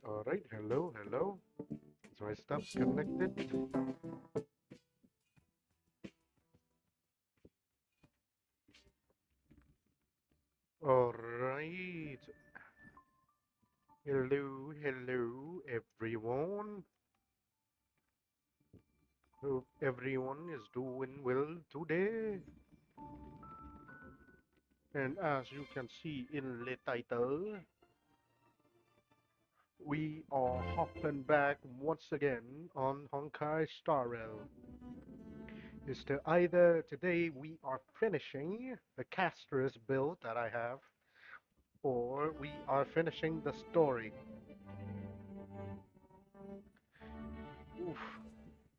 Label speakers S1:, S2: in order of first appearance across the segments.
S1: All right. Hello, hello. Is my stuff connected? All right. Hello, hello, everyone. Hope everyone is doing well today. And as you can see in the title, we are hopping back once again on Honkai Star Rail. Is to either today we are finishing the castorice build that I have, or we are finishing the story. Oof.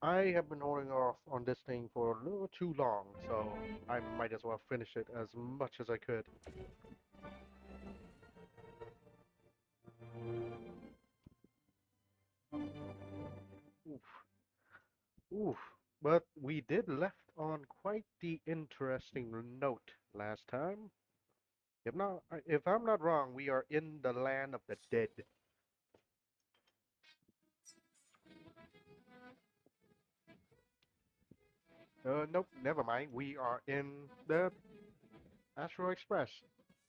S1: I have been holding off on this thing for a little too long, so I might as well finish it as much as I could. Oof. Oof. But we did left on quite the interesting note last time. If I'm not wrong, we are in the land of the dead. Nope, never mind. We are in the Astro Express.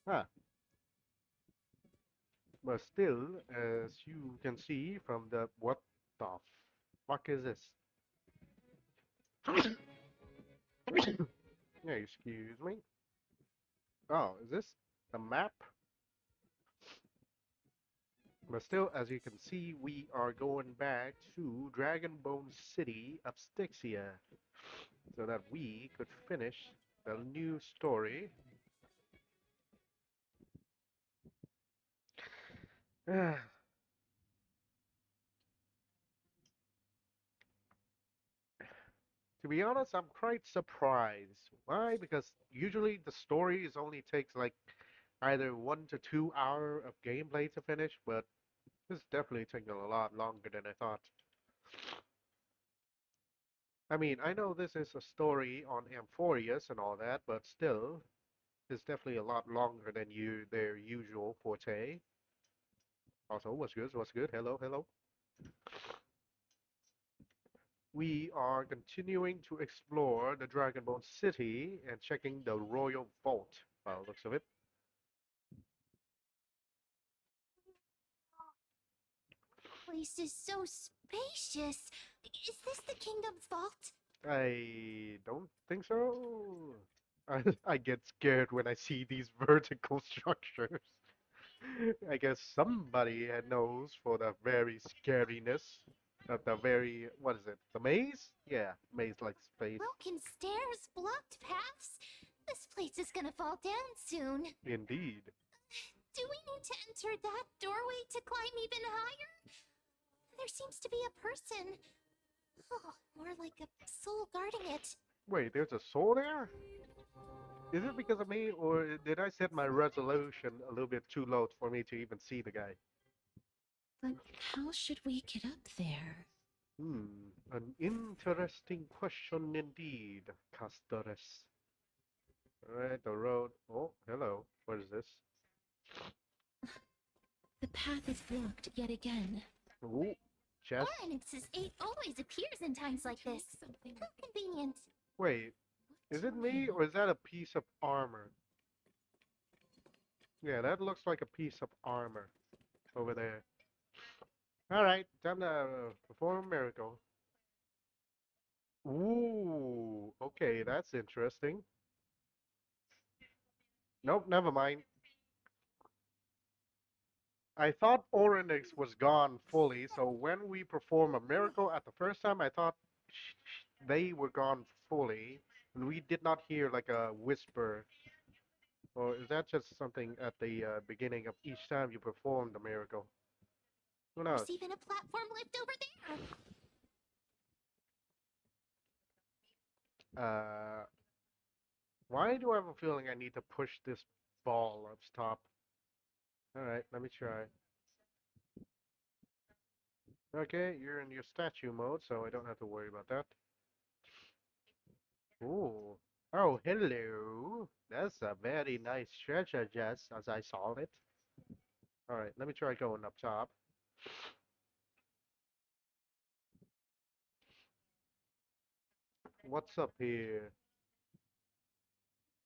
S1: Huh. But still, as you can see from the what the fuck is this? Yeah, excuse me. Oh, is this a map? But still, as you can see, we are going back to Dragonbone City of Styxia so that we could finish the new story. To be honest, I'm quite surprised. Why? Because usually the story is only takes like either 1 to 2 hour of gameplay to finish, but this is definitely taking a lot longer than I thought. I mean, I know this is a story on Amphorius and all that, but still, it's definitely a lot longer than their usual forte. Also, what's good? What's good? Hello, hello. We are continuing to explore the Dragonbone City and checking the Royal Vault by the looks of it.
S2: Place is so spacious. Is this the kingdom's vault?
S1: I don't think so. I get scared when I see these vertical structures. I guess somebody knows for the very scariness of the very, what is it? The maze? Yeah, maze-like space.
S2: Broken stairs, blocked paths. This place is gonna fall down soon.
S1: Indeed.
S2: Do we need to enter that doorway to climb even higher? There seems to be a person. Oh, more like a soul guarding it.
S1: Wait, there's a soul there? Is it because of me, or did I set my resolution a little bit too low for me to even see the guy?
S3: But how should we get up there?
S1: An interesting question indeed, castorice. Alright, the road. Oh, hello. What is this?
S3: The path is blocked yet again.
S1: Ooh, chest.
S2: Oryx's 8 always appears in times like this. How convenient.
S1: Wait, is it me, or is that a piece of armor? Yeah, that looks like a piece of armor over there. Alright, time to perform a miracle. Ooh, okay, that's interesting. Nope, never mind. I thought Oryx was gone fully, so when we perform a miracle at the first time, I thought they were gone fully, and we did not hear like a whisper. Or is that just something at the beginning of each time you perform the miracle? Who knows?
S2: There's even a platform lift over there.
S1: Uh, why do I have a feeling I need to push this ball up top? Alright, let me try. Okay, you're in your statue mode, so I don't have to worry about that. Ooh. Oh, hello. That's a very nice treasure chest, as I saw it. Alright, let me try going up top. What's up here?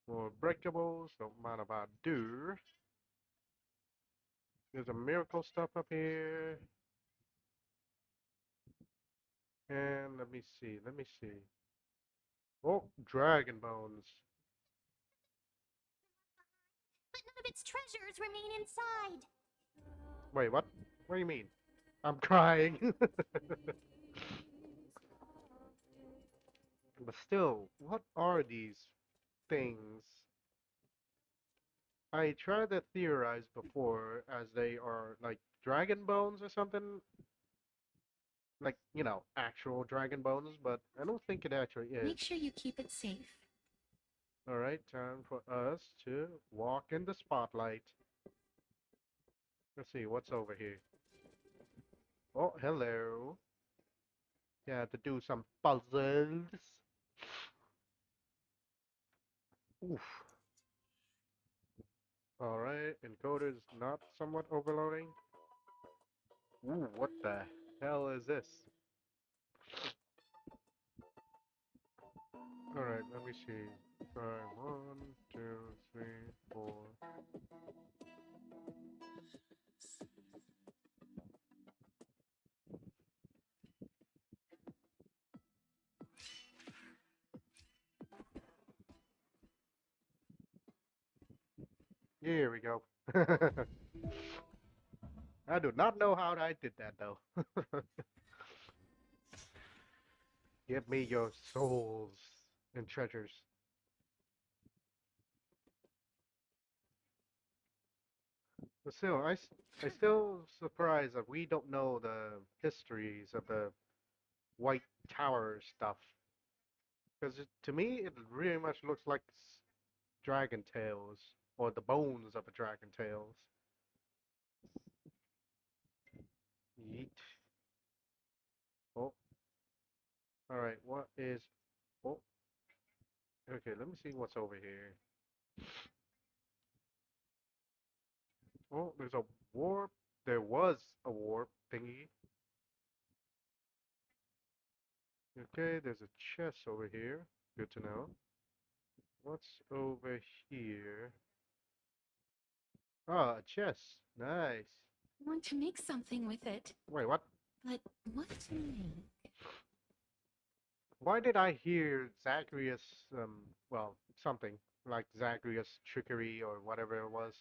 S1: More breakables, don't mind if I do. There's a miracle stuff up here. And let me see, let me see. Oh, dragon bones.
S2: But none of its treasures remain inside.
S1: Wait, what? What do you mean? I'm crying. But still, what are these things? I tried to theorize before as they are like dragon bones or something. Like, actual dragon bones, but I don't think it actually is.
S3: Make sure you keep it safe.
S1: Alright, time for us to walk in the spotlight. Let's see, what's over here? Oh, hello. Yeah, to do some puzzles. Oof. Alright, encoder's not somewhat overloading. Ooh, what the hell is this? Alright, let me see. Alright, 1, 2, 3, 4. Here we go. I do not know how I did that though. Give me your souls and treasures. But still, I still surprised that we don't know the histories of the White Tower stuff. Because to me, it really much looks like dragon tails or the bones of a dragon tails. Yeet. Oh, all right. What is? Oh, okay. Let me see what's over here. Oh, there's a warp. There was a warp thingy. Okay, there's a chest over here. Good to know. What's over here? Ah, a chest. Nice.
S3: Want to make something with it.
S1: Wait, what?
S3: But what to make?
S1: Why did I hear Zacharias, well, something like Zacharias trickery or whatever it was?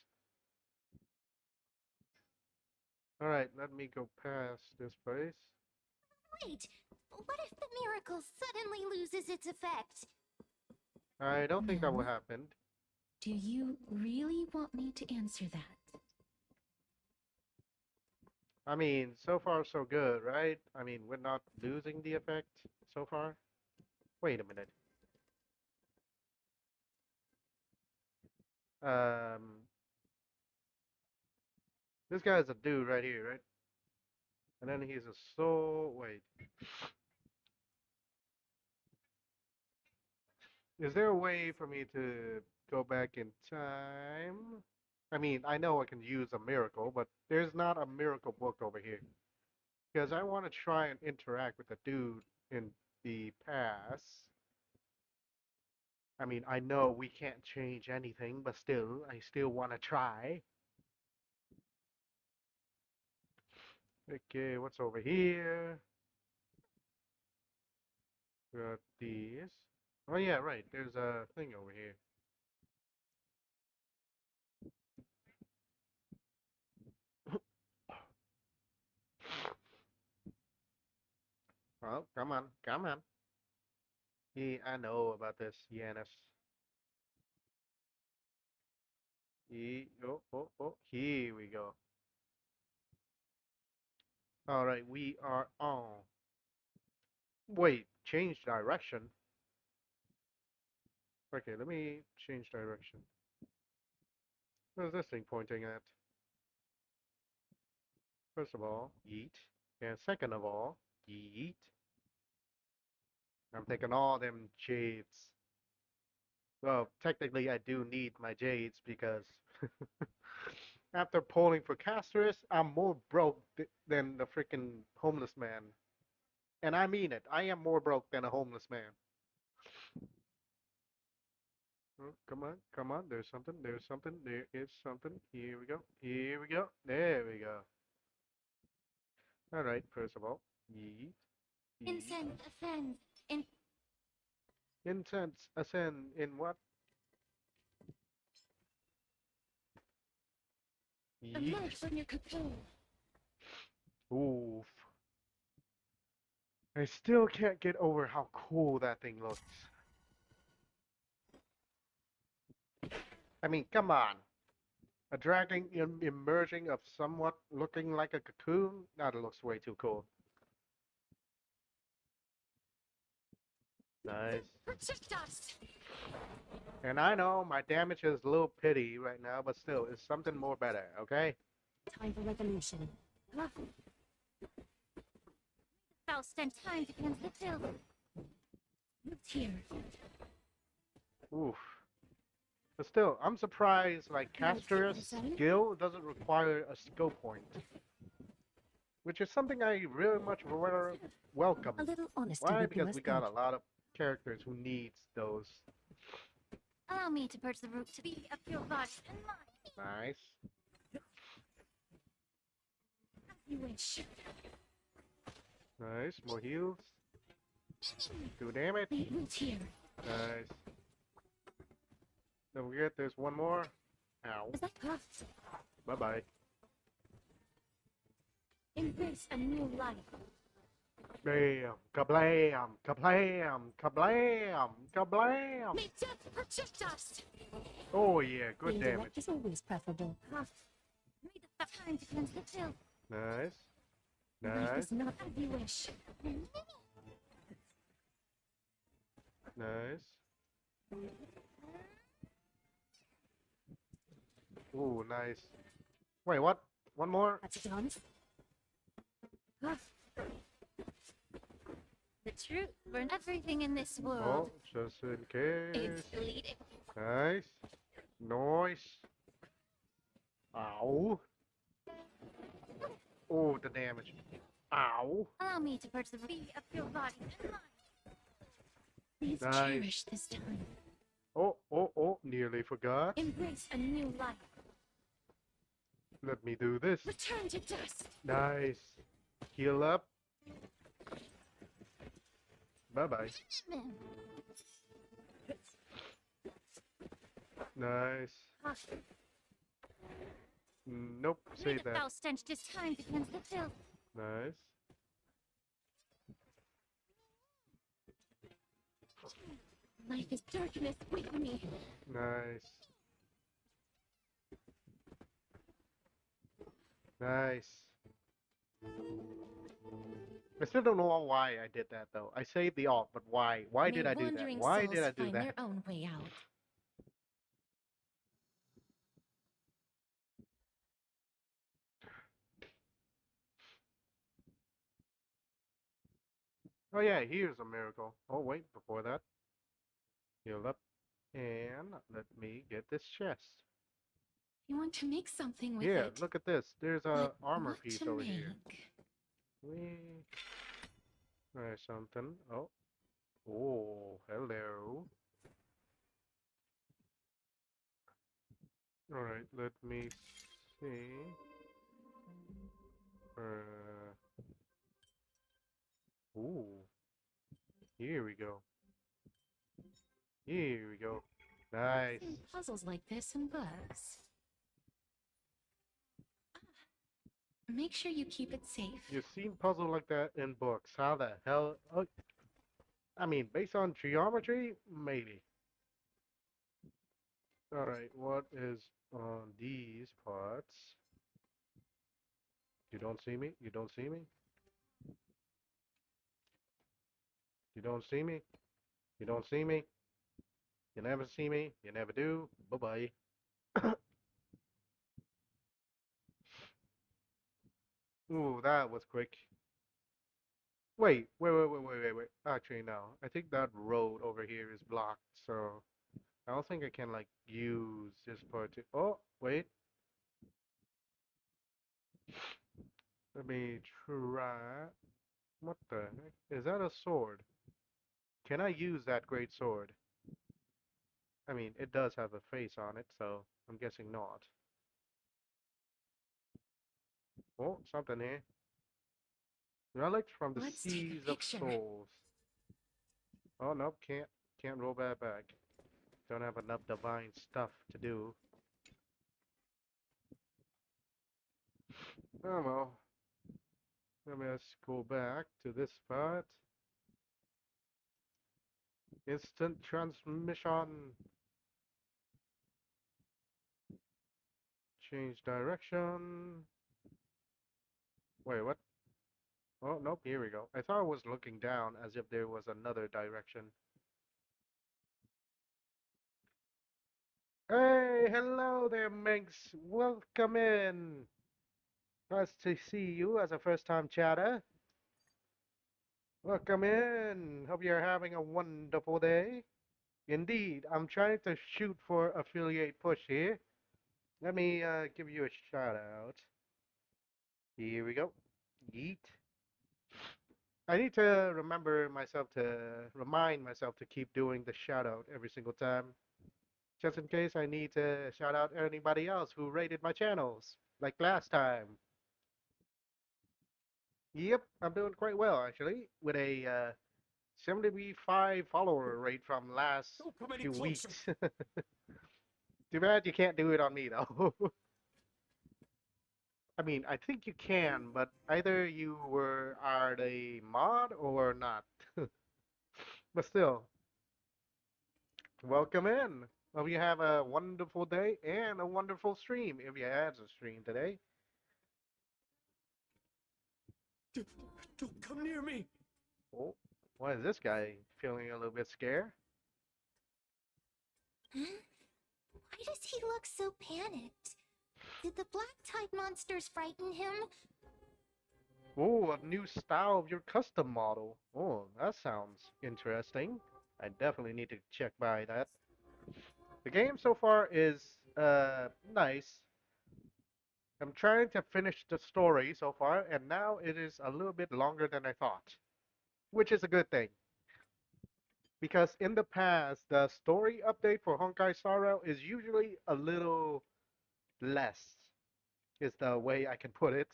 S1: Alright, let me go past this place.
S2: Wait, what if the miracle suddenly loses its effect?
S1: I don't think that will
S3: No.
S1: happen.
S3: Do you really want me to answer that?
S1: I mean, so far so good, right? I mean, we're not losing the effect so far. Wait a minute. Um, this guy's a dude right here, right? And then he's a soul. Wait, is there a way for me to go back in time? I mean, I know I can use a miracle, but there's not a miracle book over here. Because I want to try and interact with the dude in the past. I mean, I know we can't change anything, but still, I still want to try. Okay, what's over here? Got these. Oh yeah, right. There's a thing over here. Oh, come on, come on. Yeah, I know about this, Yanis. Oh, oh, oh, here we go. All right, we are on. Wait, change direction. Okay, let me change direction. Where's this thing pointing at? First of all, yeet. And second of all, yeet. I'm taking all them jades. Well, technically, I do need my jades because after polling for castorice, I'm more broke than the freaking homeless man. And I mean it. I am more broke than a homeless man. Oh, come on, come on. There's something. There's something. There is something. Here we go. Here we go. There we go. All right. First of all, yeet, yeet.
S2: Incense ascends in
S1: Incense ascend in what? Yeet.
S3: Emerge from your cocoon.
S1: Oof. I still can't get over how cool that thing looks. I mean, come on. A dragon emerging of somewhat looking like a cocoon? That looks way too cool. Nice.
S2: Persistas.
S1: And I know my damage is a little pity right now, but still, it's something more better, okay?
S3: Time for revolution.
S2: Faust and time to cleanse the field.
S3: What's here?
S1: Oof. But still, I'm surprised, like, Castor's skill doesn't require a skill point. Which is something I really much welcome.
S3: A little honesty
S1: Why?
S3: would do
S1: Because
S3: us
S1: we got
S3: good.
S1: a lot of characters who needs those.
S2: Allow me to purge the root to be of your body and mind.
S1: Nice.
S3: You wish.
S1: Nice. More heals. 2 damage.
S3: What's here?
S1: Nice. Don't forget, there's one more. Ow.
S3: Is that tough?
S1: Bye-bye.
S3: Embrace a new life.
S1: Bam. Kablam. Kablam. Kablam. Kablam.
S2: May death persistas.
S1: Oh, yeah. Good
S3: Being
S1: damage.
S3: direct is always preferable.
S2: May the time to cleanse the field.
S1: Nice.
S3: Life
S1: Nice.
S3: is not as you wish.
S1: Nice. Ooh, nice. Wait, what? One more?
S3: That's done.
S2: The truth for everything in this
S1: Oh,
S2: world
S1: just in
S2: is
S1: case.
S2: bleeding.
S1: Nice. Nice. Ow. Oh, the damage. Ow.
S2: Allow me to purge the root of your body and mind.
S3: Please
S1: Nice.
S3: cherish this time.
S1: Oh, oh, oh. Nearly forgot.
S3: Embrace a new life.
S1: Let me do this.
S3: Return to dust.
S1: Nice. Heal up. Bye-bye. Nice. Nope,
S2: Rid
S1: save
S2: of
S1: that.
S2: foul stench, 'tis time to cleanse the filth.
S1: Nice.
S3: Life is darkness with me.
S1: Nice. Nice. I still don't know why I did that though. I saved the alt, but why? Why
S3: May
S1: did I do that?
S3: wandering
S1: Why did
S3: souls
S1: I do
S3: find
S1: that?
S3: their own way out.
S1: Oh yeah, here's a miracle. Oh wait, before that, heal up and let me get this chest.
S3: You want to make something with
S1: Yeah,
S3: it.
S1: look at this. There's a
S3: But
S1: armor
S3: what
S1: piece
S3: to
S1: over here.
S3: make?
S1: Whee. There's something. Oh, oh, hello. All right, let me see. Uh, ooh, here we go. Here we go. Nice.
S3: Seen puzzles like this in books. Make sure you keep it safe.
S1: You've seen puzzle like that in books. How the hell? Oh, I mean, based on geometry, maybe. All right, what is on these parts? You don't see me? You don't see me? You don't see me? You don't see me? You never see me? You never do? Bye-bye. Ooh, that was quick. Wait. Actually, no. I think that road over here is blocked, so I don't think I can, like, use this part to... Oh, wait. Let me try. What the heck? Is that a sword? Can I use that great sword? I mean, it does have a face on it, so I'm guessing not. Oh, something here. Relics from the
S3: Let's take a
S1: Seas of
S3: picture.
S1: Souls. Oh, nope, can't roll that back. Don't have enough divine stuff to do. Oh well. Let me just go back to this spot. Instant transmission. Change direction. Wait, what? Oh, nope, here we go. I thought I was looking down as if there was another direction. Hey, hello there, Minx. Welcome in. Nice to see you as a first-time chatter. Welcome in. Hope you're having a wonderful day. Indeed, I'm trying to shoot for affiliate push here. Let me give you a shout out. Here we go. Yeet. I need to remind myself to keep doing the shout out every single time, just in case I need to shout out anybody else who rated my channels, like last time. Yep, I'm doing quite well actually, with a 75 follower rate from last
S4: Don't come any
S1: few
S4: closer.
S1: weeks. Too bad you can't do it on me though. I mean, I think you can, but either you are the mod or not. But still, welcome in. Hope you have a wonderful day and a wonderful stream if you had a stream today.
S4: Don't come near me.
S1: Oh, why is this guy feeling a little bit scared?
S2: Huh? Why does he look so panicked? Did the black tide monsters frighten him?
S1: Oh, a new style of your custom model. Oh, that sounds interesting. I definitely need to check by that. The game so far is nice. I'm trying to finish the story so far, and now it is a little bit longer than I thought, which is a good thing. Because in the past, the story update for Honkai Star Rail is usually a little less, is the way I can put it.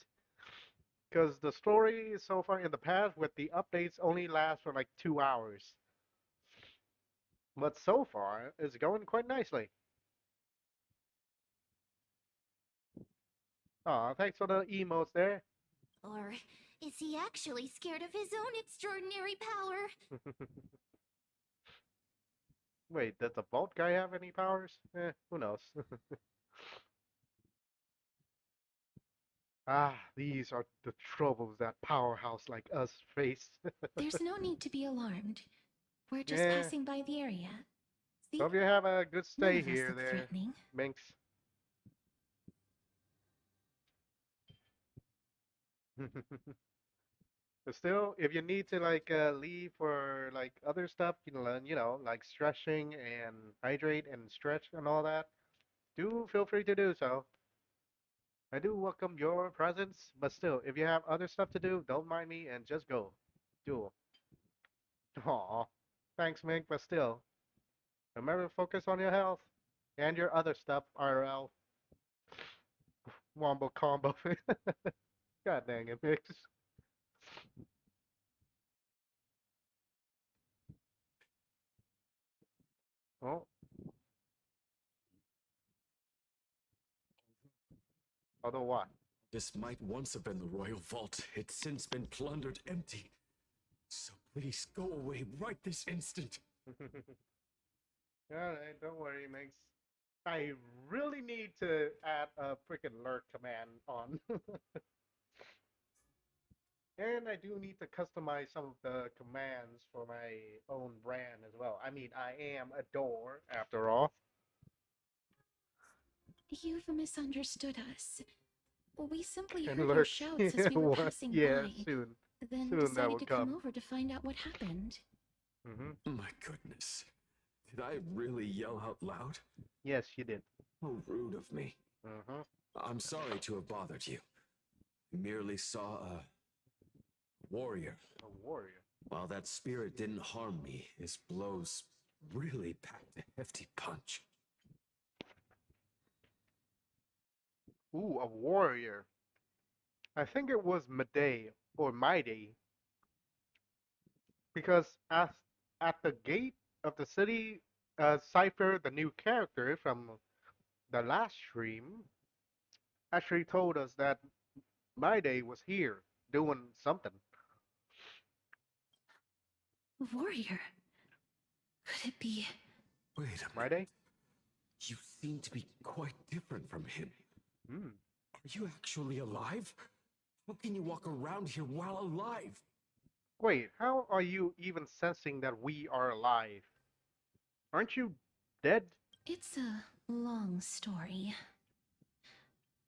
S1: Because the story so far in the past with the updates only last for like 2 hours. But so far, it's going quite nicely. Aw, thanks for the emotes there.
S2: Or is he actually scared of his own extraordinary power?
S1: Wait, does the boat guy have any powers? Who knows? These are the troubles that powerhouse like us face.
S3: There's no need to be alarmed. We're just
S1: Yeah,
S3: passing by the area. See?
S1: hope you have a good
S3: None
S1: stay
S3: of us
S1: here
S3: look
S1: there,
S3: threatening.
S1: Minx. But still, if you need to like leave for like other stuff, like stretching and hydrate and stretch and all that, do feel free to do so. I do welcome your presence, but still, if you have other stuff to do, don't mind me and just go. Do. Aw, thanks, Mink, but still, remember to focus on your health and your other stuff, IRL. Wombo combo. God dang it, Mix. Oh, although what?
S4: This might once have been the royal vault. It's since been plundered empty. So please go away right this instant.
S1: Alright, don't worry, Mix. I really need to add a freaking lurk command on. And I do need to customize some of the commands for my own brand as well. I mean, I am a door, after all.
S3: You've misunderstood us. We simply
S1: And
S3: heard your
S1: lurk,
S3: shouts as we were
S1: what?
S3: passing
S1: Yeah,
S3: by,
S1: soon.
S3: then
S1: Soon that
S3: decided
S1: will
S3: to come
S1: come.
S3: over to find out what happened.
S4: My goodness. Did I really yell out loud?
S1: Yes, you did.
S4: How rude of me.
S1: Mm-hmm.
S4: I'm sorry to have bothered you. I merely saw a warrior.
S1: A warrior.
S4: While that spirit didn't harm me, his blows really packed a hefty punch.
S1: Ooh, a warrior. I think it was Medei or Maidei because at the gate of the city, Cypher, the new character from the last stream, actually told us that Maidei was here doing something.
S3: Warrior? Could it be?
S4: Wait a minute.
S1: Maidei?
S4: You seem to be quite different from him.
S1: Hmm.
S4: Are you actually alive? How can you walk around here while alive?
S1: Wait, how are you even sensing that we are alive? Aren't you dead?
S3: It's a long story.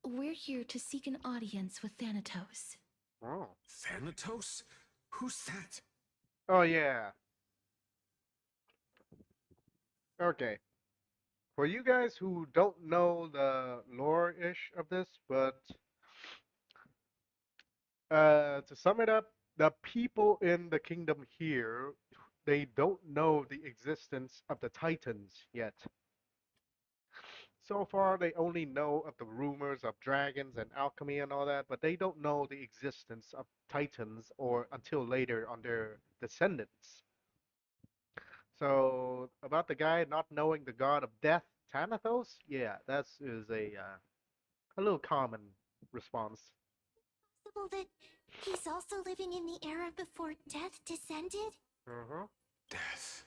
S3: We're here to seek an audience with Thanatos.
S1: Oh.
S4: Thanatos? Who's that?
S1: Oh yeah. Okay. For you guys who don't know the lore-ish of this, but to sum it up, the people in the kingdom here, they don't know the existence of the Titans yet. So far, they only know of the rumors of dragons and alchemy and all that, but they don't know the existence of Titans or until later on their descendants. So about the guy not knowing the god of death, Thanatos, yeah, that is a little common response.
S2: Possible that he's also living in the era before death descended?
S1: Uh-huh.
S4: Death.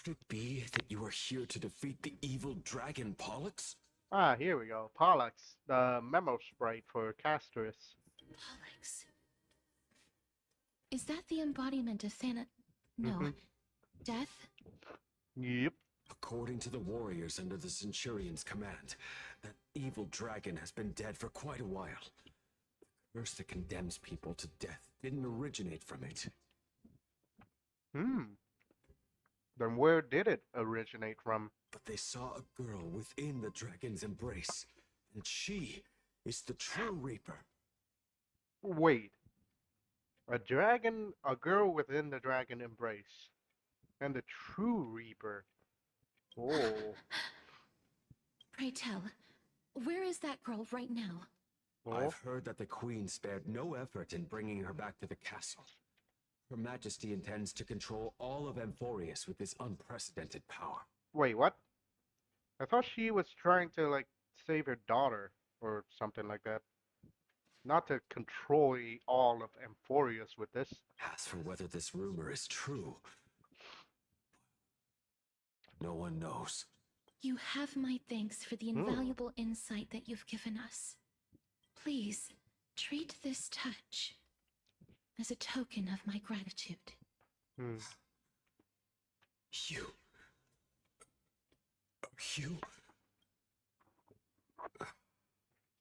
S4: Could it be that you are here to defeat the evil dragon Pollux?
S1: Ah, here we go. Pollux, the memo sprite for castorice.
S3: Pollux. Is that the embodiment of No.
S1: Mhm.
S3: Death?
S1: Yep.
S4: According to the warriors under the Centurion's command, that evil dragon has been dead for quite a while. The curse that condemns people to death didn't originate from it.
S1: Hmm. Then where did it originate from?
S4: But they saw a girl within the dragon's embrace, and she is the true Reaper.
S1: Wait. A girl within the dragon embrace. And the true Reaper. Oh.
S3: Pray tell, where is that girl right now?
S1: Oh.
S4: I've heard that the Queen spared no effort in bringing her back to the castle. Her Majesty intends to control all of Amphorius with this unprecedented power.
S1: Wait, what? I thought she was trying to, like, save her daughter. or something like that. Not to control all of Amphorius with this.
S4: As for whether this rumor is true, no one knows.
S3: You have my thanks for the
S1: Hmm.
S3: invaluable insight that you've given us. Please, treat this touch as a token of my gratitude.
S1: Hmm.
S4: You. You.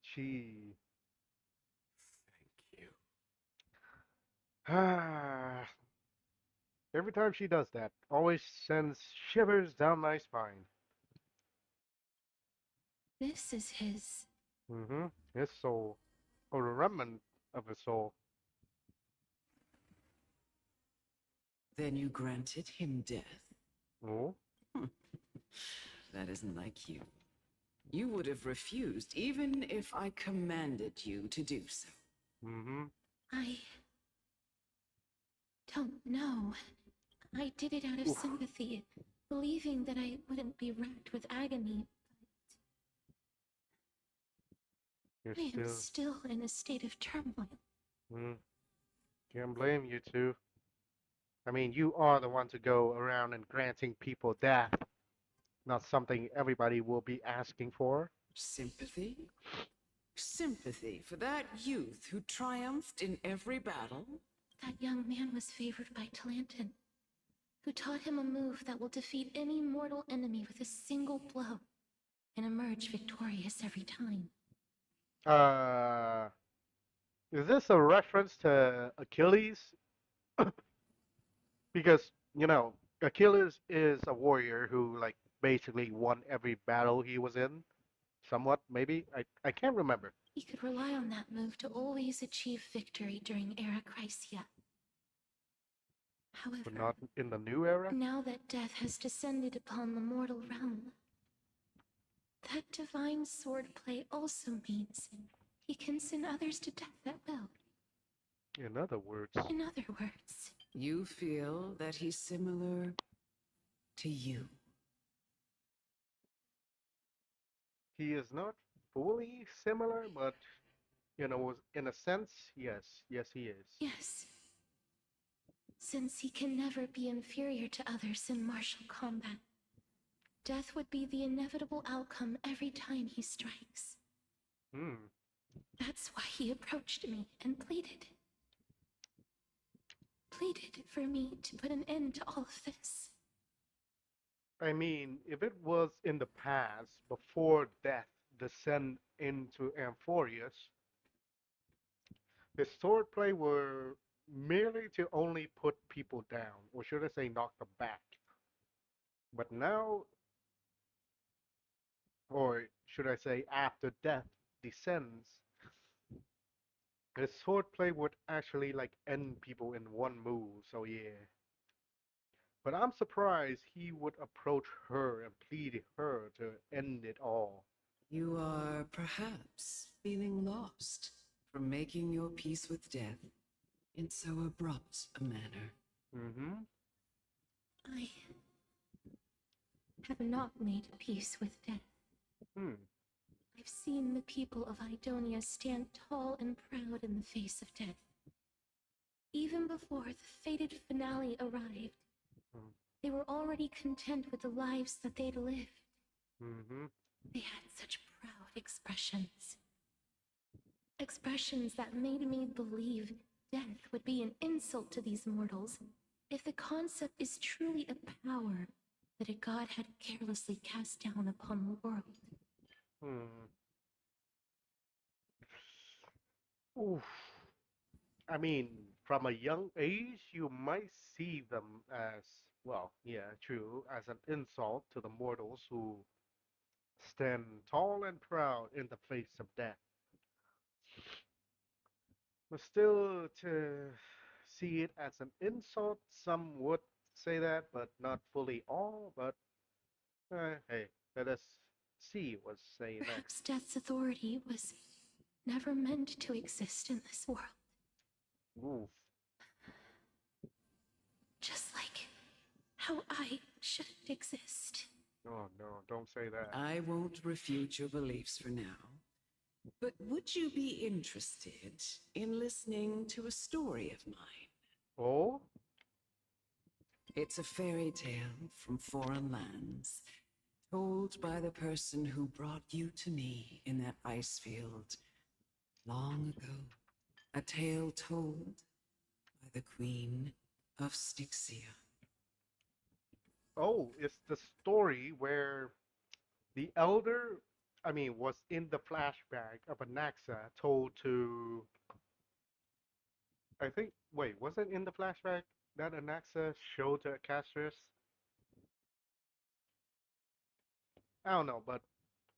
S1: She.
S4: Thank you.
S1: Ah. Every time she does that, always sends shivers down my spine.
S3: This is his.
S1: Mm-hmm. His soul, or a remnant of his soul.
S5: Then you granted him death.
S1: Oh.
S5: That isn't like you. You would have refused even if I commanded you to do so.
S1: Mm-hmm.
S3: I don't know. I did it out of
S1: Oof.
S3: sympathy, believing that I wouldn't be racked with agony.
S1: You're
S3: I am still in a state of turmoil.
S1: Mm, can't blame you two. I mean, you are the one to go around and granting people death, not something everybody will be asking for.
S5: Sympathy? Sympathy for that youth who triumphed in every battle?
S3: That young man was favored by Talantin, who taught him a move that will defeat any mortal enemy with a single blow and emerge victorious every time.
S1: Uh, is this a reference to Achilles? Because, Achilles is a warrior who, like, basically won every battle he was in. Somewhat, maybe. I can't remember.
S3: He could rely on that move to always achieve victory during Era Chrysia.
S1: But
S3: However,
S1: not in the new era?
S3: now that death has descended upon the mortal realm, that divine swordplay also means he can send others to death at will.
S1: In other words.
S3: In other words,
S5: You feel that he's similar to you.
S1: He is not fully similar, but, in a sense, yes. Yes, he is.
S3: yes, since he can never be inferior to others in martial combat, death would be the inevitable outcome every time he strikes.
S1: Hmm.
S3: That's why he approached me and pleaded. Pleaded for me to put an end to all of this.
S1: I mean, if it was in the past, before death descend into Amphorius, his swordplay were merely to only put people down, or should I say knock them back. But now, or should I say after death descends, his swordplay would actually like end people in one move, so yeah. But I'm surprised he would approach her and plead her to end it all.
S5: You are perhaps feeling lost from making your peace with death in so abrupt a manner.
S1: Mm-hmm.
S3: I have not made peace with death.
S1: Hmm.
S3: I've seen the people of Idonia stand tall and proud in the face of death. Even before the fated finale arrived,
S1: Hmm.
S3: they were already content with the lives that they'd lived.
S1: Mm-hmm.
S3: They had such proud expressions. Expressions that made me believe death would be an insult to these mortals if the concept is truly a power that a god had carelessly cast down upon the world.
S1: Hmm. Oof. I mean, from a young age, you might see them as, well, yeah, true, as an insult to the mortals who stand tall and proud in the face of death. But still, to see it as an insult, some would say that, but not fully all. But hey, let us see what's saying next.
S3: Perhaps death's authority was never meant to exist in this world.
S1: Oof.
S3: Just like how I shouldn't exist.
S1: Oh no, don't say that.
S5: I won't refute your beliefs for now. But would you be interested in listening to a story of mine?
S1: Oh,
S5: It's a fairy tale from foreign lands, told by the person who brought you to me in that ice field long ago. A tale told by the Queen of Styxia.
S1: oh, it's the story where the elder, I mean, was in the flashback of Anaxa told to, I think, wait, was it in the flashback that Anaxa showed to Castorice? I don't know, but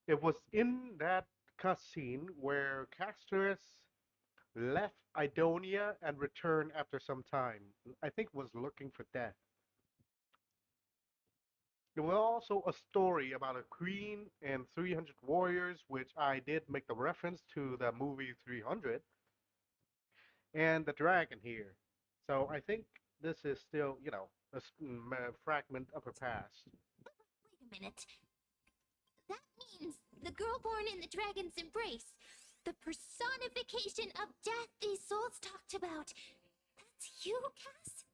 S1: it was in that cutscene where Castorice left Idonia and returned after some time. I think was looking for death. There was also a story about a queen and 300 warriors, which I did make the reference to the movie 300, and the dragon here. So I think this is still, a fragment of her past.
S2: Wait a minute. That means the girl born in the dragon's embrace. The personification of death these souls talked about. That's you, Cass?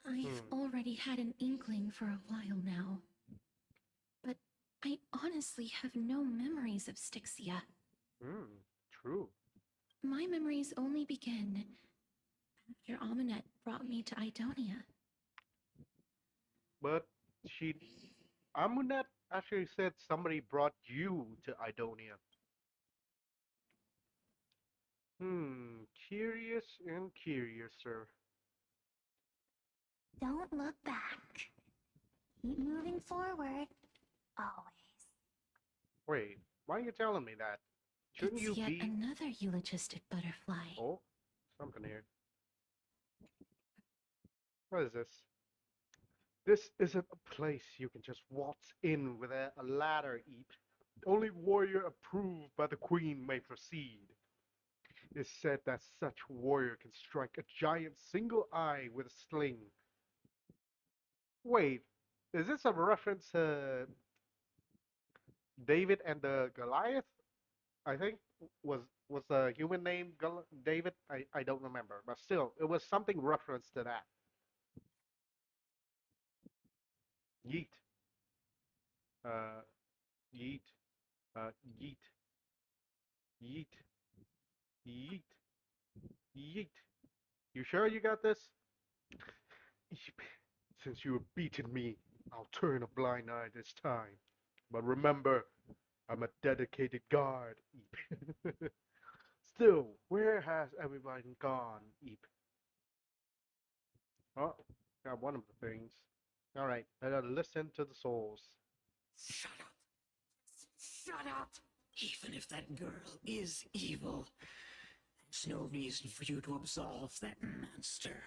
S3: I've already had an inkling for a while now. But I honestly have no memories of Styxia.
S1: True.
S3: My memories only begin after Aminet brought me to Idonia.
S1: But she, Amunet actually said somebody brought you to Idonia. Curious and curiouser.
S2: Don't look back. Keep moving forward. Always.
S1: Wait, why are you telling me that? Shouldn't
S3: It's
S1: you
S3: yet
S1: be?
S3: another eulogistic butterfly.
S1: Oh, something here. What is this? This isn't a place you can just waltz in with a ladder, Eep. Only warrior approved by the queen may proceed. It's said that such warrior can strike a giant single eye with a sling. Wait, is this a reference to David and the Goliath? I think was the human name David? I don't remember, but still, it was something reference to that. Yeet, uh, yeet, yeet, yeet, yeet, yeet. You sure you got this? Since you have beaten me, I'll turn a blind eye this time. But remember, I'm a dedicated guard, Eep. Still, where has everybody gone, Eep? Oh, got one of the things. Alright, I gotta listen to the souls.
S6: Shut up. Shut up. Even if that girl is evil, there's no reason for you to absolve that monster.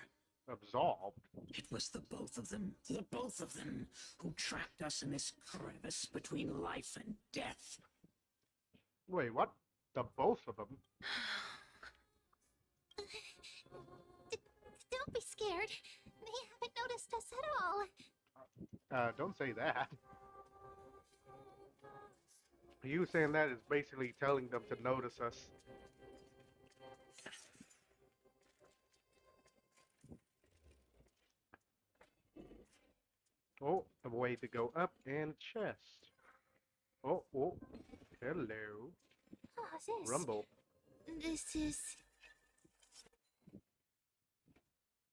S1: Absolved?
S6: It was the both of them, who trapped us in this crevice between life and death.
S1: Wait, what? The both of them?
S2: Don't be scared. They haven't noticed us at all.
S1: Don't say that. You saying that is basically telling them to notice us. Oh, a way to go up and chest. Oh, oh, hello.
S2: Oh, this.
S1: Rumble.
S2: This is.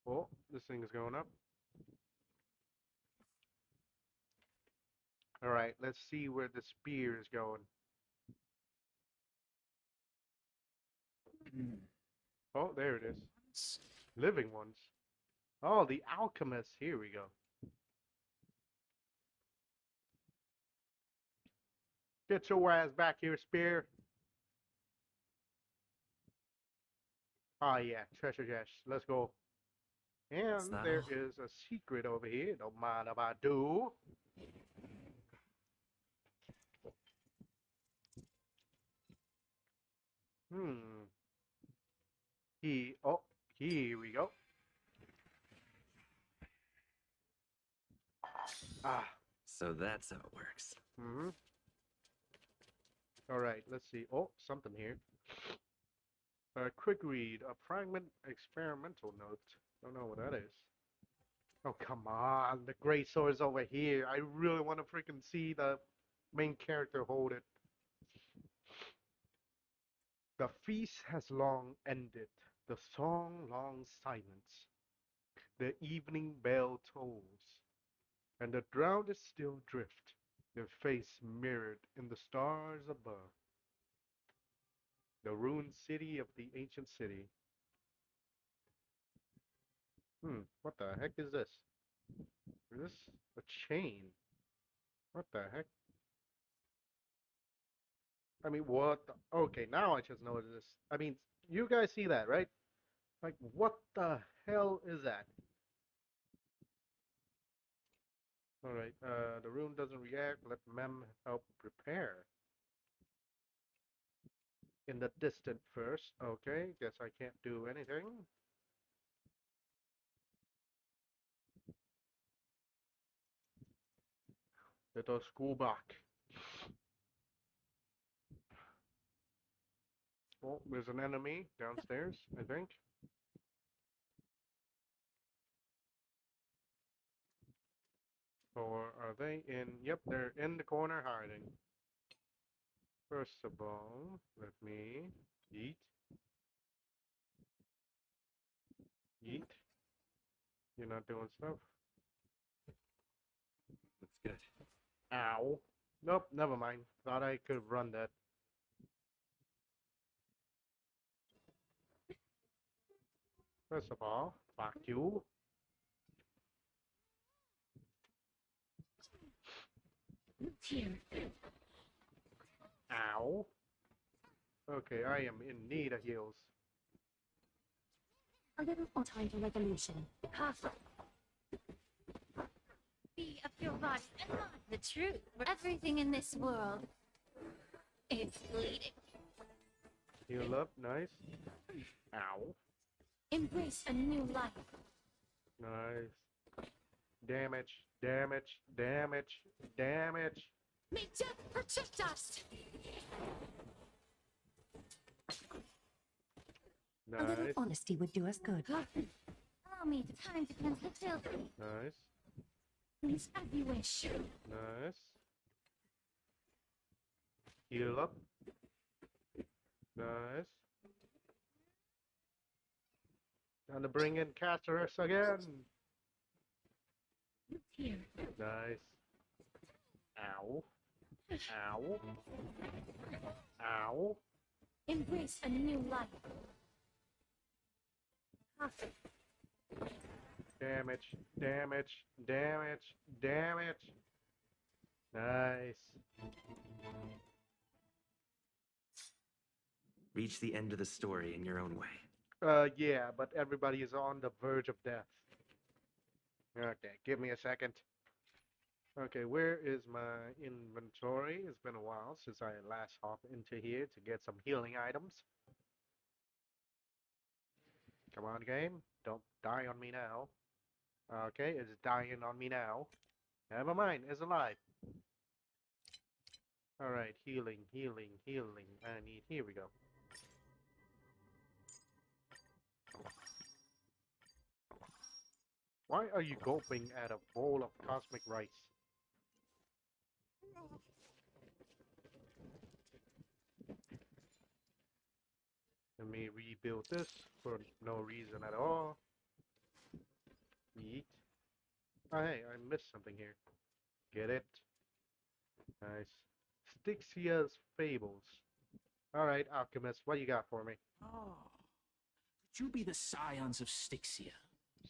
S1: Oh, this thing is going up. Alright, let's see where the spear is going. Oh, there it is. Living ones. Oh, the alchemist. Here we go. Get your ass back here, spear. Ah, yeah, treasure chest. Let's go. And
S4: that
S1: there
S4: all?
S1: is a secret over here. Don't mind if I do. Hmm. Oh, here we go. Ah.
S4: So that's how it works.
S1: Hmm. All right, let's see. Oh, something here. A quick read. A fragment experimental note. Don't know what that is. Oh, come on. The gray sword is over here. I really want to freaking see the main character hold it. The feast has long ended. The song long silence. The evening bell tolls. And the drowned still drift. Their face mirrored in the stars above. The ruined city of the ancient city. What the heck is this? Is this a chain? What the heck? I mean, what the... Okay, now I just know what it is. I mean, you guys see that, right? Like, what the hell is that? Alright, the room doesn't react. Let Mem help prepare. In the distant first. Okay, guess I can't do anything. Let us go back. Oh, there's an enemy downstairs, I think. Or are they in? Yep, they're in the corner hiding. First of all, let me eat. Eat. You're not doing stuff.
S4: That's good.
S1: Ow. Nope, never mind. Thought I could have run that. First of all, fuck you.
S3: Here.
S1: Ow. Okay, I am in need of heals.
S2: A little more time for resolution. Be of your body and mind the truth. Everything in this world is bleeding.
S1: Heal up, nice. Ow.
S3: Embrace a new life.
S1: Nice. Damage, damage, damage, damage.
S3: May death protect us!
S2: A little
S1: Nice,
S2: honesty would do us good. Allow me the time to cleanse the filthy.
S1: nice,
S3: Please, as you wish.
S1: nice. Heal up. Nice. Time to bring in castorice again.
S3: Here.
S1: Nice. Ow. Ow. Ow.
S3: Embrace a new life.
S1: Damage, damage, damage, damage. Nice.
S7: Reach the end of the story in your own way.
S1: Yeah, but everybody is on the verge of death. Okay, give me a second. Okay, where is my inventory? It's been a while since I last hopped into here to get some healing items. Come on, game. Don't die on me now. Okay, it's dying on me now. Never mind, it's alive. Alright, healing, healing, healing. I need, here we go. Why are you gulping at a bowl of cosmic rice? Let me rebuild this for no reason at all. Eat. Oh, hey, I missed something here. Get it? Nice. Styxia's Fables. Alright, Alchemist, what you got for me?
S6: Oh, could you be the scions of Styxia?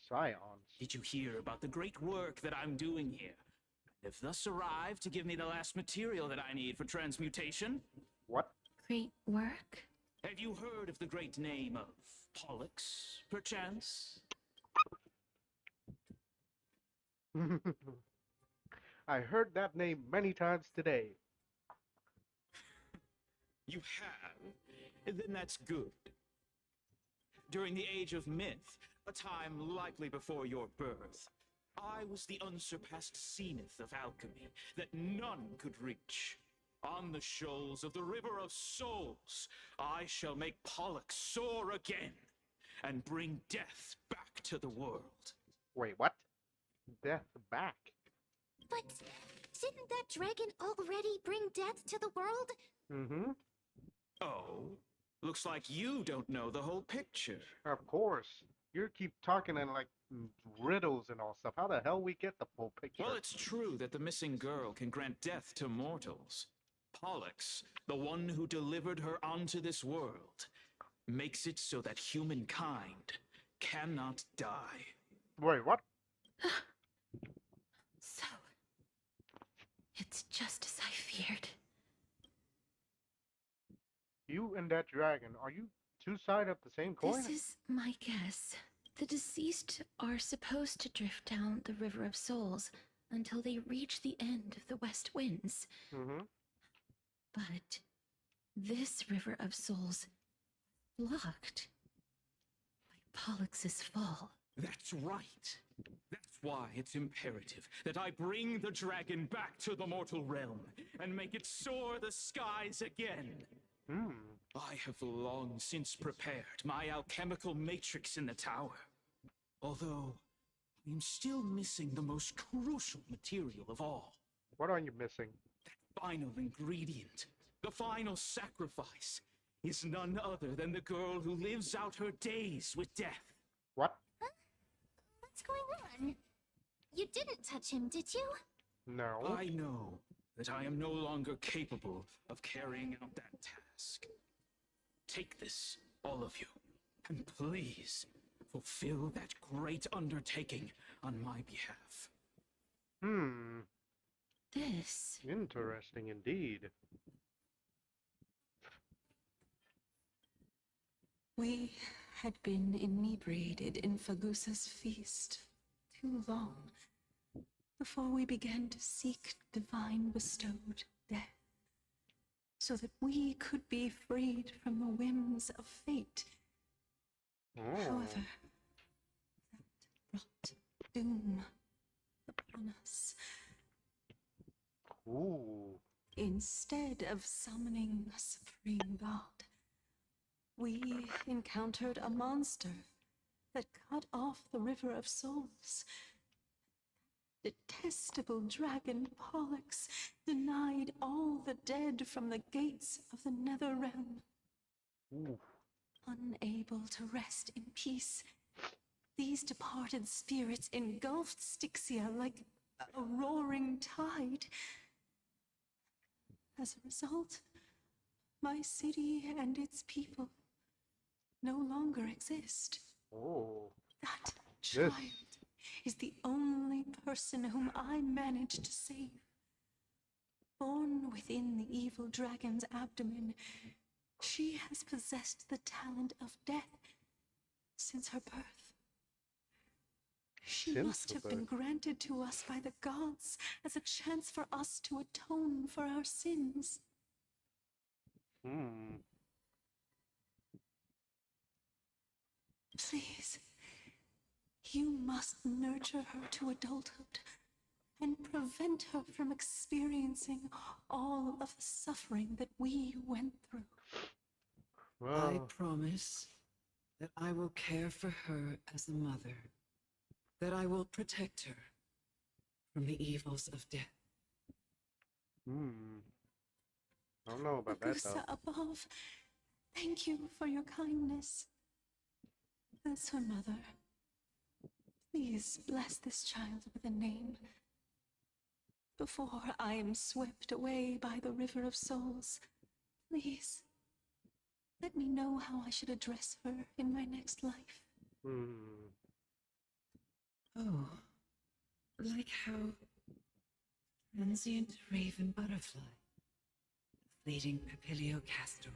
S1: Scions.
S6: Did you hear about the great work that I'm doing here? And have thus arrived to give me the last material that I need for transmutation?
S1: What?
S3: Great work?
S6: Have you heard of the great name of Pollux, perchance?
S1: I heard that name many times today.
S6: You have? Then that's good. During the age of myth, a time likely before your birth, I was the unsurpassed zenith of alchemy that none could reach.
S8: On the shoals of the River of Souls, I shall make Pollux soar again and bring death back to the world.
S1: Wait, what? Death back?
S2: But didn't that dragon already bring death to the world?
S1: Mm-hmm.
S8: Oh, looks like you don't know the whole picture.
S1: Of course. You keep talking in like riddles and all stuff. How the hell we get the full picture?
S8: Well, it's true that the missing girl can grant death to mortals. Pollux, the one who delivered her onto this world, makes it so that humankind cannot die.
S1: Wait, what?
S3: So, it's just as I feared.
S1: You and that dragon, are you two sides of the same coin?
S3: This is my guess. The deceased are supposed to drift down the River of Souls until they reach the end of the West Winds.
S1: Mm-hmm.
S3: But this River of Souls blocked by Pollux's fall.
S8: That's right. That's why it's imperative that I bring the dragon back to the mortal realm and make it soar the skies again.
S1: Hmm.
S8: I have long since prepared my alchemical matrix in the tower. Although, I am still missing the most crucial material of all.
S1: What are you missing?
S8: Final ingredient, the final sacrifice, is none other than the girl who lives out her days with death.
S1: What?
S2: What's going on? You didn't touch him, did you?
S1: No.
S8: I know that I am no longer capable of carrying out that task. Take this, all of you, and please fulfill that great undertaking on my behalf.
S1: Hmm.
S3: This
S1: Interesting indeed.
S5: We had been inebriated in Fagusa's feast too long before we began to seek divine bestowed death, so that we could be freed from the whims of fate.
S1: Oh.
S5: However, that brought doom upon us.
S1: Ooh.
S5: Instead of summoning a supreme god, we encountered a monster that cut off the River of Souls. Detestable dragon Pollux denied all the dead from the gates of the nether realm.
S1: Ooh.
S5: Unable to rest in peace, these departed spirits engulfed Styxia like a roaring tide. As a result, my city and its people no longer exist.
S1: Oh.
S5: That
S1: This.
S5: child is the only person whom I managed to save. Born within the evil dragon's abdomen, she has possessed the talent of death since her birth. She
S1: Since
S5: must
S1: her
S5: have been
S1: birth.
S5: granted to us by the gods as a chance for us to atone for our sins.
S1: Hmm.
S5: Please, you must nurture her to adulthood and prevent her from experiencing all of the suffering that we went through.
S1: Well.
S5: I promise that I will care for her as a mother, that I will protect her from the evils of death.
S1: Hmm. I don't know about that though.
S5: Augusta above, thank you for your kindness. As her mother, please bless this child with a name before I am swept away by the River of Souls. Please, let me know how I should address her in my next life.
S1: Hmm.
S5: Oh, like how transient raven butterfly, the fleeting papilio castor,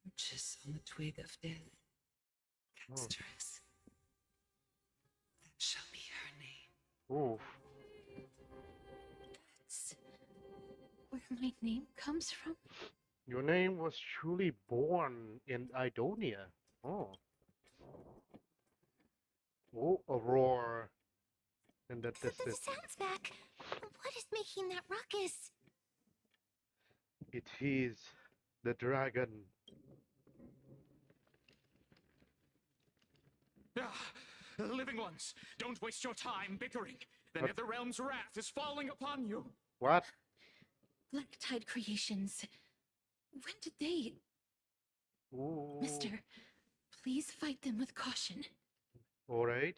S5: perches on the twig of death. Castorice. That shall be her name.
S1: Oof.
S3: That's where my name comes from.
S1: Your name was truly born in Idonia. Oh. Oh, a roar in the
S2: The
S1: distance.
S2: sound's back. What is making that ruckus?
S1: It is the dragon.
S8: Ah, living ones, don't waste your time bickering. The
S1: What?
S8: Netherrealm's wrath is falling upon you.
S1: What?
S3: Black Tide Creations. When did they...
S1: Ooh.
S3: Mister, please fight them with caution.
S1: All right.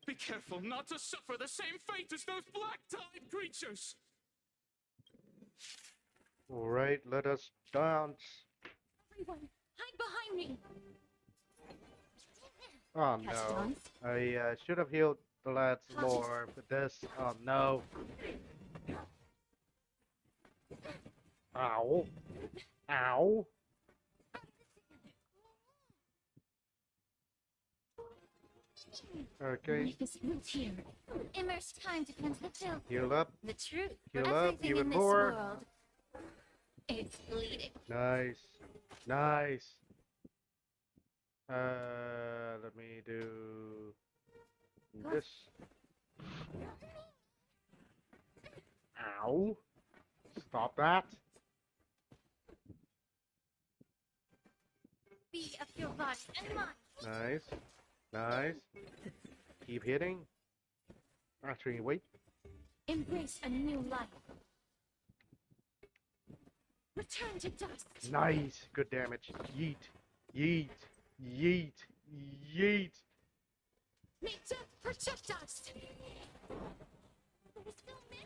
S8: Be careful not to suffer the same fate as those Black Tide creatures.
S1: All right. Let us dance.
S3: Everyone, hide behind me!
S1: Oh no.
S3: Castons?
S1: I should have healed the lads more for this. Oh no. Ow. Ow. Okay.
S3: Life is built here.
S2: Immerse time to cleanse the filth.
S1: Heal up.
S2: The truth.
S1: Heal
S2: for
S1: up
S2: everything
S1: even
S2: in this
S1: more.
S2: world. It's bleeding.
S1: Nice. Nice. Let me do this. Ow. Stop that.
S2: Be of your body and mind.
S1: Nice. Nice. Keep hitting. Actually, wait.
S3: Embrace a new life. Return to dust.
S1: Nice. Good damage. Yeet. Yeet. Yeet. Yeet.
S3: May death protect us!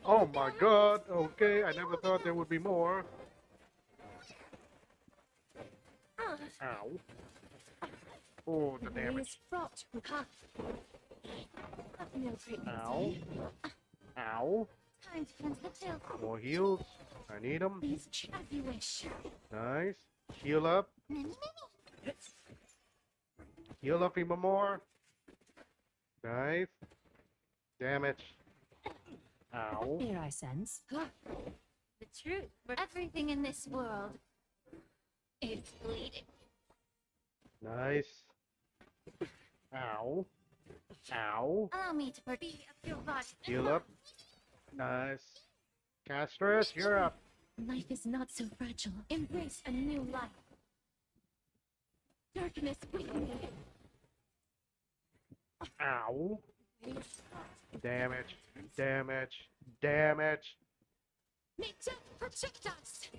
S1: Oh my god. Okay, I never thought there would be more. Ow. Oh, the
S3: The way
S1: damage.
S3: is fraught with hot. No great
S1: Ow. Ow.
S2: Time to cleanse the filth.
S1: More heals. I need them.
S3: Please as you wish.
S1: Nice. Heal up.
S2: Many.
S1: Heal up even more. Nice. Damage. Ow.
S3: Here I sense.
S2: The truth. For everything in this world. It's bleeding.
S1: Nice. Ow. Ow.
S2: Allow me to be of your body and
S1: Heal
S2: mind.
S1: up. Nice. Castorice, you're up.
S3: Life is not so fragile. Embrace a new life. Darkness weakening.
S1: Ow. Damage. Damage. Damage.
S3: May death protect us!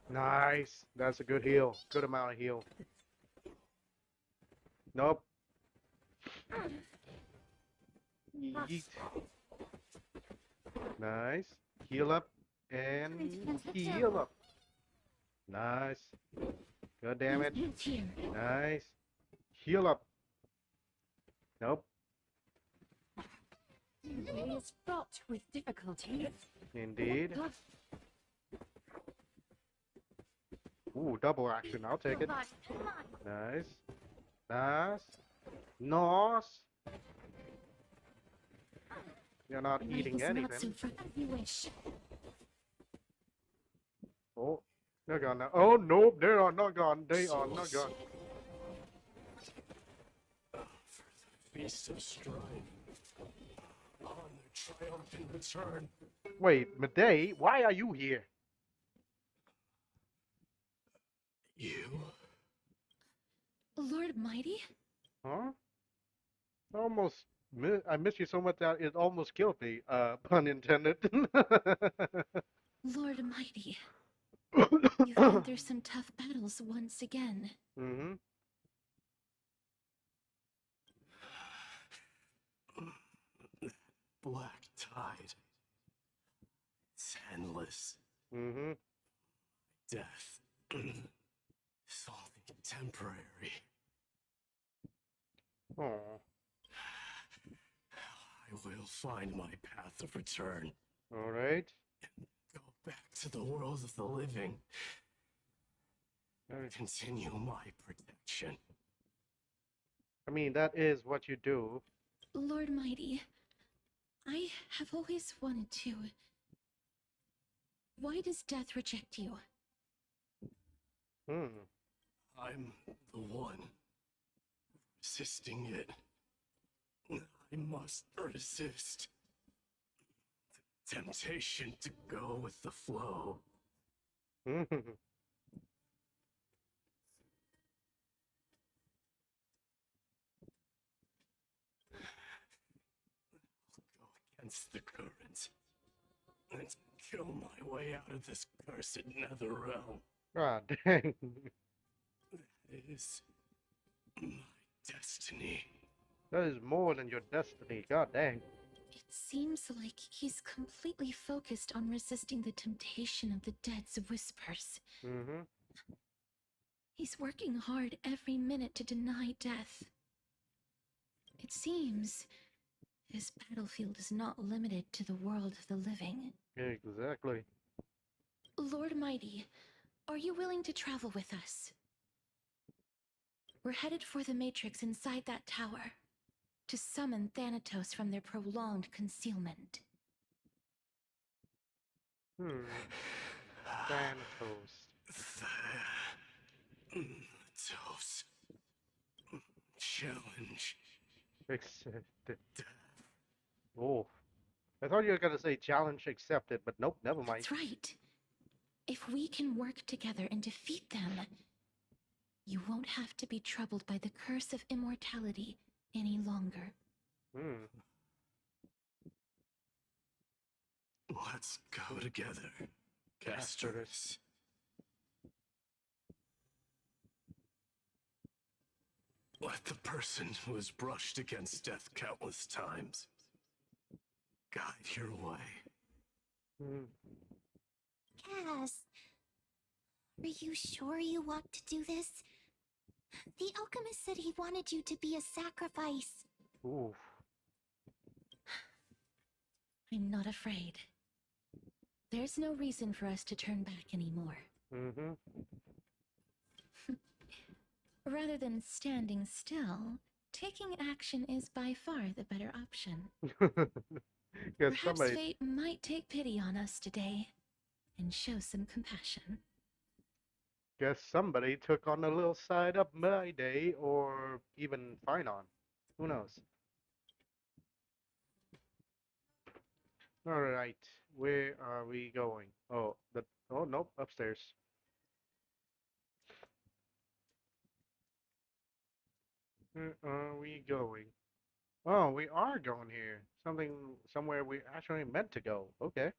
S1: Nice. That's a good heal. Good amount of heal. Nope. Yeet. Nice. Heal up and heal up. Nice. Good damage.
S3: Built here.
S1: Nice. Heal up. Nope.
S3: The way is fraught with difficulty.
S1: Indeed. Ooh, double action. I'll take
S2: Your
S1: it.
S2: body and mind.
S1: Nice. Nice. Nice. You're not
S3: Life
S1: eating
S3: is not so
S1: anything.
S3: fragile as you wish.
S1: Oh, they're gone now. Oh, nope. They are not gone. They are not gone.
S4: Feast of strife. On their triumphant return.
S1: Wait, Medei, why are you here?
S4: You?
S3: Lord Mighty?
S1: Huh? Almost. I miss you so much that it almost killed me. Pun intended.
S3: Lord Mighty. You've been through some tough battles once again.
S1: Mm-hmm.
S4: Black tide. It's endless.
S1: Mm-hmm.
S4: Death. Something temporary.
S1: Oh.
S4: I will find my path of return.
S1: All right.
S4: Go back to the world of the living.
S1: Alright.
S4: Continue my protection.
S1: I mean, that is what you do.
S3: Lord Mighty, I have always wanted to. Why does death reject you?
S1: Hmm.
S4: I'm the one resisting it. I must resist. temptation to go with the flow. Go against the current and kill my way out of this cursed nether realm.
S1: Ah, dang.
S4: That is my destiny.
S1: That is more than your destiny. God dang.
S3: It seems like he's completely focused on resisting the temptation of the dead's whispers.
S1: Mm-hmm.
S3: He's working hard every minute to deny death. It seems his battlefield is not limited to the world of the living.
S1: Exactly.
S3: Lord Mighty, are you willing to travel with us? We're headed for the Matrix inside that tower, to summon Thanatos from their prolonged concealment.
S1: Thanatos.
S4: Thanatos. Challenge.
S1: Accepted. Oh. I thought you were gonna say challenge accepted, but nope, never mind.
S3: That's right. If we can work together and defeat them, you won't have to be troubled by the curse of immortality any longer.
S4: Let's go together, castorice. Let the person who has brushed against death countless times guide your way.
S2: Cass, are you sure you want to do this? The alchemist said he wanted you to be a sacrifice.
S1: Oof.
S3: I'm not afraid. There's no reason for us to turn back anymore.
S1: Mm-hmm.
S3: Rather than standing still, taking action is by far the better option.
S1: Guess
S3: Perhaps
S1: somebody.
S3: fate might take pity on us today and show some compassion.
S1: Guess somebody took on a little side up my day, or even Finon. Who knows? All right, where are we going? Oh, oh nope, upstairs. Where are we going? Oh, we are going here. Somewhere we actually meant to go. Okay.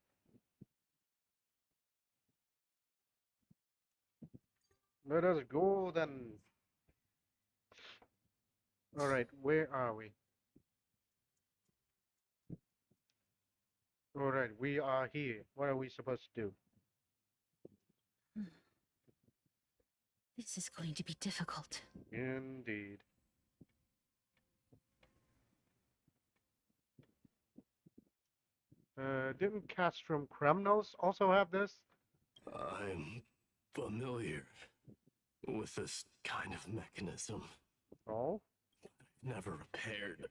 S1: Let us go then. All right, where are we? All right, we are here. What are we supposed to do?
S3: This is going to be difficult.
S1: Indeed. Didn't Castrum Kremnos also have this?
S4: I'm familiar with this kind of mechanism.
S1: Oh?
S4: Never repaired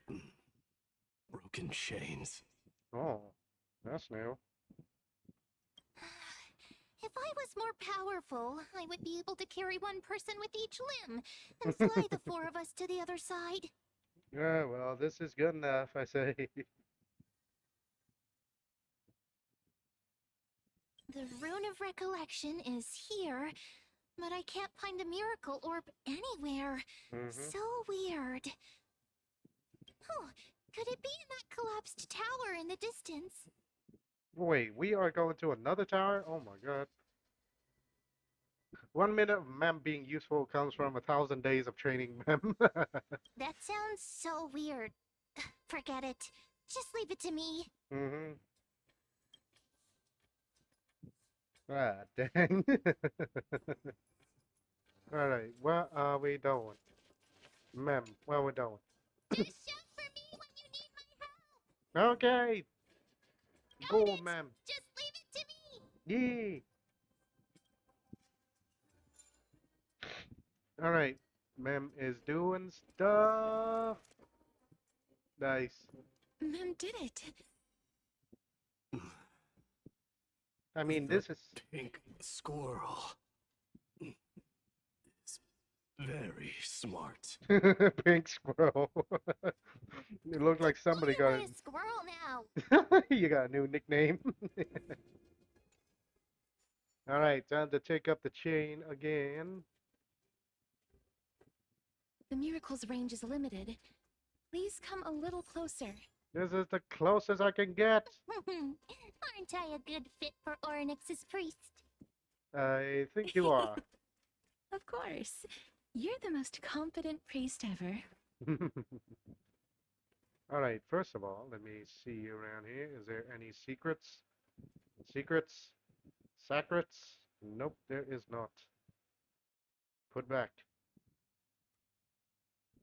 S4: broken chains.
S1: Oh, that's new.
S2: If I was more powerful, I would be able to carry one person with each limb and fly the four of us to the other side.
S1: Yeah, well, this is good enough, I say.
S2: The Rune of Recollection is here, but I can't find a miracle orb anywhere. So weird. Oh, could it be in that collapsed tower in the distance?
S1: Wait, we are going to another tower? Oh my god. 1 minute of Mem being useful comes from 1,000 days of training Mem.
S2: That sounds so weird. Forget it. Just leave it to me.
S1: Mm-hmm. Ah, dang. Alright, what are we doing? Mem, what are we doing?
S2: Just shout for me when you need my help.
S1: Okay!
S2: Got
S1: Go,
S2: it.
S1: Mem!
S2: Just leave it to me.
S1: Yee! Alright, Mem is doing stuff. Nice.
S3: Mem did it.
S1: I mean,
S4: The
S1: this is...
S4: pink squirrel is Very smart.
S1: Pink squirrel. It looked like somebody
S2: Why
S1: got
S2: am I
S1: it.
S2: a squirrel now?
S1: You got a new nickname. All right, time to take up the chain again.
S3: The miracle's range is limited. Please come a little closer.
S1: This is the closest I can get.
S2: Aren't I a good fit for Orynyx's priest?
S1: I think you are.
S3: Of course. You're the most competent priest ever.
S1: All right, first of all, let me see you around here. Is there any secrets? Secrets? Sacrets? Nope, there is not. Put back.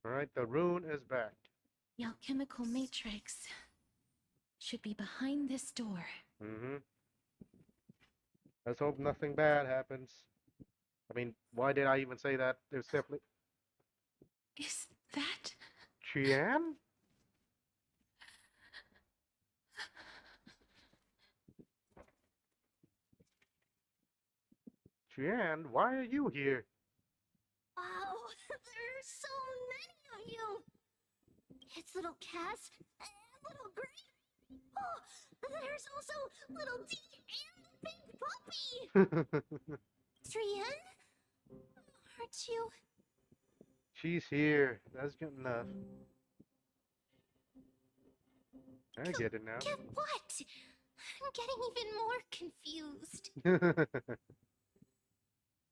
S1: All right, the rune is back.
S3: The alchemical matrix should be behind this door.
S1: Mm-hmm. Let's hope nothing bad happens. I mean, why did I even say that? There's definitely...
S3: Is that...
S1: Chian? Chian, why are you here?
S2: Wow, there are so many of you! It's little Cass and little Gray. Oh, there's also little D and the big puppy! Trian? Aren't you?
S1: She's here. That's good enough. I get it now.
S2: Get what? I'm getting even more confused.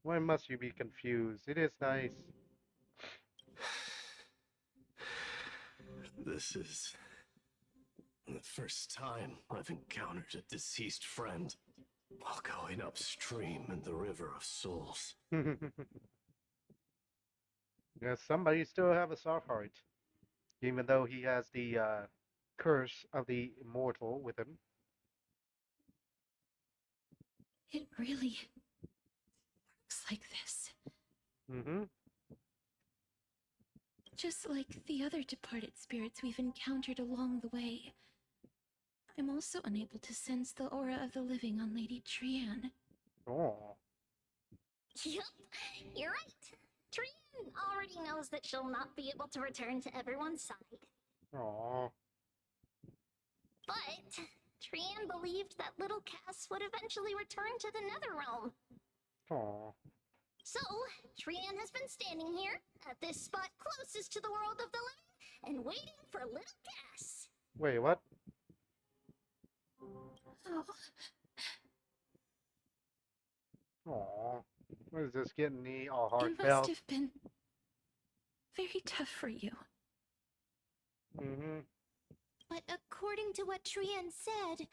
S1: Why must you be confused? It is nice.
S4: This is the first time I've encountered a deceased friend while going upstream in the River of Souls.
S1: Yeah, somebody still have a soft heart, even though he has the curse of the immortal with him.
S3: It really works like this.
S1: Mm-hmm.
S3: Just like the other departed spirits we've encountered along the way. I'm also unable to sense the aura of the living on Lady Trian.
S1: Oh.
S2: Yup, you're right. Trian already knows that she'll not be able to return to everyone's side.
S1: Oh.
S2: But Trian believed that little Cass would eventually return to the Netherrealm.
S1: Oh.
S2: So, Trian has been standing here, at this spot closest to the world of the living, and waiting for little Cass.
S1: Wait, what?
S3: Oh,
S1: Oh. What is this getting me all
S3: it must
S1: heartfelt?
S3: have been very tough for you.
S1: Mm-hmm.
S2: But according to what Trian said,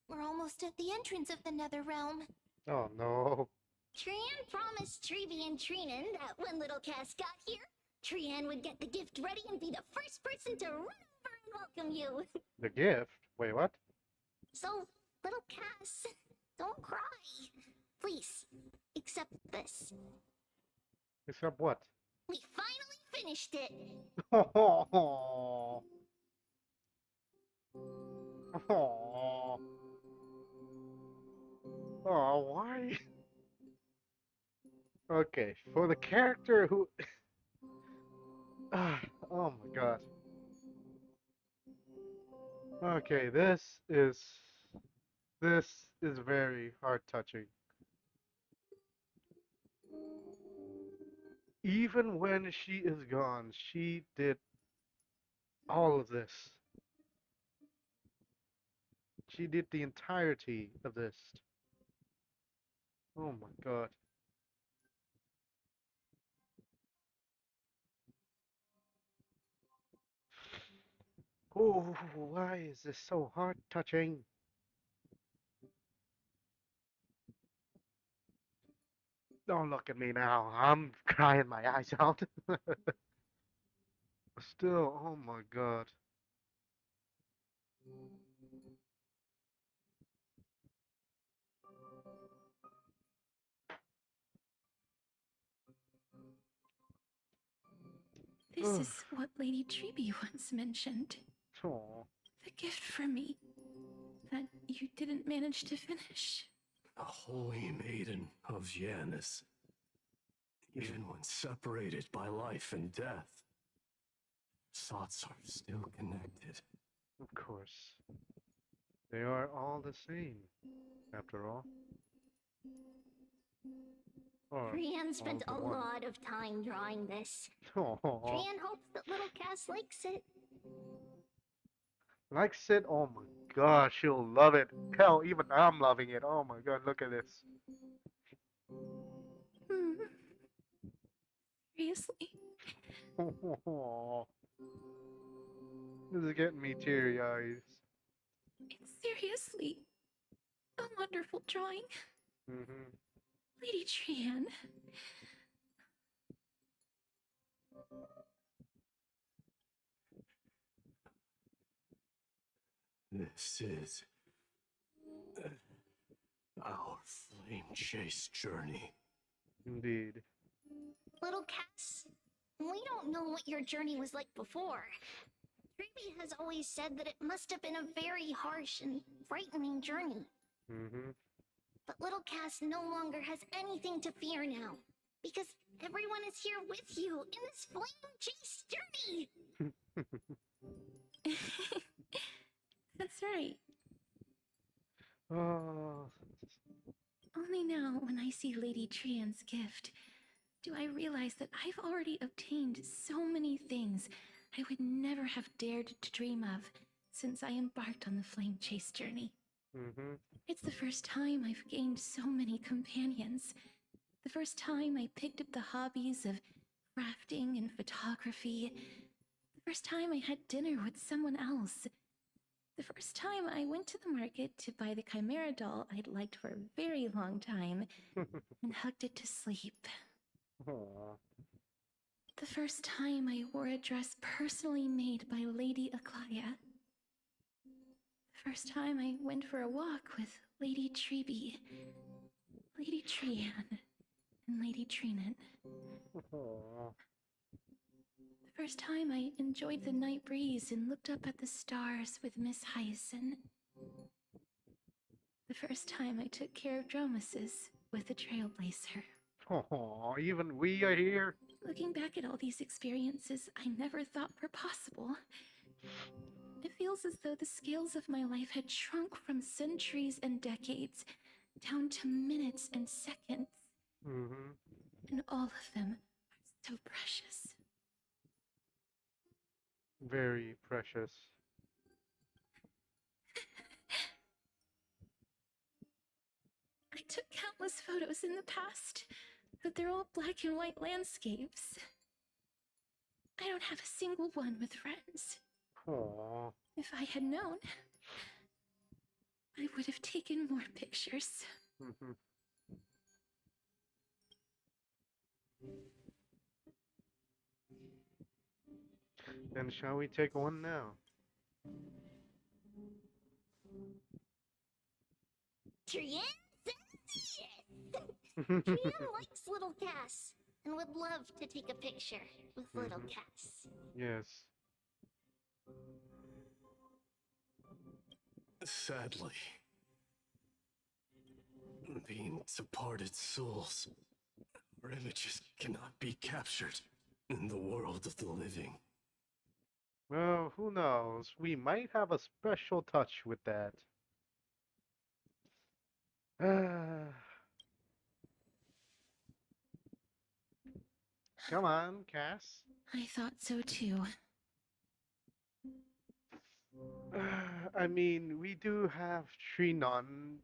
S2: we're almost at the entrance of the Netherrealm.
S1: Oh no.
S2: Trian promised Treevy and Trinan that when little Cass got here, Trian would get the gift ready and be the first person to run over and welcome you.
S1: The gift? Wait, what?
S2: So, little Cass, don't cry. Please, accept this.
S1: Except what?
S2: We finally finished it.
S1: Oh. Oh. Oh, why? Okay, for the character who... oh my god. Okay, this is very heart-touching. Even when she is gone, she did all of this. She did the entirety of this. Oh my god. Oh, why is this so heart-touching? Don't look at me now. I'm crying my eyes out. Still, oh my god.
S3: This is what Lady Treeby once mentioned.
S1: Oh.
S3: The gift for me that you didn't manage to finish.
S4: A holy maiden of Janus. Even when separated by life and death, thoughts are still connected.
S1: Of course. They are all the same, after all. Or
S2: Brienne
S1: all
S2: spent a
S1: but one.
S2: lot of time drawing this.
S1: Aw.
S2: Brienne hopes that little Cass likes it.
S1: Likes it? Oh my gosh, she'll love it. Hell, even I'm loving it. Oh my god, look at this.
S3: Hmm. Seriously?
S1: This is getting me teary eyes.
S3: It's seriously a wonderful drawing.
S1: Hmm.
S3: Lady Trian.
S4: This is our flame chase journey.
S1: Indeed.
S2: Little Cass, we don't know what your journey was like before. Ruby has always said that it must have been a very harsh and frightening journey.
S1: Hmm.
S2: But little Cass no longer has anything to fear now, because everyone is here with you in this flame chase journey.
S3: That's right.
S1: Oh.
S3: Only now, when I see Lady Trian's gift, do I realize that I've already obtained so many things I would never have dared to dream of since I embarked on the flame chase journey.
S1: Hmm.
S3: It's the first time I've gained so many companions. The first time I picked up the hobbies of crafting and photography. The first time I had dinner with someone else. The first time I went to the market to buy the Chimera doll I'd liked for a very long time and hugged it to sleep.
S1: Aw.
S3: The first time I wore a dress personally made by Lady Aglaia. The first time I went for a walk with Lady Treeby, Lady Trian, and Lady Trinan.
S1: Aw.
S3: The first time I enjoyed the night breeze and looked up at the stars with Miss Hyacin. The first time I took care of Dromasis with the Trailblazer.
S1: Aw, even we are here.
S3: Looking back at all these experiences I never thought were possible, it feels as though the scales of my life had shrunk from centuries and decades down to minutes and seconds,
S1: Hmm.
S3: and all of them are so precious.
S1: Very precious.
S3: I took countless photos in the past, but they're all black and white landscapes. I don't have a single one with friends.
S1: Aw.
S3: If I had known, I would have taken more pictures.
S1: Hmm. Then shall we take one now?
S2: Trian says yes! Trian likes little Cass and would love to take a picture with little
S1: Mhm.
S2: Cass.
S1: Yes.
S4: Sadly, being departed souls, our images cannot be captured in the world of the living.
S1: Well, who knows? We might have a special touch with that. Come on, Cass.
S3: I thought so too.
S1: I mean, we do have Trinon,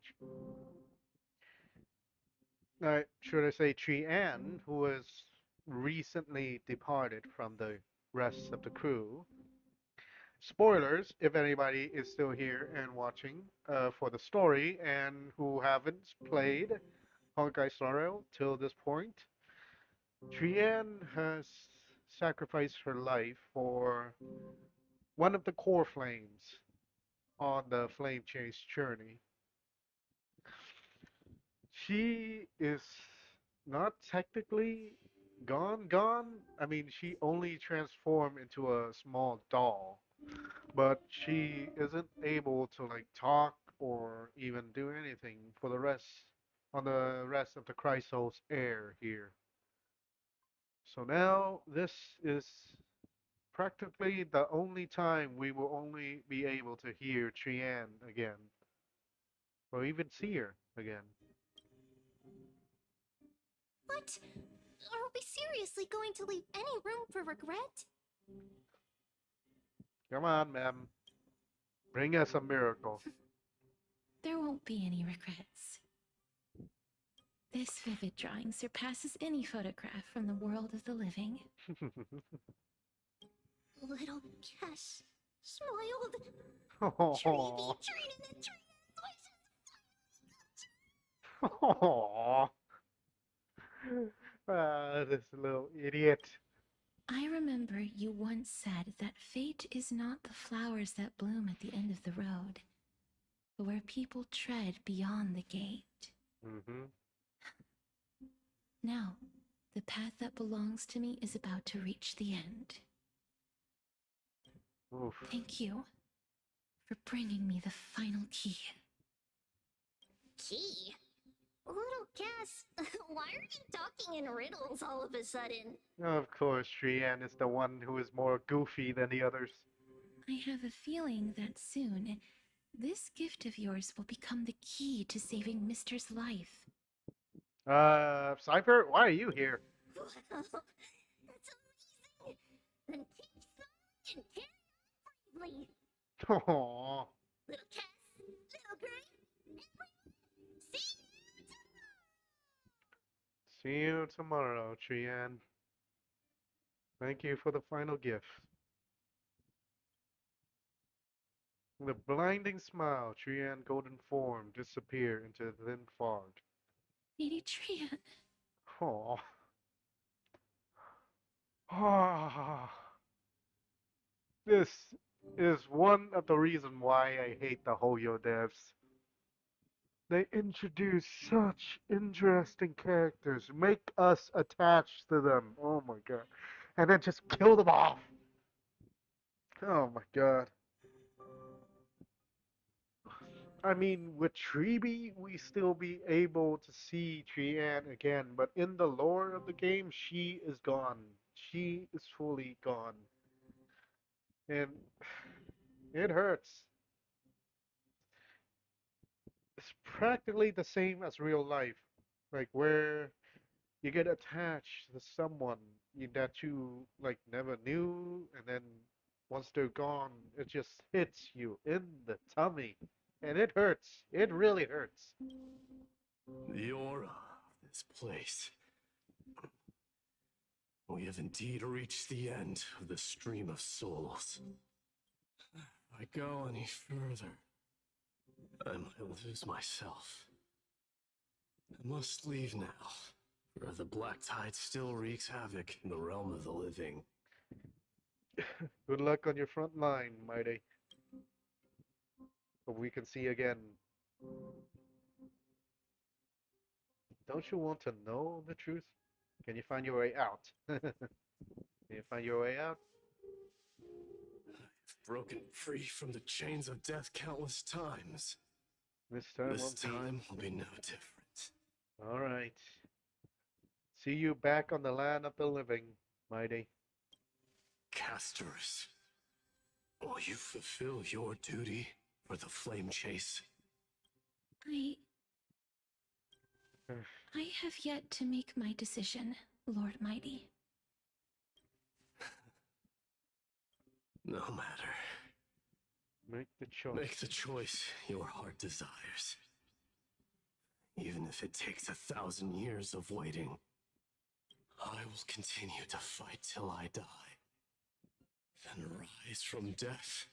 S1: should I say Trian, who was recently departed from the rest of the crew. Spoilers, if anybody is still here and watching for the story and who haven't played Honkai Star Rail till this point. Trian has sacrificed her life for one of the core flames on the flame chase journey. She is not technically gone. I mean, she only transformed into a small doll, but she isn't able to like talk or even do anything for the rest on the rest of the Chrysos air here. So now this is practically the only time we will only be able to hear Trian again, or even see her again.
S2: What? Are we seriously going to leave any room for regret?
S1: Come on, ma'am. Bring us a miracle.
S3: There won't be any regrets. This vivid drawing surpasses any photograph from the world of the living.
S2: Little Cash smiled.
S1: Aww.
S2: Treating the tree
S1: Aww. This little idiot.
S3: I remember you once said that fate is not the flowers that bloom at the end of the road, but where people tread beyond the gate.
S1: Mm-hmm.
S3: Now, the path that belongs to me is about to reach the end.
S1: Oof.
S3: Thank you for bringing me the final key.
S2: Key? Little Cass, why are you talking in riddles all of a sudden?
S1: Of course, Trian is the one who is more goofy than the others.
S3: I have a feeling that soon, this gift of yours will become the key to saving Mister's life.
S1: Cypher, why are you here?
S2: Wow, that's amazing! Then keep smiling and carry on bravely.
S1: Aww.
S2: Little Cass, little Gray, everyone, see you tomorrow!
S1: See you tomorrow, Trian. Thank you for the final gift. With a blinding smile, Trian golden form disappear into the thin fog.
S3: Lady Trian,
S1: Aww. Ah. This is one of the reasons why I hate the Hoyo devs. They introduce such interesting characters, make us attached to them. Oh my god. And then just kill them off. Oh my god. I mean, with Treeby, we still be able to see Trian again, but in the lore of the game, she is gone. She is fully gone. And it hurts. It's practically the same as real life. Like, where you get attached to someone that you like never knew, and then once they're gone, it just hits you in the tummy, and it hurts. It really hurts.
S4: The aura of this place. We have indeed reached the end of the stream of souls. If I go any further, I might lose myself. I must leave now, for the black tide still wreaks havoc in the realm of the living.
S1: Good luck on your front line, Mighty. Hope we can see again. Don't you want to know the truth? Can you find your way out? Can you find your way out?
S4: I've broken free from the chains of death countless times.
S1: This time
S4: This
S1: won't be.
S4: time will be no different.
S1: All right. See you back on the land of the living, Mighty.
S4: Castorice, will you fulfill your duty for the flame chase?
S3: I have yet to make my decision, Lord Mighty.
S4: No matter.
S1: Make the choice.
S4: Make the choice your heart desires. Even if it takes 1,000 years of waiting, I will continue to fight till I die. Then rise from death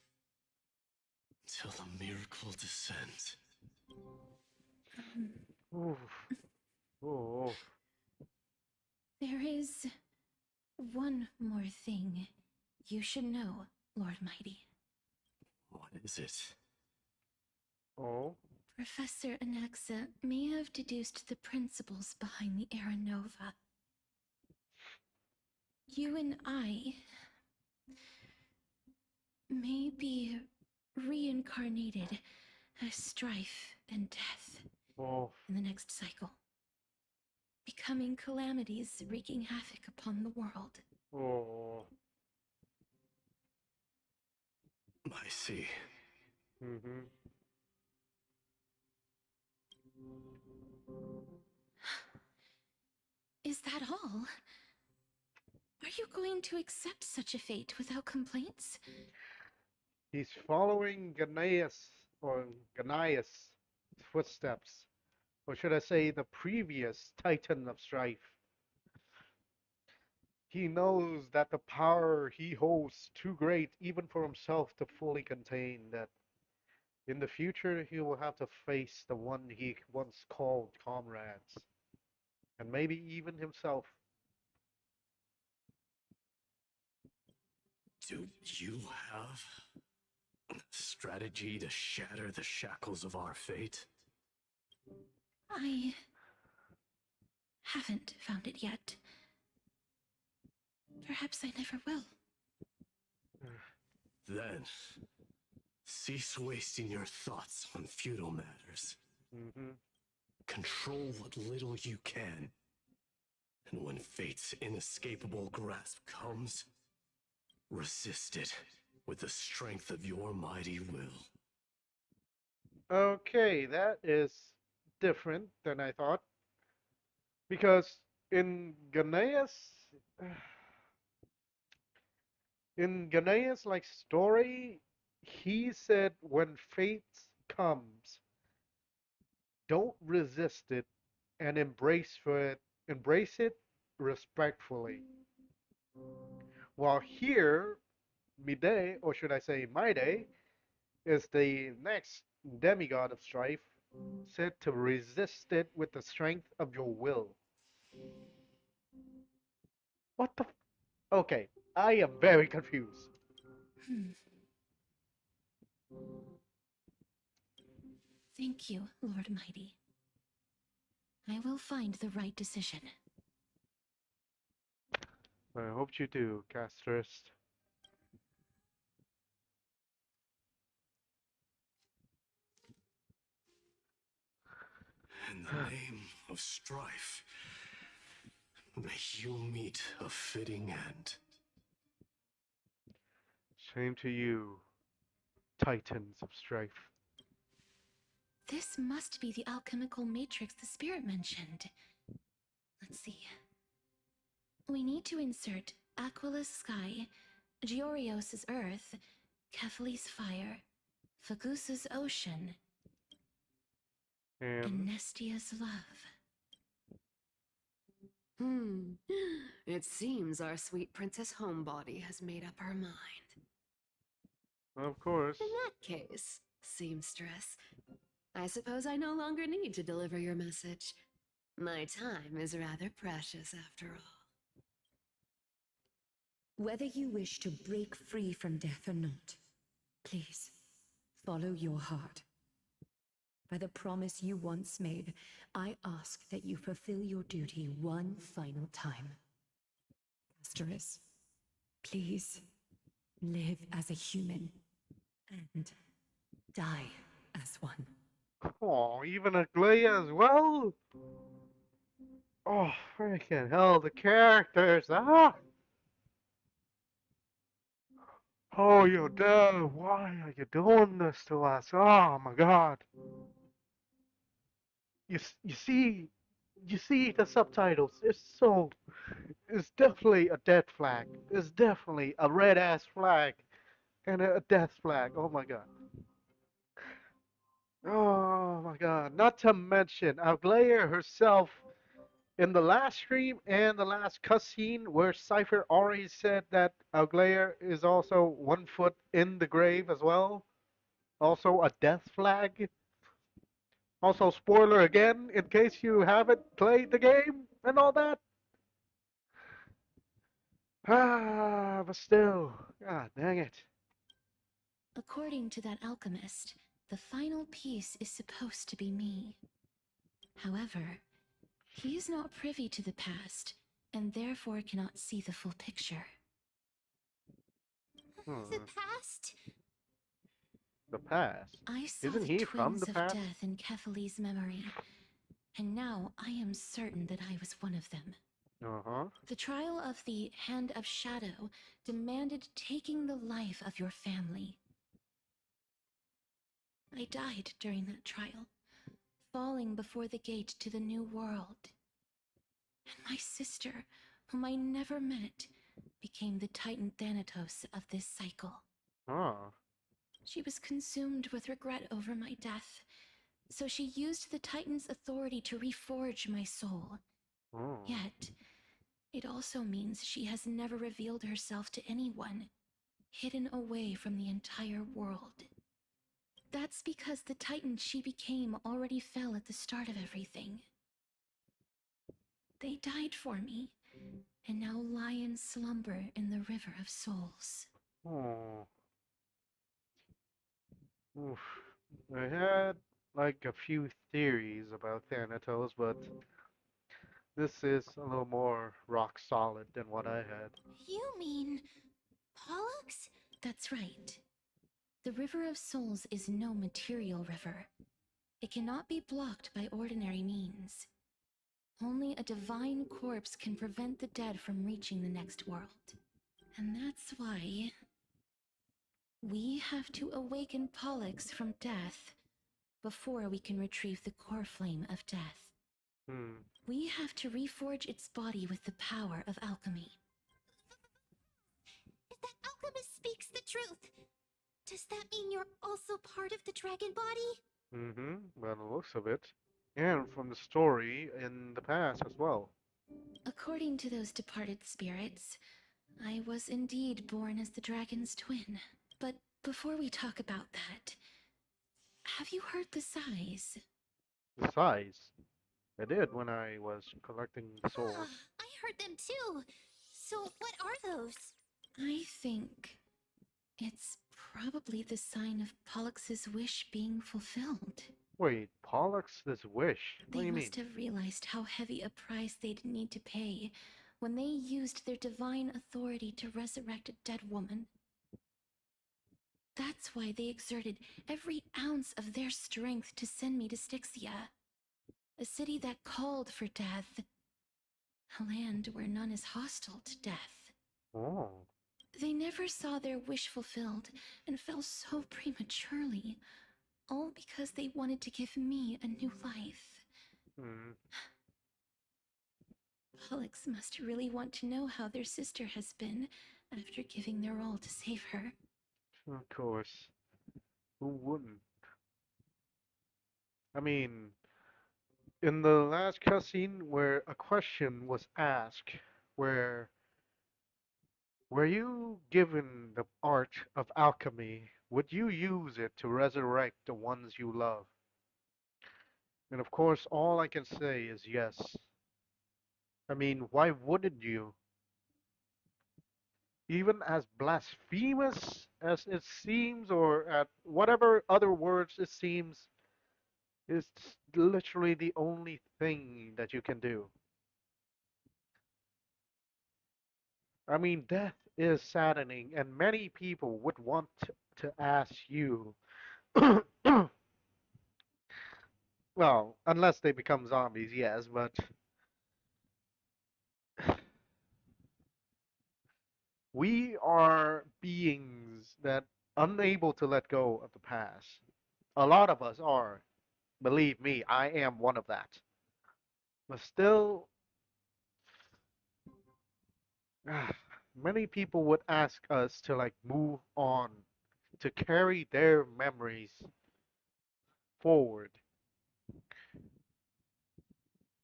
S4: till the miracle descends.
S1: Oof. Oh.
S3: There is one more thing you should know, Lord Mighty.
S4: What is it?
S1: Oh.
S3: Professor Anaxa may have deduced the principles behind the Era Nova. You and I may be reincarnated as strife and death
S1: Oh.
S3: in the next cycle. becoming calamities wreaking havoc upon the world.
S1: Oh.
S4: I see.
S1: Mm-hmm.
S3: Is that all? Are you going to accept such a fate without complaints?
S1: He's following Ganaeus' footsteps. Or should I say the previous Titan of Strife. He knows that the power he holds too great even for himself to fully contain, that in the future he will have to face the one he once called comrades, and maybe even himself.
S4: Do you have a strategy to shatter the shackles of our fate?
S3: I haven't found it yet. Perhaps I never will.
S4: Then, cease wasting your thoughts on futile matters.
S1: Mm-hmm.
S4: Control what little you can. And when fate's inescapable grasp comes, resist it with the strength of your mighty will.
S1: Okay, that is different than I thought. Because in Ganaeus, like story, he said when fate comes, don't resist it and embrace it respectfully. While here, Mide, or should I say Mide, is the next demigod of strife, said to resist it with the strength of your will. What the? Okay, I am very confused.
S3: Hmm. Thank you, Lord Mighty. I will find the right decision.
S1: I hope you do, Castorist.
S4: In the name of strife, may you meet a fitting end.
S1: Same to you, Titans of strife.
S3: This must be the alchemical matrix the spirit mentioned. Let's see. We need to insert Aquila's sky, Georios' earth, Kephali's fire, Fagusa's ocean, and
S1: And
S3: Nestia's love.
S9: It seems our sweet Princess Homebody has made up her mind.
S1: of course,
S9: In that case, seamstress, I suppose I no longer need to deliver your message. My time is rather precious after all.
S10: Whether you wish to break free from death or not, please, follow your heart. By the promise you once made, I ask that you fulfill your duty one final time. Castorice, please, live as a human, and die as one.
S1: oh, even Aglaia as well. Oh, freaking hell, the characters, ah! Oh, you dad, why are you doing this to us? Oh my God! You see, the subtitles. It's definitely a death flag. It's definitely a red ass flag and a death flag. Oh my God. Oh my God. Not to mention Aglaia herself in the last stream and the last cutscene where Cypher already said that Aglaia is also 1 foot in the grave as well. Also a death flag. Also, spoiler again, in case you haven't played the game and all that. Ah, but still, God dang it.
S3: According to that alchemist, the final piece is supposed to be me. However, he is not privy to the past, and therefore cannot see the full picture.
S2: The
S1: Hmm.
S2: past?
S1: The past.
S3: I saw
S1: Isn't
S3: the
S1: he from the
S3: twins of
S1: past?
S3: death in Kephali's memory, and now I am certain that I was one of them.
S1: Uh-huh.
S3: The trial of the Hand of Shadow demanded taking the life of your family. I died during that trial, falling before the gate to the new world. And my sister, whom I never met, became the Titan Thanatos of this cycle.
S1: Ah.
S3: She was consumed with regret over my death, so she used the Titan's authority to reforge my soul.
S1: Oh.
S3: Yet, it also means she has never revealed herself to anyone, hidden away from the entire world. That's because the Titan she became already fell at the start of everything. They died for me, and now lie in slumber in the River of Souls.
S1: Oh. Oof. I had like a few theories about Thanatos, but this is a little more rock solid than what I had.
S2: You mean Pollux?
S3: That's right. The River of Souls is no material river. It cannot be blocked by ordinary means. Only a divine corpse can prevent the dead from reaching the next world. And that's why we have to awaken Pollux from death before we can retrieve the core flame of death.
S1: Hmm.
S3: We have to reforge its body with the power of alchemy.
S2: If that alchemist speaks the truth, does that mean you're also part of the dragon body?
S1: Mm-hmm. By the looks of it. And from the story in the past as well.
S3: According to those departed spirits, I was indeed born as the dragon's twin. But before we talk about that, have you heard the sighs?
S1: The size. I did when I was collecting the souls.
S2: I heard them too. So what are those?
S3: I think it's probably the sign of Pollux's wish being fulfilled.
S1: Wait, Pollux this wish? What
S3: They
S1: do you mean?
S3: must have realized how heavy a price they'd need to pay when they used their divine authority to resurrect a dead woman. That's why they exerted every ounce of their strength to send me to Styxia, a city that called for death, a land where none is hostile to death.
S1: Oh.
S3: They never saw their wish fulfilled and fell so prematurely, all because they wanted to give me a new life.
S1: Hmm.
S3: Pollux must really want to know how their sister has been after giving their all to save her.
S1: Of course. Who wouldn't? I mean, in the last cutscene where a question was asked, where were you given the art of alchemy, would you use it to resurrect the ones you love? And of course, all I can say is yes. I mean, why wouldn't you? Even as blasphemous as it seems, or at whatever other words it seems, is literally the only thing that you can do. I mean, death is saddening, and many people would want to ask you, well, unless they become zombies, yes, but we are beings that unable to let go of the past. A lot of us are. Believe me, I am one of that. But still, many people would ask us to like move on, to carry their memories forward.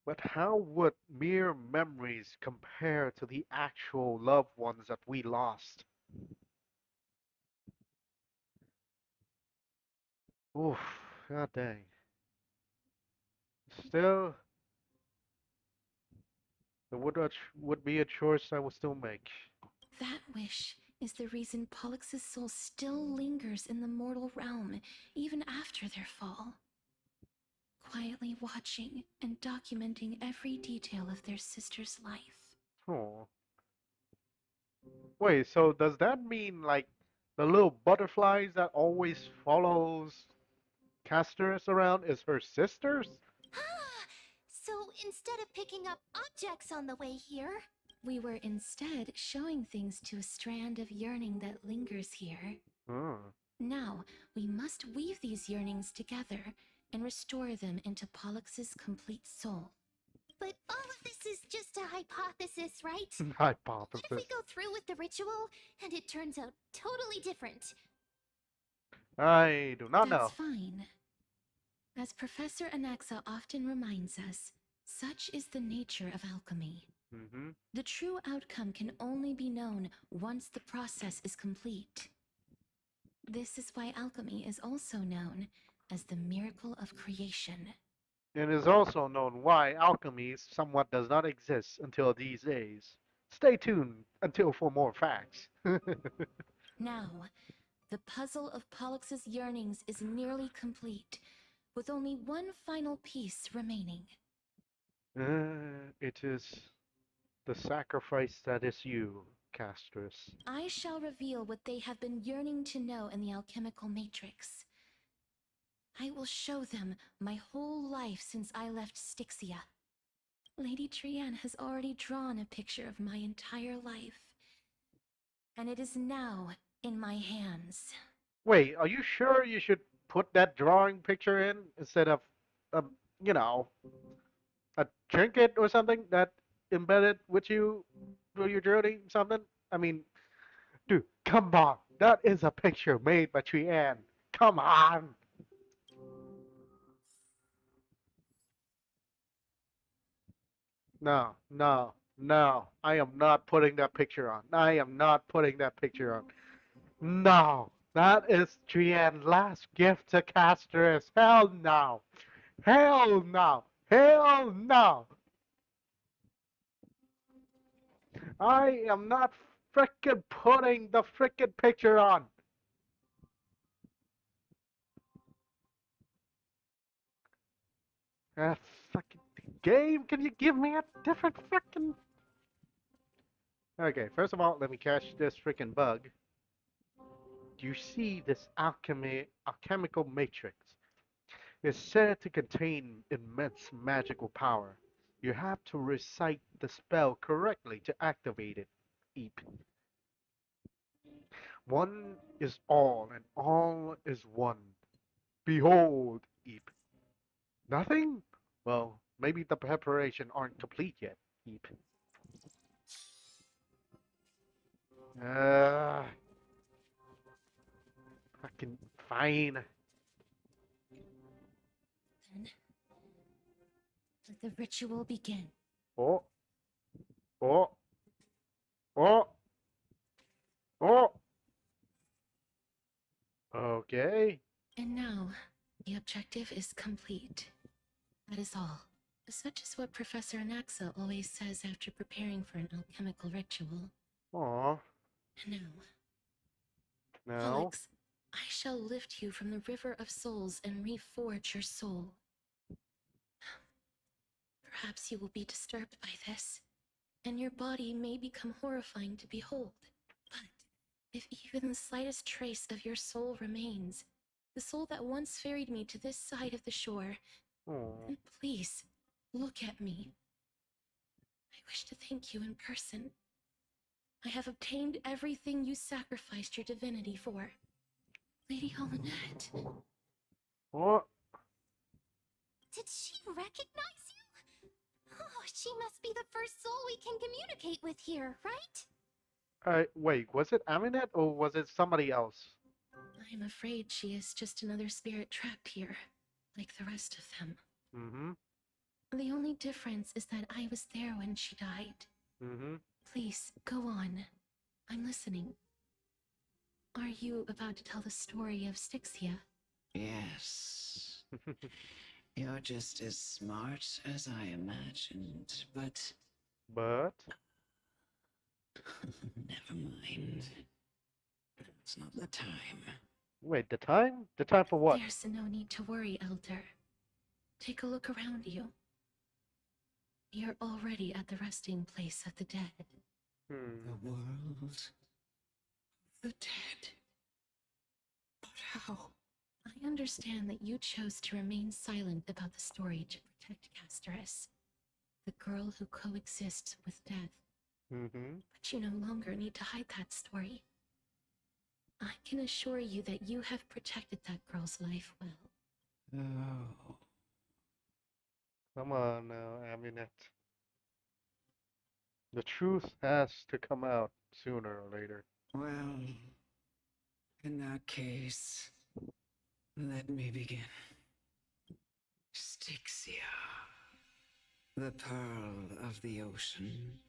S1: But how would mere memories compare to the actual loved ones that we lost? Oof, god dang. Still, it would be a choice I would still make.
S3: That wish is the reason Pollux's soul still lingers in the mortal realm, even after their fall, quietly watching and documenting every detail of their sister's life.
S1: Oh. Wait, so does that mean like the little butterflies that always follows castorice around is her sisters?
S2: instead of picking up objects on the way here.
S3: We were instead showing things to a strand of yearning that lingers here.
S1: Hmm.
S3: Now, we must weave these yearnings together and restore them into Pollux's complete soul.
S2: But all of this is just a hypothesis, right? What if we
S1: Hypothesis.
S2: go through with the ritual and it turns out totally different?
S1: I do not
S3: That's
S1: know.
S3: fine. As Professor Anaxa often reminds us, such is the nature of alchemy.
S1: Mm-hmm.
S3: The true outcome can only be known once the process is complete. This is why alchemy is also known as the miracle of creation.
S1: It is also known why alchemy somewhat does not exist until these days. Stay tuned until for more facts.
S3: Now, the puzzle of Pollux's yearnings is nearly complete, with only one final piece remaining.
S1: It is the sacrifice that is you, Castorice.
S3: I shall reveal what they have been yearning to know in the alchemical matrix. I will show them my whole life since I left Styxia. Lady Trianne has already drawn a picture of my entire life, and it is now in my hands.
S1: Wait, are you sure you should put that drawing picture in instead of, you know, a trinket or something that embedded with you through your journey? Something? I mean, dude, come on. That is a picture made by Trianne. Come on. No, no, no. I am not putting that picture on. I am not putting that picture on. No. That is Trianne's last gift to Castorus. Hell no. Hell no. Hell no. I am not frickin' putting the frickin' picture on. That fucking game, can you give me a different frickin'... Okay, first of all, let me catch this frickin' bug. Do you see this alchemical matrix? It's said to contain immense magical power. You have to recite the spell correctly to activate it. Eep. One is all, and all is one. Behold, Eep. Nothing? Well, maybe the preparation aren't complete yet, Eep. Uh, fucking fine.
S3: Then, let the ritual begin.
S1: Oh, oh, oh, oh. Okay.
S3: And now, the objective is complete. That is all. Such is what Professor Anaxa always says after preparing for an alchemical ritual.
S1: Aw.
S3: Now,
S1: Now.
S3: Pollux, I shall lift you from the river of souls and reforge your soul. Perhaps you will be disturbed by this, and your body may become horrifying to behold. But if even the slightest trace of your soul remains, the soul that once ferried me to this side of the shore, then please, look at me. I wish to thank you in person. I have obtained everything you sacrificed your divinity for. Lady Holonet.
S1: What?
S2: Did she recognize you? Oh, she must be the first soul we can communicate with here, right?
S1: Wait, was it Aminet or was it somebody else?
S3: I'm afraid she is just another spirit trapped here, like the rest of them.
S1: Mm-hmm.
S3: The only difference is that I was there when she died.
S1: Mm-hmm.
S3: Please, go on. I'm listening. Are you about to tell the story of Styxia?
S5: Yes. You're just as smart as I imagined, but...
S1: But?
S5: Never mind. It's not the time.
S1: Wait, the time? The time for what?
S3: There's no need to worry, Elder. Take a look around you. You're already at the resting place of the dead.
S5: The world of the dead. But how?
S3: I understand that you chose to remain silent about the story to protect Castorice. the girl who coexists with death.
S1: Mm-hmm.
S3: But you no longer need to hide that story. I can assure you that you have protected that girl's life well.
S5: Oh.
S1: Come on now, Aminette. The truth has to come out sooner or later.
S5: Well, in that case, let me begin. Styxia, the pearl of the ocean,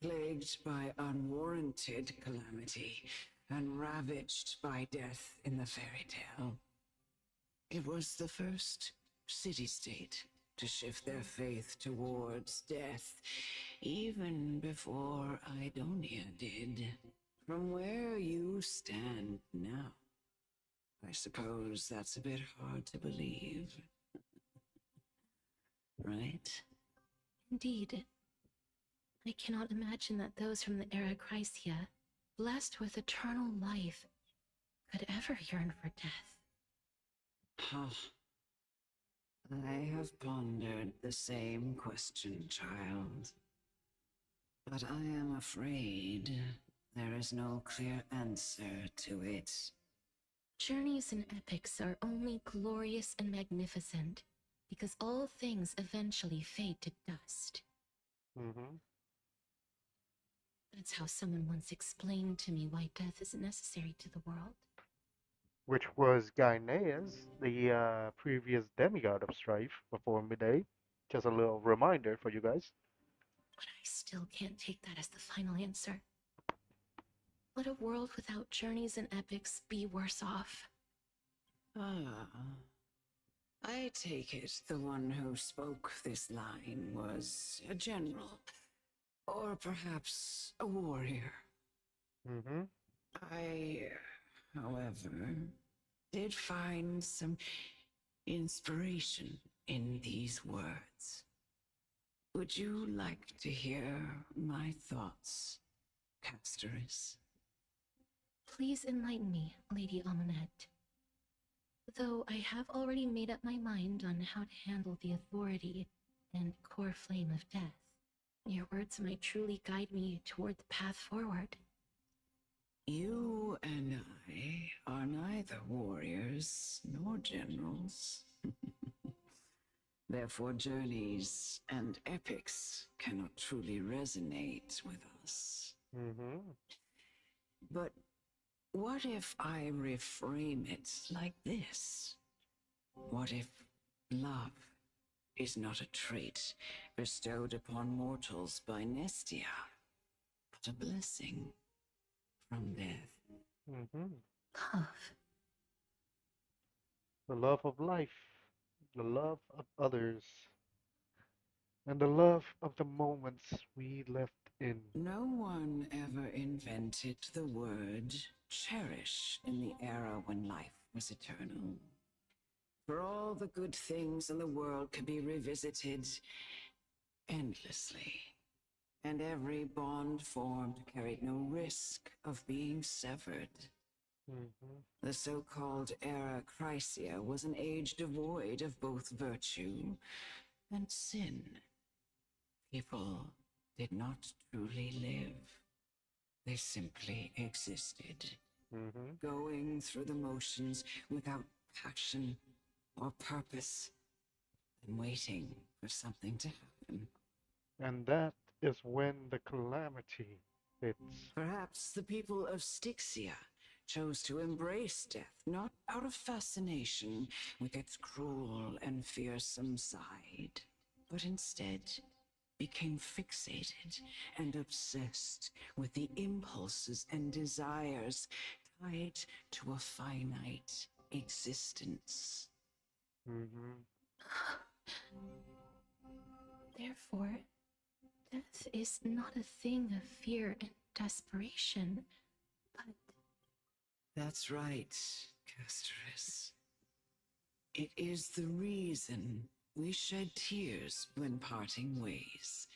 S5: plagued by unwarranted calamity and ravaged by death in the fairy tale. It was the first city-state to shift their faith towards death, even before Idonia did. From where you stand now, I suppose that's a bit hard to believe. Right?
S3: Indeed. I cannot imagine that those from the era Chrysia, blessed with eternal life, could ever yearn for death.
S5: Huh. I have pondered the same question, child. But I am afraid there is no clear answer to it.
S3: Journeys and epics are only glorious and magnificent, because all things eventually fade to dust.
S1: Mm-hmm.
S3: That's how someone once explained to me why death is necessary to the world.
S1: Which was Gaineas, the previous demigod of strife before midday. Just a little reminder for you guys.
S3: But I still can't take that as the final answer. Would a world without journeys and epics be worse off?
S5: Ah. I take it the one who spoke this line was a general, or perhaps a warrior.
S1: Mm-hmm.
S5: I, however, did find some inspiration in these words. Would you like to hear my thoughts, castorice?
S3: Please enlighten me, Lady Amonette. Though I have already made up my mind on how to handle the authority and core flame of death, your words might truly guide me toward the path forward.
S5: You and I are neither warriors nor generals. Therefore, journeys and epics cannot truly resonate with us.
S1: Mm-hmm.
S5: But what if I reframe it like this? What if love is not a trait bestowed upon mortals by Nestia, but a blessing from death?
S1: Mm-hmm.
S3: Love.
S1: The love of life, the love of others, and the love of the moments we left in.
S5: No one ever invented the word cherish in the era when life was eternal. For all the good things in the world can be revisited endlessly, and every bond formed carried no risk of being severed.
S1: Mm-hmm.
S5: The so-called era Chrysia was an age devoid of both virtue and sin. People did not truly live. They simply existed,
S1: Mm-hmm.
S5: going through the motions without passion or purpose, and waiting for something to happen.
S1: And that is when the calamity hits.
S5: Perhaps the people of Styxia chose to embrace death, not out of fascination with its cruel and fearsome side, but instead became fixated and obsessed with the impulses and desires tied to a finite existence.
S1: Mm-hmm.
S3: Therefore, death is not a thing of fear and desperation, but
S5: That's right, castorice. It is the reason we shed tears when parting ways,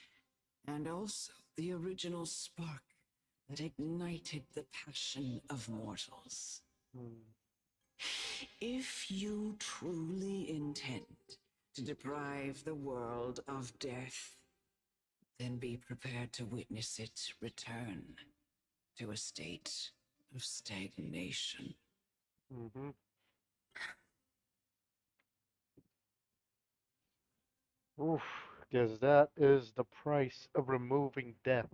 S5: and also the original spark that ignited the passion of mortals.
S1: Mm.
S5: If you truly intend to deprive the world of death, Then be prepared to witness it return to a state of stagnation.
S1: Mm-hmm. Oof, because that is the price of removing death.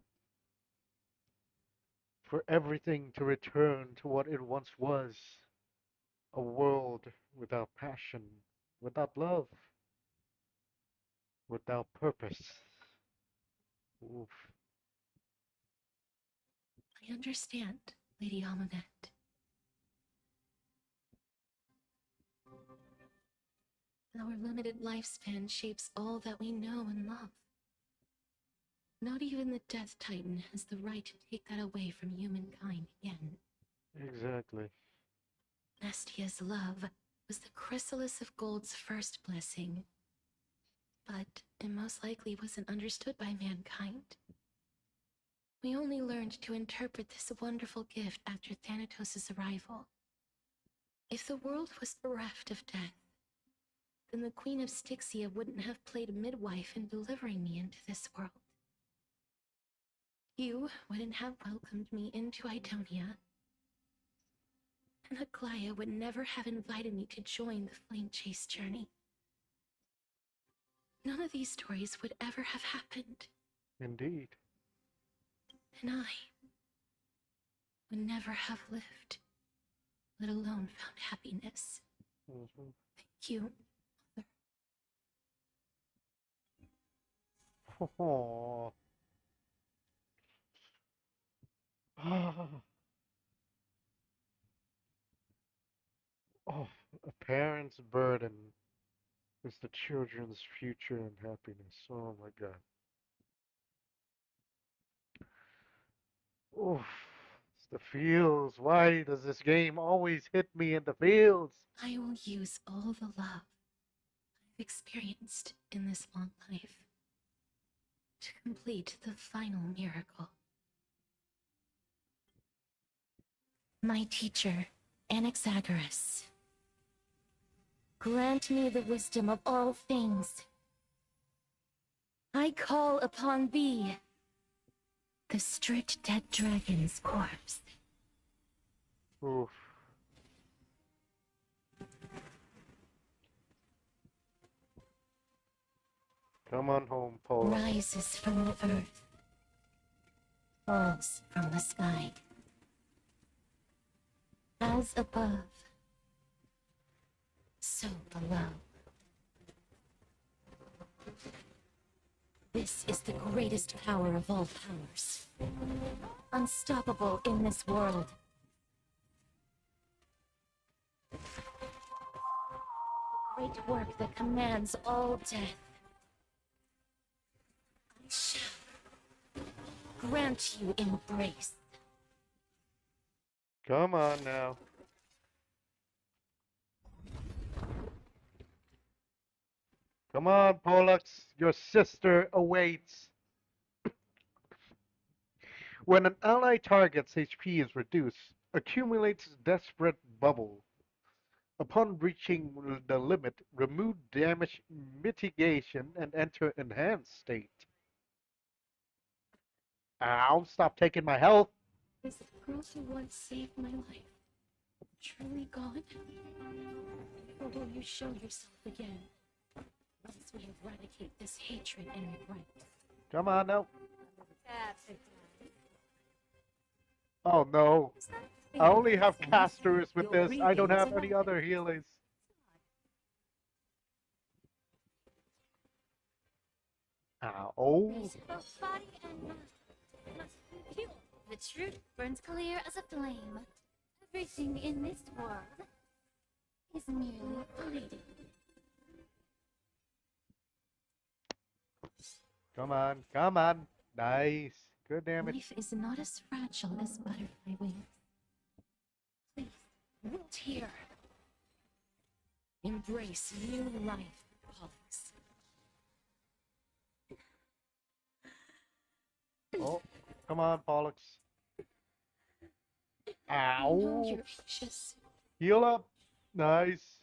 S1: For everything to return to what it once was, a world without passion, without love, without purpose. Oof.
S3: I understand, Lady Amunet. Our limited lifespan shapes all that we know and love. Not even the Death Titan has the right to take that away from humankind again.
S1: Exactly.
S3: Nestia's love was the chrysalis of Gold's first blessing, but it most likely wasn't understood by mankind. We only learned to interpret this wonderful gift after Thanatos' arrival. If the world was bereft of death, then the Queen of Styxia wouldn't have played midwife in delivering me into this world. You wouldn't have welcomed me into Idonia, and Aglaia would never have invited me to join the Flame Chase journey. None of these stories would ever have happened.
S1: Indeed.
S3: And I would never have lived, let alone found happiness.
S1: Mm-hmm.
S3: Thank you, Mother.
S1: Oh. Oh, a parent's burden is the children's future and happiness. Oh my God. Oof. It's the feels. Why does this game always hit me in the feels?
S3: I will use all the love I've experienced in this long life to complete the final miracle. My teacher, Anaxagoras, grant me the wisdom of all things. I call upon thee, the strict dead dragon's corpse.
S1: Oof. Come on home, Paula.
S3: Rises from the earth, falls from the sky. As above, so below. This is the greatest power of all powers. Unstoppable in this world. The great work that commands all death. I shall grant you embrace.
S1: Come on now. Come on, Pollux. Your sister awaits. When an ally target's HP is reduced, accumulates desperate bubble. Upon reaching the limit, remove damage mitigation and enter enhanced state. Ow, stop taking my health.
S3: Is the girl who once saved my life truly gone? Or will you show yourself again once we eradicate this hatred and regret?
S1: Come on now.
S9: That's a time.
S1: Oh no. I only have
S9: Yes,
S1: castorice with
S9: your
S1: this. I don't
S9: greetings
S1: have any
S9: arrived.
S1: other healers. Ow.
S2: Grace of both body and mind must be pure. The truth burns clear as a flame. Everything in this world is merely fleeting.
S1: Come on. Come on. Nice. Good damage.
S3: Life is not as fragile as butterfly wings. Please, wilt here. Embrace new life, Pollux.
S1: Oh, come on, Pollux.
S3: I know
S1: Ow.
S3: you're anxious.
S1: Heal up. Nice.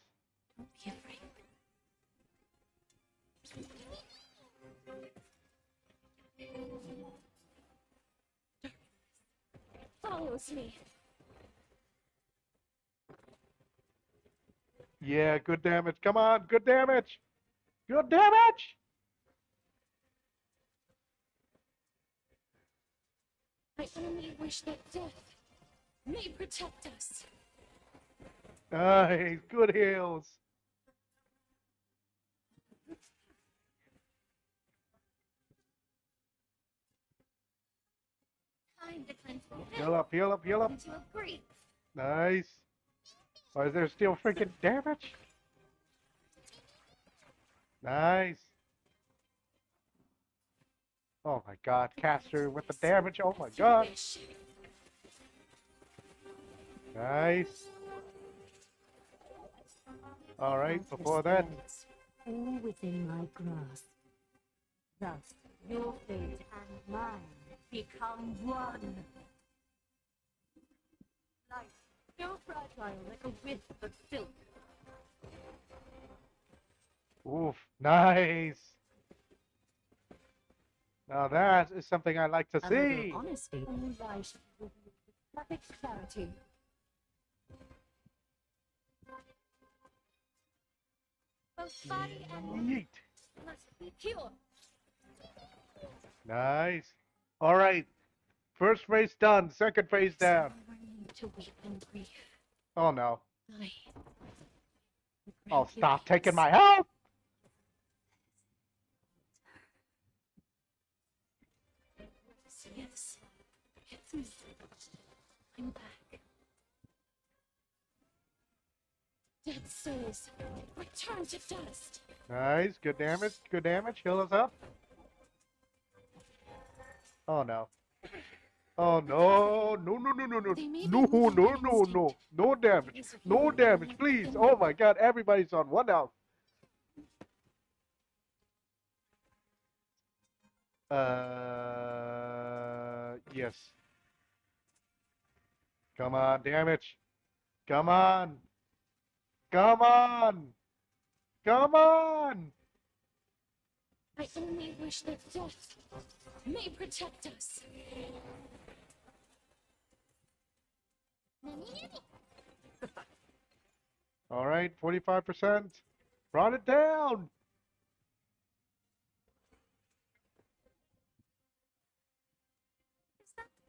S3: Don't be afraid. Follows me.
S1: Yeah, good damage. Come on, good damage. Good damage.
S3: I only wish that death may protect us.
S1: Nice, good heals.
S2: Time to cleanse the
S1: Heal up, heal up, heal up.
S2: to agree.
S1: Nice. Or is there still freaking damage? Nice. Oh my god, caster with the damage. Oh my god. Nice. Alright, before that.
S10: All within my grasp. Thus, your fate and mine become one. Life, so fragile like a wisp of silk.
S1: Oof, nice. Now that is something I like to
S10: A
S1: see.
S10: little honesty. All lies revealed with perfect clarity.
S2: Both body and mind
S1: Yeet.
S2: must be pure.
S1: Nice. Alright. First phase done. Second phase down.
S3: No more need to weep in grief.
S1: Oh no.
S3: I
S1: Oh,
S3: grant you
S1: stop taking
S3: peace.
S1: my health.
S3: Yes. It's me. I'm back. Dead souls, return to dust.
S1: Nice. Good damage. Good damage. Heal us up. Oh no. Oh no. No, no, no, no, no.
S3: They may be
S1: No,
S3: moving
S1: no,
S3: by
S1: no, no.
S3: instinct.
S1: No damage.
S3: Is
S1: No
S3: really
S1: damage,
S3: more
S1: please.
S3: than-
S1: Oh my god. Everybody's on one health. Yes. Come on, damage. Come on. Come on. Come on.
S3: I only wish that death may protect us.
S1: All right, 45%. Brought it down.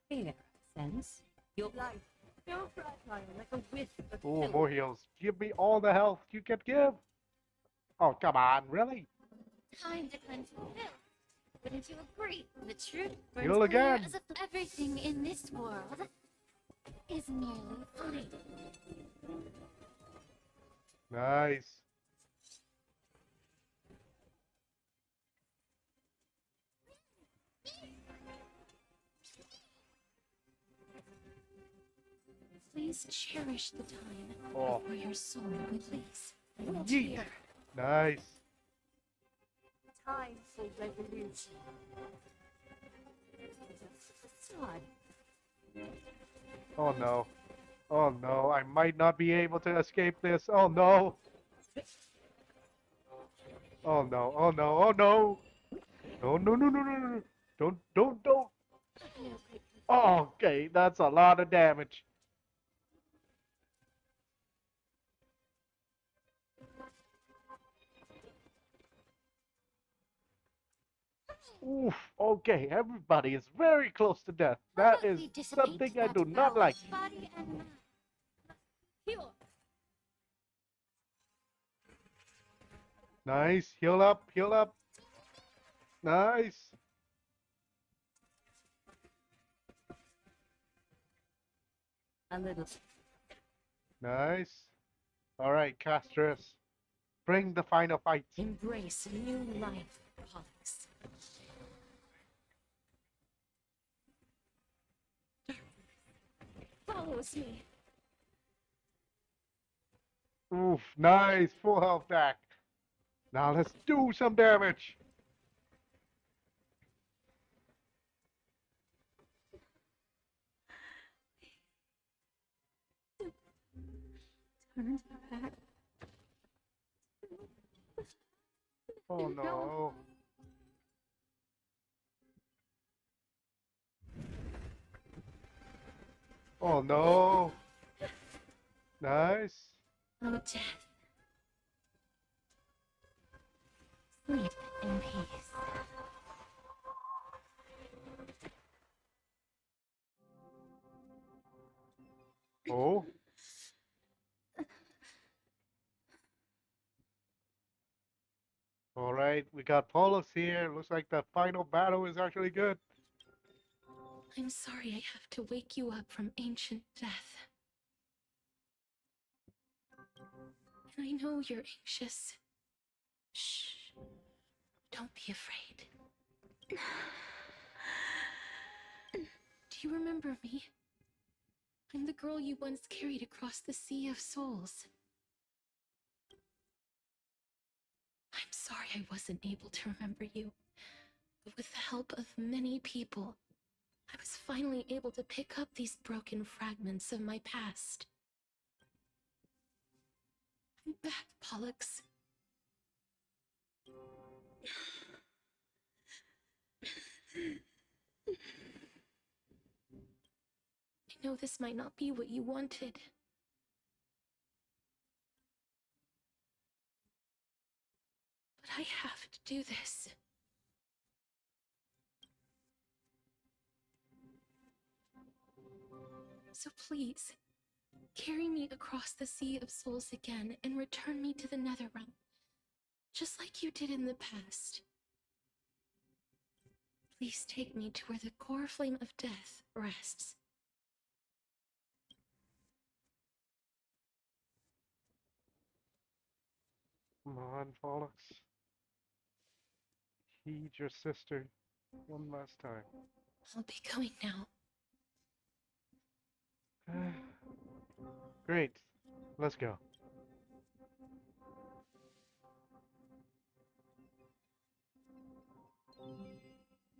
S10: Fair sense. Your life, so fragile like a wisp of
S1: Oh,
S10: silk.
S1: more heals. Give me all the health you can give. Oh, come on, really?
S2: Time to cleanse the filth. Wouldn't you agree? The truth burns
S1: Heal
S2: clear
S1: again.
S2: as if everything in this world is nearly fine.
S1: Nice.
S3: Please cherish the time
S1: Oh.
S3: before your soul release.
S1: Yeet.
S3: Here.
S1: Nice.
S10: Time for revolution. Facade.
S1: Oh no. Oh no, I might not be able to escape this. Oh no. Oh no, oh no, oh no. No, no, no, no, no, no. Don't. Oh, okay, that's a lot of damage. Oof, okay, everybody is very close to death.
S2: How
S1: That
S2: about
S1: is
S2: we dissipate
S1: something I
S2: that
S1: do not
S2: foul
S1: like.
S2: body and mind? Pure.
S1: Nice, heal up, heal up. Nice.
S10: A little.
S1: Nice. All right, Castorus. Bring the final fight.
S3: Embrace new life, Pollux. Follows me.
S1: Oof, nice. Full health back. Now let's do some damage.
S3: Turn back.
S1: Oh no. Oh no. Nice.
S3: Oh, death. Sleep in peace.
S1: Oh. All right, we got Paulus here. Looks like the final battle is actually good.
S3: I'm sorry I have to wake you up from ancient death. And I know you're anxious. Shh. Don't be afraid. Do you remember me? I'm the girl you once carried across the Sea of Souls. I'm sorry I wasn't able to remember you, but with the help of many people, I was finally able to pick up these broken fragments of my past. I'm back, Pollux. I know this might not be what you wanted. But I have to do this. So please, carry me across the Sea of Souls again and return me to the Netherrealm, just like you did in the past. Please take me to where the core flame of death rests.
S1: Come on, Pollux. Heed your sister one last time.
S3: I'll be going now.
S1: Great. Let's go.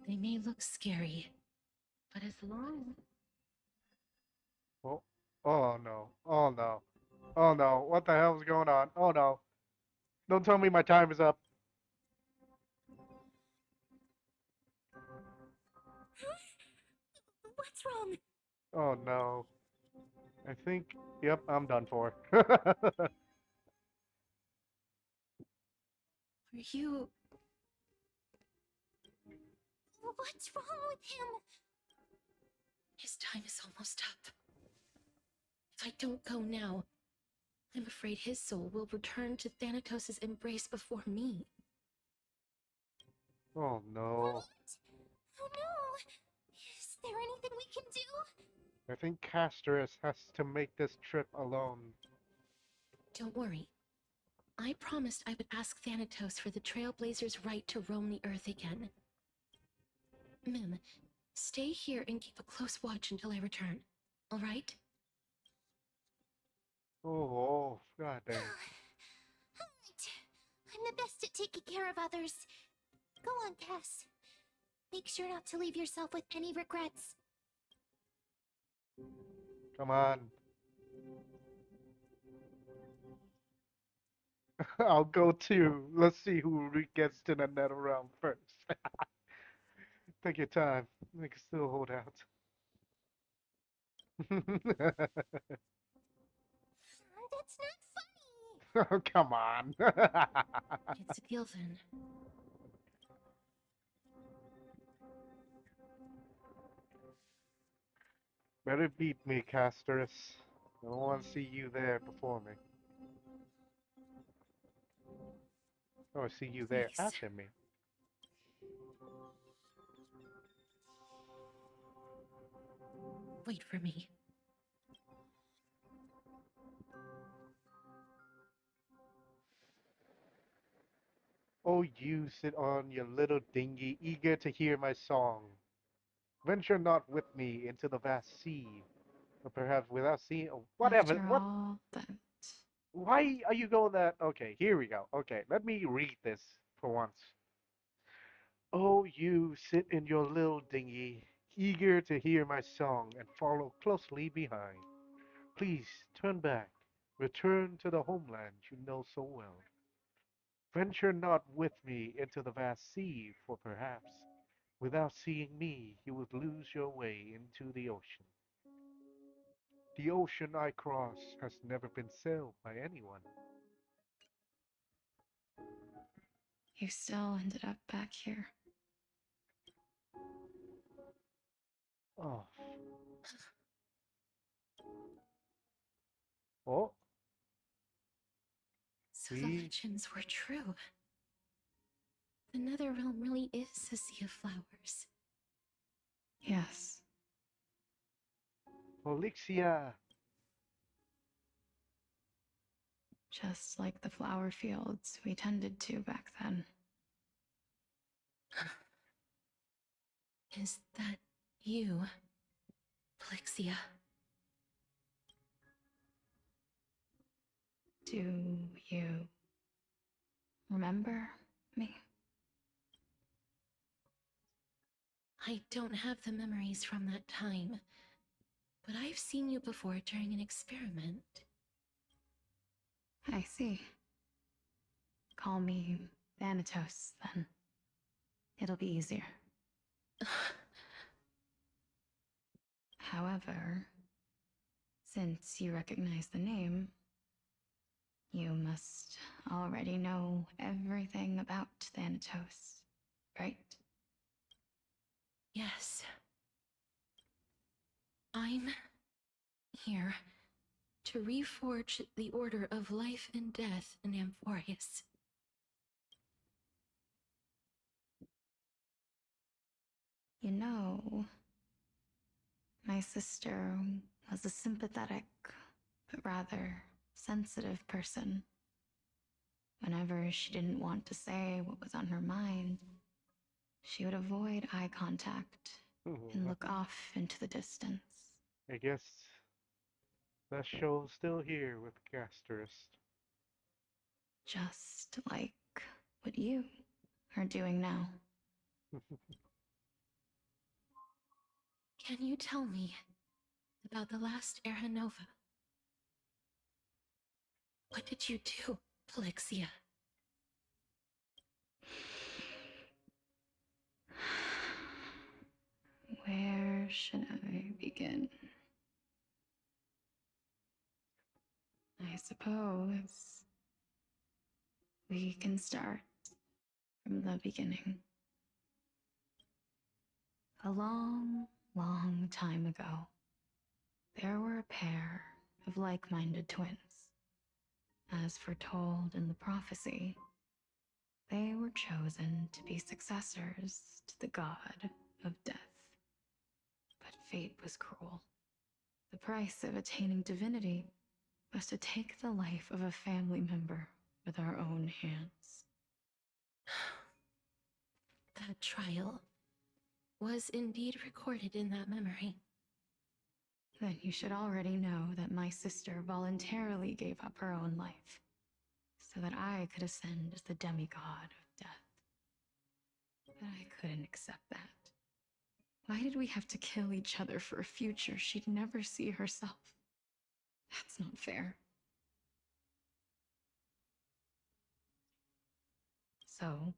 S3: They may look scary, but as long...
S1: Oh. Oh no. Oh no. Oh no. What the hell is going on? Oh no. Don't tell me my time is up.
S2: What's wrong?
S1: Oh no. I think, yep, I'm done for.
S3: Are you...
S2: What's wrong with him?
S3: His time is almost up. If I don't go now, I'm afraid his soul will return to Thanatos' embrace before me.
S1: Oh no.
S2: What? Oh no! Is there anything we can do?
S1: I think castorice has to make this trip alone.
S3: Don't worry. I promised I would ask Thanatos for the Trailblazers' right to roam the Earth again. Mim, stay here and keep a close watch until I return. All right?
S1: Oh, god dang.
S2: Alright. I'm the best at taking care of others. Go on, Cass. Make sure not to leave yourself with any regrets.
S1: Come on. I'll go too. Let's see who gets to the nether realm first. Take your time. We can still hold out.
S2: That's not funny.
S1: Oh, come on.
S3: It's a deal then.
S1: Better beat me, castorice. I don't want to see you there before me. Oh, I see you there
S3: Please.
S1: after me.
S3: Wait for me.
S1: Oh, you sit on your little dinghy, eager to hear my song. Venture not with me into the vast sea, or perhaps without seeing, oh, whatever.
S10: After
S1: What?
S10: all that.
S1: Why are you going that? Okay, here we go. Okay, let me read this for once. Oh, you sit in your little dinghy, eager to hear my song and follow closely behind. Please turn back, return to the homeland you know so well. Venture not with me into the vast sea, for perhaps, without seeing me, you would lose your way into the ocean. The ocean I cross has never been sailed by anyone.
S3: You still ended up back here.
S1: Oh. Oh,
S3: So the
S1: we.
S3: legends were true. The Nether Realm really is a sea of flowers. Yes.
S1: Olixia!
S3: Just like the flower fields we tended to back then. Is that you, Plixia? Do you remember me? I don't have the memories from that time, but I've seen you before during an experiment. I see. Call me Thanatos, then. It'll be easier. However, since you recognize the name, you must already know everything about Thanatos, right? Yes. I'm here to reforge the order of life and death in Amphorius. You know, my sister was a sympathetic, but rather sensitive person. Whenever she didn't want to say what was on her mind, she would avoid eye contact and look off into the distance.
S1: I guess that show's still here with Castorist.
S3: Just like what you are doing now. Can you tell me about the last Era Nova? What did you do, Plixia? Where should I begin? I suppose we can start from the beginning. A long, long time ago, there were a pair of like-minded twins. As foretold in the prophecy, they were chosen to be successors to the god of death. But fate was cruel. The price of attaining divinity was to take the life of a family member with our own hands. That trial was indeed recorded in that memory. Then you should already know that my sister voluntarily gave up her own life, so that I could ascend as the demigod of death. But I couldn't accept that. Why did we have to kill each other for a future she'd never see herself? That's not fair. So,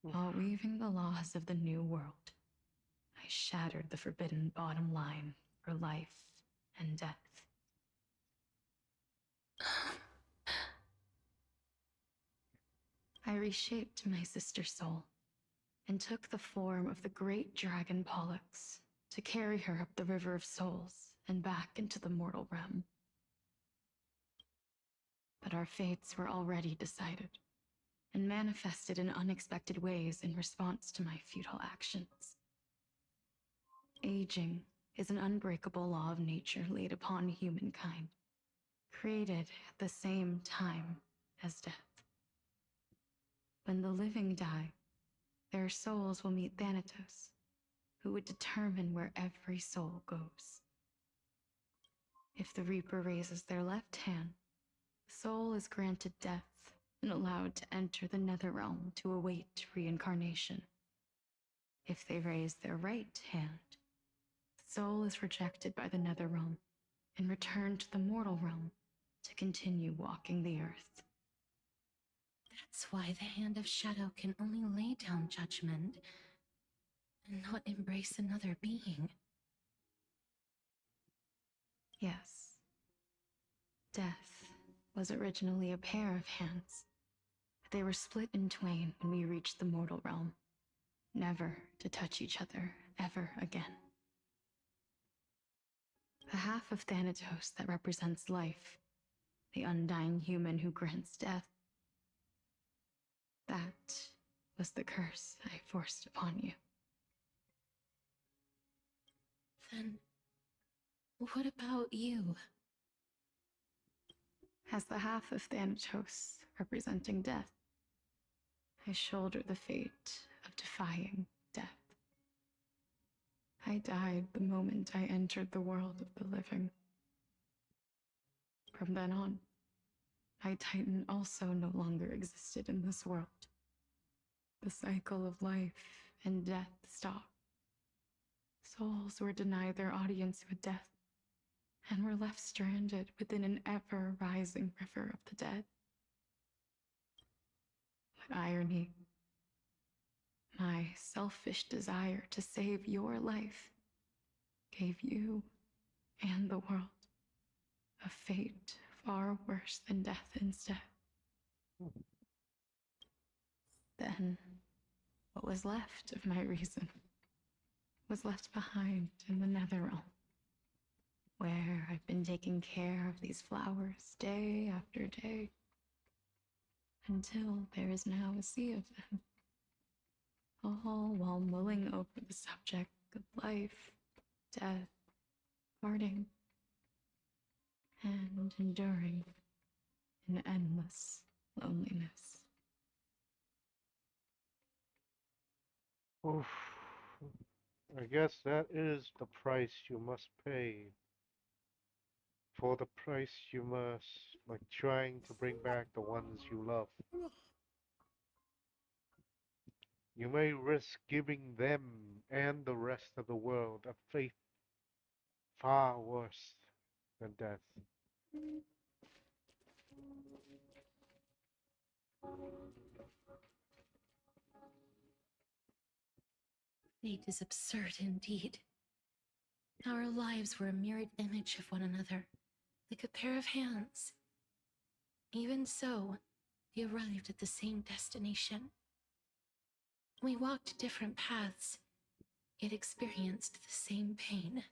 S3: while weaving the laws of the new world, I shattered the forbidden bottom line for life and death. I reshaped my sister's soul and took the form of the great dragon Pollux to carry her up the River of Souls and back into the mortal realm. But our fates were already decided and manifested in unexpected ways in response to my futile actions. Aging is an unbreakable law of nature laid upon humankind, created at the same time as death. When the living die, their souls will meet Thanatos, who would determine where every soul goes. If the Reaper raises their left hand, the soul is granted death and allowed to enter the Netherrealm to await reincarnation. If they raise their right hand, the soul is rejected by the Netherrealm and returned to the mortal realm to continue walking the earth. That's why the Hand of Shadow can only lay down judgment and not embrace another being. Yes. Death was originally a pair of hands. They were split in twain when we reached the mortal realm, never to touch each other ever again. The half of Thanatos that represents life, the undying human who grants death, that was the curse I forced upon you. Then, what about you? As the half of Thanatos representing death, I shoulder the fate of defying death. I died the moment I entered the world of the living. From then on, my Titan also no longer existed in this world. The cycle of life and death stopped. Souls were denied their audience with death, and were left stranded within an ever-rising river of the dead. What irony. My selfish desire to save your life gave you and the world a fate far worse than death instead. Then, what was left of my reason was left behind in the Netherrealm, where I've been taking care of these flowers day after day, until there is now a sea of them, all while mulling over the subject of life, death, parting, and enduring an endless loneliness.
S1: Oof. I guess that is the price you must pay. For the price you must, like, trying to bring back the ones you love. You may risk giving them and the rest of the world a fate far worse than death.
S3: Fate is absurd indeed. Our lives were a mirrored image of one another, like a pair of hands. Even so, we arrived at the same destination. We walked different paths, yet experienced the same pain.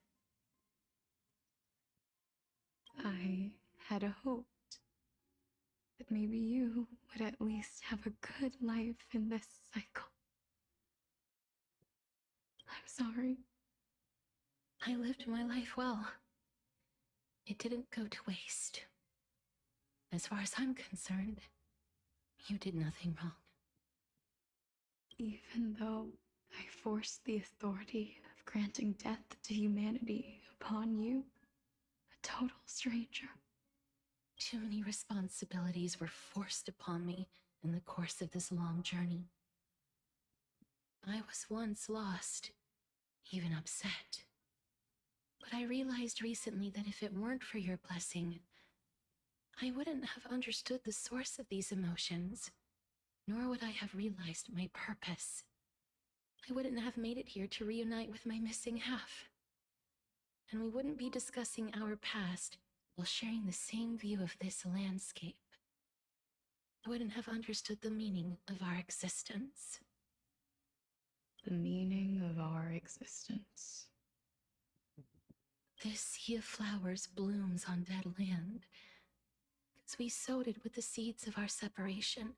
S3: I had hoped that maybe you would at least have a good life in this cycle. I'm sorry. I lived my life well. It didn't go to waste. As far as I'm concerned, you did nothing wrong. Even though I forced the authority of granting death to humanity upon you, a total stranger. Too many responsibilities were forced upon me in the course of this long journey. I was once lost, even upset. But I realized recently that if it weren't for your blessing, I wouldn't have understood the source of these emotions, nor would I have realized my purpose. I wouldn't have made it here to reunite with my missing half. And we wouldn't be discussing our past while sharing the same view of this landscape. I wouldn't have understood the meaning of our existence. The meaning of our existence. This sea of flowers blooms on dead land, because we sowed it with the seeds of our separation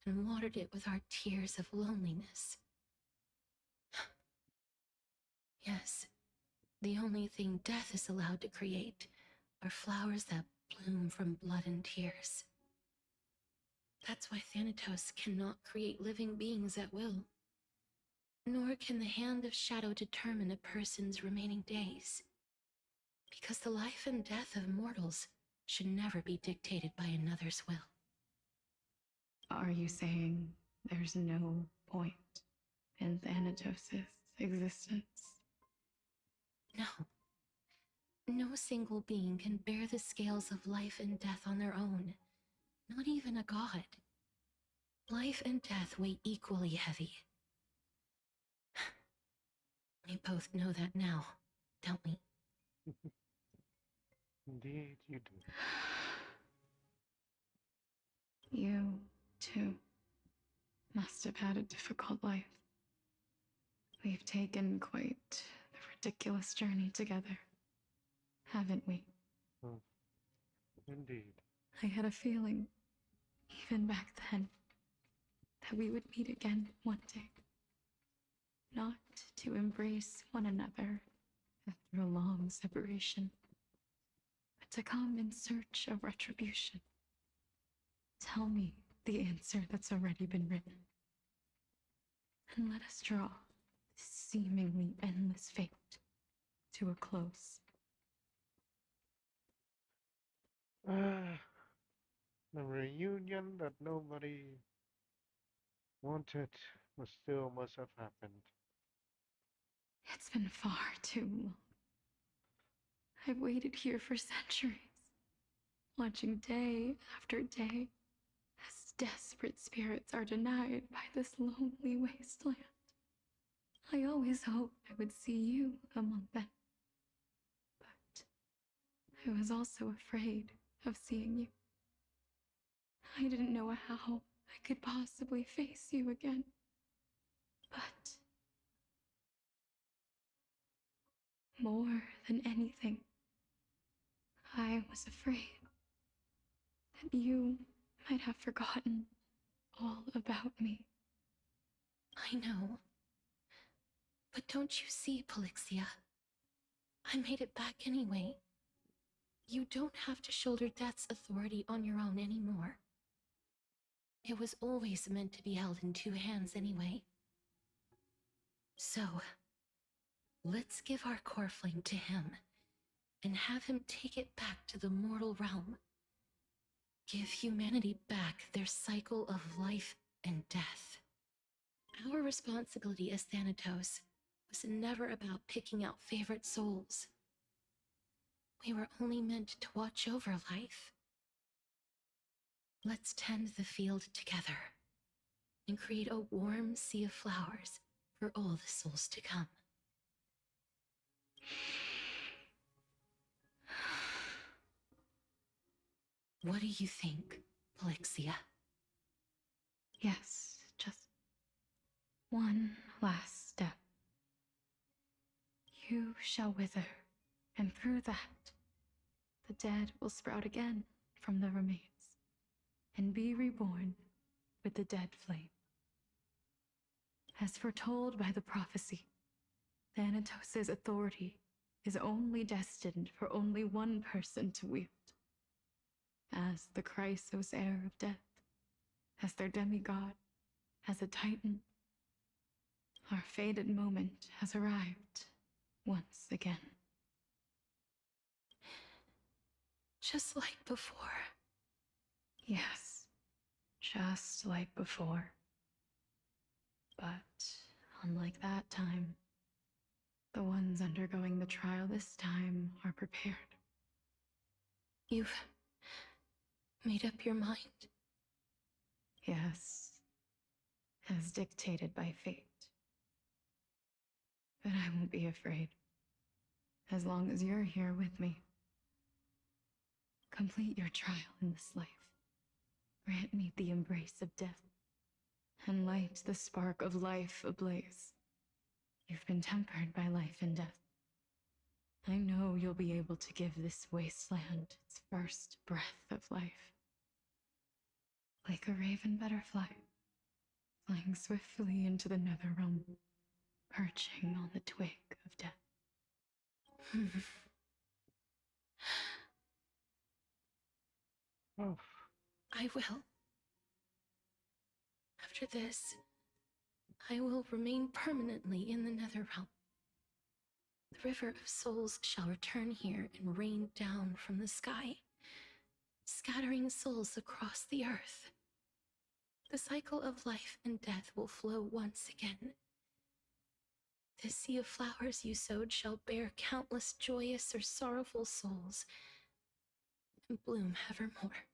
S3: and watered it with our tears of loneliness. Yes, the only thing death is allowed to create are flowers that bloom from blood and tears. That's why Thanatos cannot create living beings at will. Nor can the hand of shadow determine a person's remaining days. Because the life and death of mortals should never be dictated by another's will. Are you saying there's no point in Thanatos' existence? No. No single being can bear the scales of life and death on their own. Not even a god. Life and death weigh equally heavy. We both know that now, don't we?
S1: Indeed, you do.
S3: You, too, must have had a difficult life. We've taken quite the ridiculous journey together, haven't we?
S1: Hmm. Indeed.
S3: I had a feeling, even back then, that we would meet again one day. Not to embrace one another after a long separation, but to come in search of retribution. Tell me the answer that's already been written, and let us draw this seemingly endless fate to a close.
S1: The reunion that nobody wanted but still must have happened.
S3: It's been far too long. I've waited here for centuries, watching day after day as desperate spirits are denied by this lonely wasteland. I always hoped I would see you among them. But I was also afraid of seeing you. I didn't know how I could possibly face you again. But more than anything, I was afraid that you might have forgotten all about me. I know. But don't you see, Polixia? I made it back anyway. You don't have to shoulder death's authority on your own anymore. It was always meant to be held in two hands anyway. So, let's give our core flame to him, and have him take it back to the mortal realm. Give humanity back their cycle of life and death. Our responsibility as Thanatos was never about picking out favorite souls. We were only meant to watch over life. Let's tend the field together and create a warm sea of flowers for all the souls to come. What do you think, Polixia? Yes, just one last step. You shall wither, and through that, the dead will sprout again from the remains, and be reborn with the dead flame. As foretold by the prophecy, Thanatos' authority is only destined for only one person to wield. As the Chrysos heir of death, as their demigod, as a titan, our fated moment has arrived once again. Just like before. Yes, just like before. But unlike that time, the ones undergoing the trial this time are prepared. You've made up your mind? Yes, as dictated by fate. But I won't be afraid, as long as you're here with me. Complete your trial in this life. Grant me the embrace of death, and light the spark of life ablaze. You've been tempered by life and death. I know you'll be able to give this wasteland its first breath of life. Like a raven butterfly, flying swiftly into the nether realm, perching on the twig of death.
S1: Oh,
S3: I will. After this, I will remain permanently in the nether realm. The river of souls shall return here and rain down from the sky, scattering souls across the earth. The cycle of life and death will flow once again. This sea of flowers you sowed shall bear countless joyous or sorrowful souls, and bloom evermore.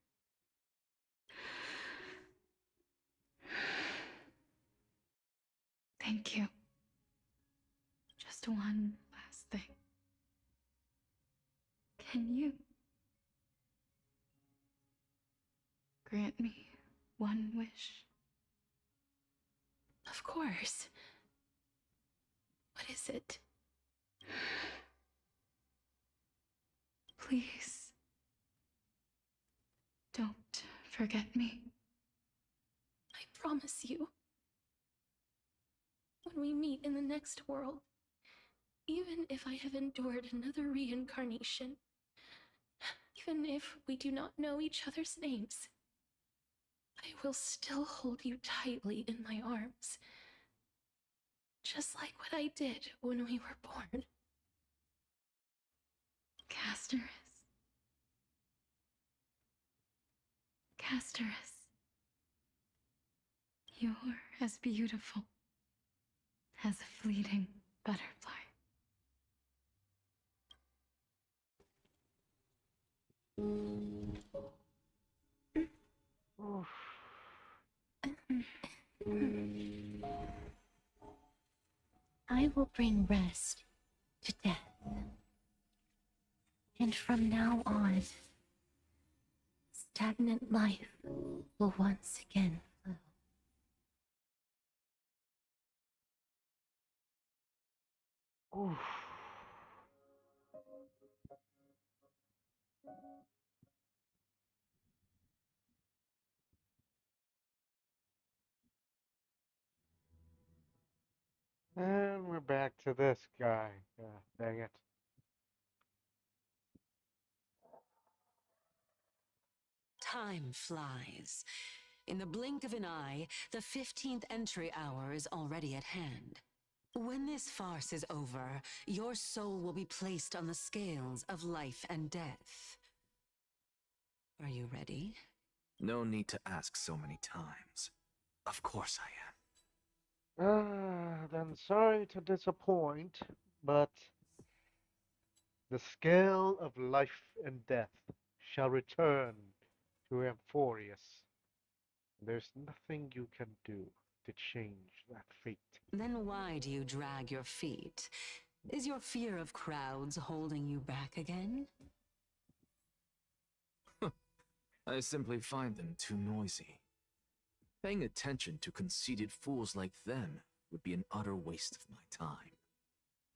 S3: Thank you. Just one last thing. Can you grant me
S10: one wish?
S3: Of course. What is it?
S10: Please. Don't forget me.
S3: I promise you. When we meet in the next world, even if I have endured another reincarnation, even if we do not know each other's names, I will still hold you tightly in my arms. Just like what I did when we were born.
S10: Castorice. Castorice. You're as beautiful as a fleeting butterfly.
S1: Oof.
S2: I will bring rest to death. And from now on, stagnant life will once again flow.
S1: Oof. And we're back to this guy. Dang it.
S5: Time flies. In the blink of an eye, the 15th entry hour is already at hand. When this farce is over, your soul will be placed on the scales of life and death. Are you ready?
S7: No need to ask so many times. Of course I am.
S1: Then sorry to disappoint, but the scale of life and death shall return to Amphorius. There's nothing you can do to change that fate.
S5: Then why do you drag your feet? Is your fear of crowds holding you back again?
S7: I simply find them too noisy. Paying attention to conceited fools like them would be an utter waste of my time.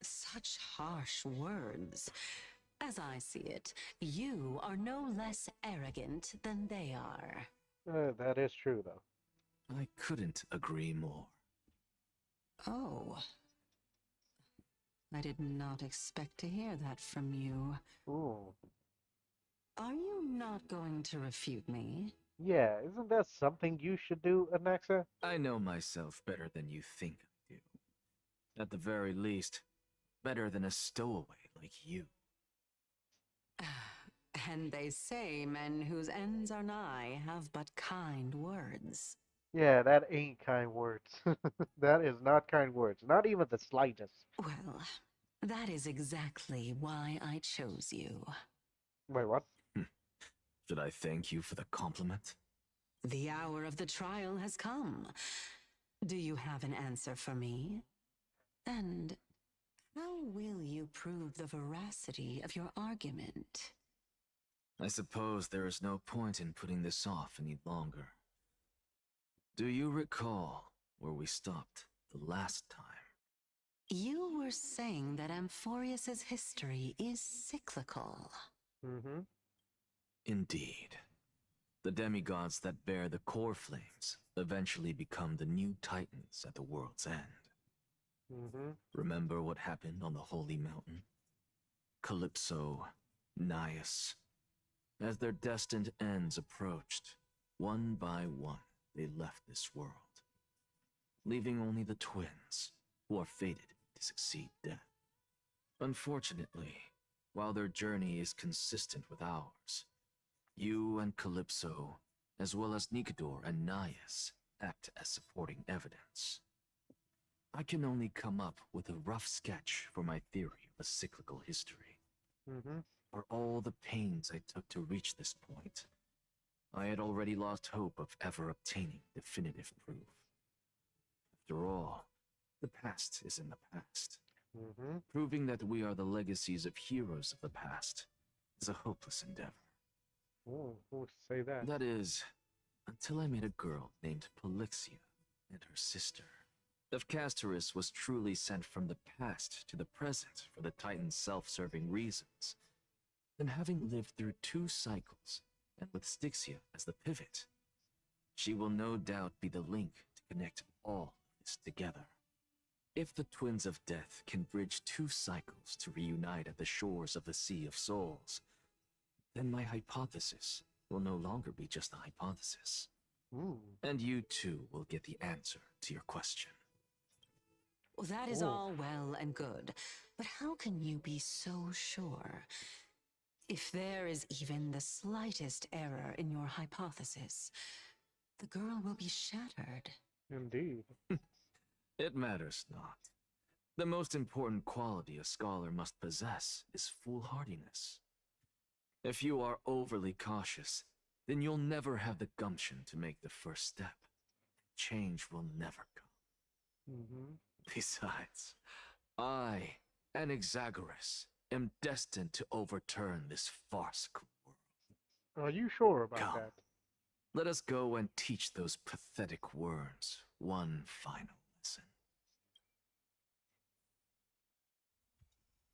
S5: Such harsh words. As I see it, you are no less arrogant than they are.
S1: That is true, though.
S7: I couldn't agree more.
S5: Oh. I did not expect to hear that from you.
S1: Ooh.
S5: Are you not going to refute me?
S1: Yeah, isn't that something you should do, Anaxa?
S7: I know myself better than you think I do. At the very least, better than a stowaway like you.
S5: And they say men whose ends are nigh have but kind words.
S1: Yeah, that ain't kind words. That is not kind words. Not even the slightest.
S5: Well, that is exactly why I chose you.
S1: Wait, what?
S7: Should I thank you for the compliment?
S5: The hour of the trial has come. Do you have an answer for me? And how will you prove the veracity of your argument?
S7: I suppose there is no point in putting this off any longer. Do you recall where we stopped the last time?
S5: You were saying that Amphorius's history is cyclical.
S1: Mm-hmm.
S7: Indeed. The demigods that bear the core flames eventually become the new titans at the world's end.
S1: Mm-hmm.
S7: Remember what happened on the Holy Mountain? Calypso, Naias. As their destined ends approached, one by one they left this world, leaving only the twins, who are fated to succeed death. Unfortunately, while their journey is consistent with ours, you and Calypso, as well as Nicodor and Naias, act as supporting evidence. I can only come up with a rough sketch for my theory of a cyclical history.
S1: Mm-hmm.
S7: For all the pains I took to reach this point, I had already lost hope of ever obtaining definitive proof. After all, the past is in the past.
S1: Mm-hmm.
S7: Proving that we are the legacies of heroes of the past is a hopeless endeavor.
S1: Oh, who would say that?
S7: That is, until I met a girl named Polixia and her sister. If Castorice was truly sent from the past to the present for the Titan's self-serving reasons, then having lived through 2 cycles, and with Styxia as the pivot, she will no doubt be the link to connect all of this together. If the Twins of Death can bridge 2 cycles to reunite at the shores of the Sea of Souls, then my hypothesis will no longer be just a hypothesis.
S1: Ooh.
S7: And you too will get the answer to your question.
S5: Well, that is
S1: Oh.
S5: all well and good, but how can you be so sure? If there is even the slightest error in your hypothesis, the girl will be shattered.
S1: Indeed.
S7: It matters not. The most important quality a scholar must possess is foolhardiness. If you are overly cautious, then you'll never have the gumption to make the first step. Change will never come.
S1: Mm-hmm.
S7: Besides, I, Anaxagoras, am destined to overturn this farcical world.
S1: Are you sure about
S7: Come.
S1: that?
S7: Let us go and teach those pathetic worms one final lesson.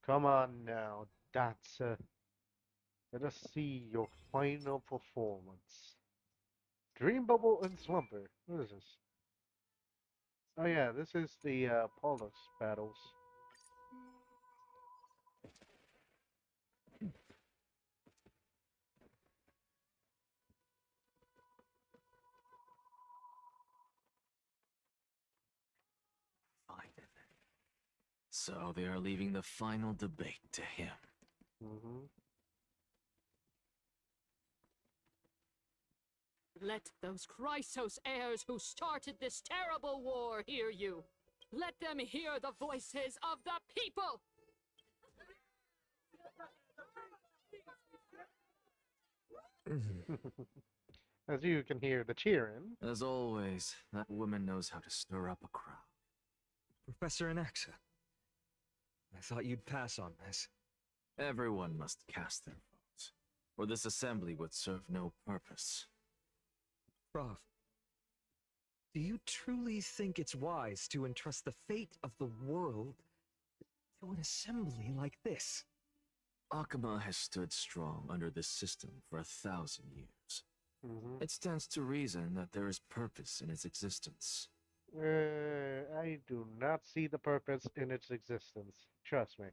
S1: Come on now, dancer. Let us see your final performance. Dream Bubble and Slumber. What is this? Oh yeah, this is the Pollux battles.
S7: Fine. So they are leaving the final debate to him.
S1: Mm-hmm.
S11: Let those Chrysos heirs who started this terrible war hear you. Let them hear the voices of the people!
S1: As you can hear the cheering.
S7: As always, that woman knows how to stir up a crowd.
S12: Professor Anaxa, I thought you'd pass on this.
S7: Everyone must cast their votes, or this assembly would serve no purpose.
S12: Prof, do you truly think it's wise to entrust the fate of the world to an assembly like this?
S7: Akama has stood strong under this system for 1,000 years.
S1: Mm-hmm.
S7: It stands to reason that there is purpose in its existence.
S1: I do not see the purpose in its existence. Trust me.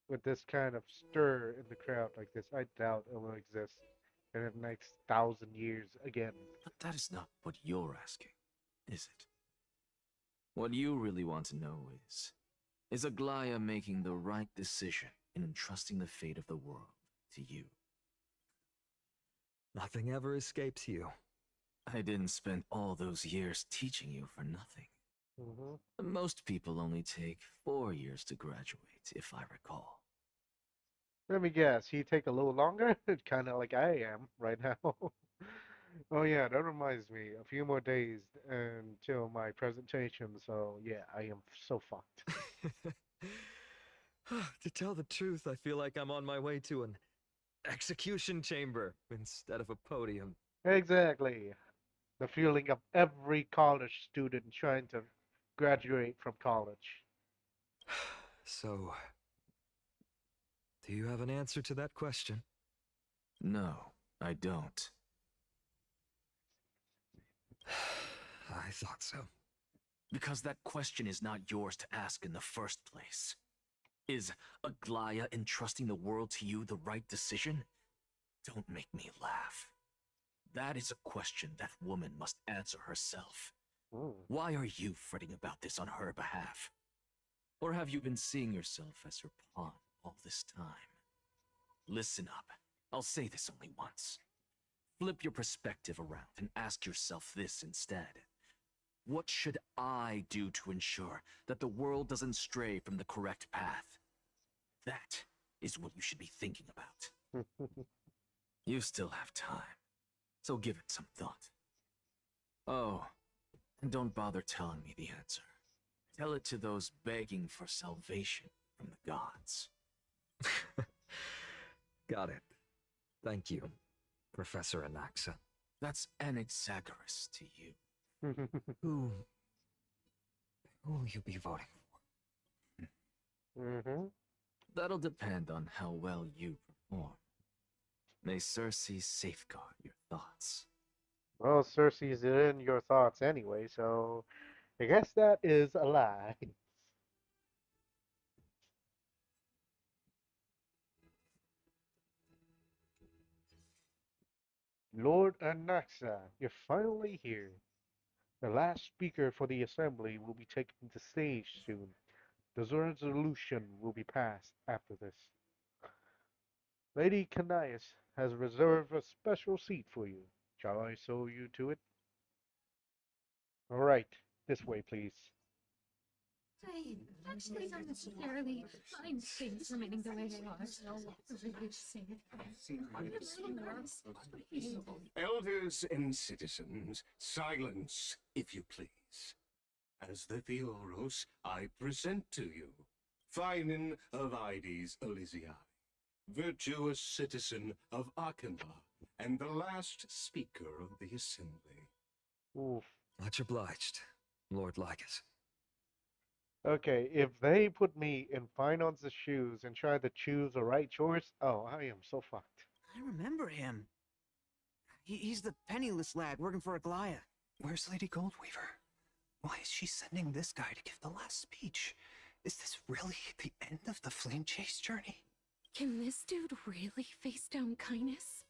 S1: With this kind of stir in the crowd like this, I doubt it will exist in the next 1,000 years again.
S7: But that is not what you're asking, is it? What you really want to know is Aglaya making the right decision in entrusting the fate of the world to you?
S12: Nothing ever escapes you.
S7: I didn't spend all those years teaching you for nothing.
S1: Mm-hmm.
S7: Most people only take 4 years to graduate, if I recall.
S1: Let me guess, he take a little longer? Kind of like I am right now. Oh yeah, that reminds me, a few more days until my presentation, so yeah, I am so fucked.
S12: To tell the truth, I feel like I'm on my way to an execution chamber instead of a podium.
S1: Exactly. The feeling of every college student trying to graduate from college.
S12: So, do you have an answer to that question?
S7: No, I don't.
S12: I thought so.
S7: Because that question is not yours to ask in the first place. Is Aglaya entrusting the world to you the right decision? Don't make me laugh. That is a question that woman must answer herself. Why are you fretting about this on her behalf? Or have you been seeing yourself as her pawn all this time? Listen up. I'll say this only once. Flip your perspective around and ask yourself this instead. What should I do to ensure that the world doesn't stray from the correct path? That is what you should be thinking about. You still have time, so give it some thought. Oh, and don't bother telling me the answer. Tell it to those begging for salvation from the gods.
S12: Got it. Thank you, Professor Anaxa.
S7: That's Anaxagoras to you.
S12: Who will you be voting
S1: Mm-hmm.
S7: That'll depend on how well you perform. May Cersei safeguard your thoughts.
S1: Well, Cersei's in your thoughts anyway, so I guess that is a lie. Lord Anaxa, you're finally here. The last speaker for the assembly will be taking the stage soon. The resolution will be passed after this. Lady Canias has reserved a special seat for you. Shall I show you to it? All right, this way, please.
S11: I actually don't necessarily mind things remaining the way they are, so really say it.
S4: Elders and citizens, silence, if you please. As the Fioros, I present to you Finan of Ides Elysiae, virtuous citizen of Arkema, and the last speaker of the assembly.
S1: Oof.
S12: Much obliged, Lord Lycus.
S1: Okay, if they put me in Finance's shoes and try to choose the right choice, oh, I am so fucked.
S6: I remember him. He's the penniless lad working for Aglaya.
S13: Where's Lady Goldweaver? Why is she sending this guy to give the last speech? Is this really the end of the Flame Chase journey?
S3: Can this dude really face down kindness?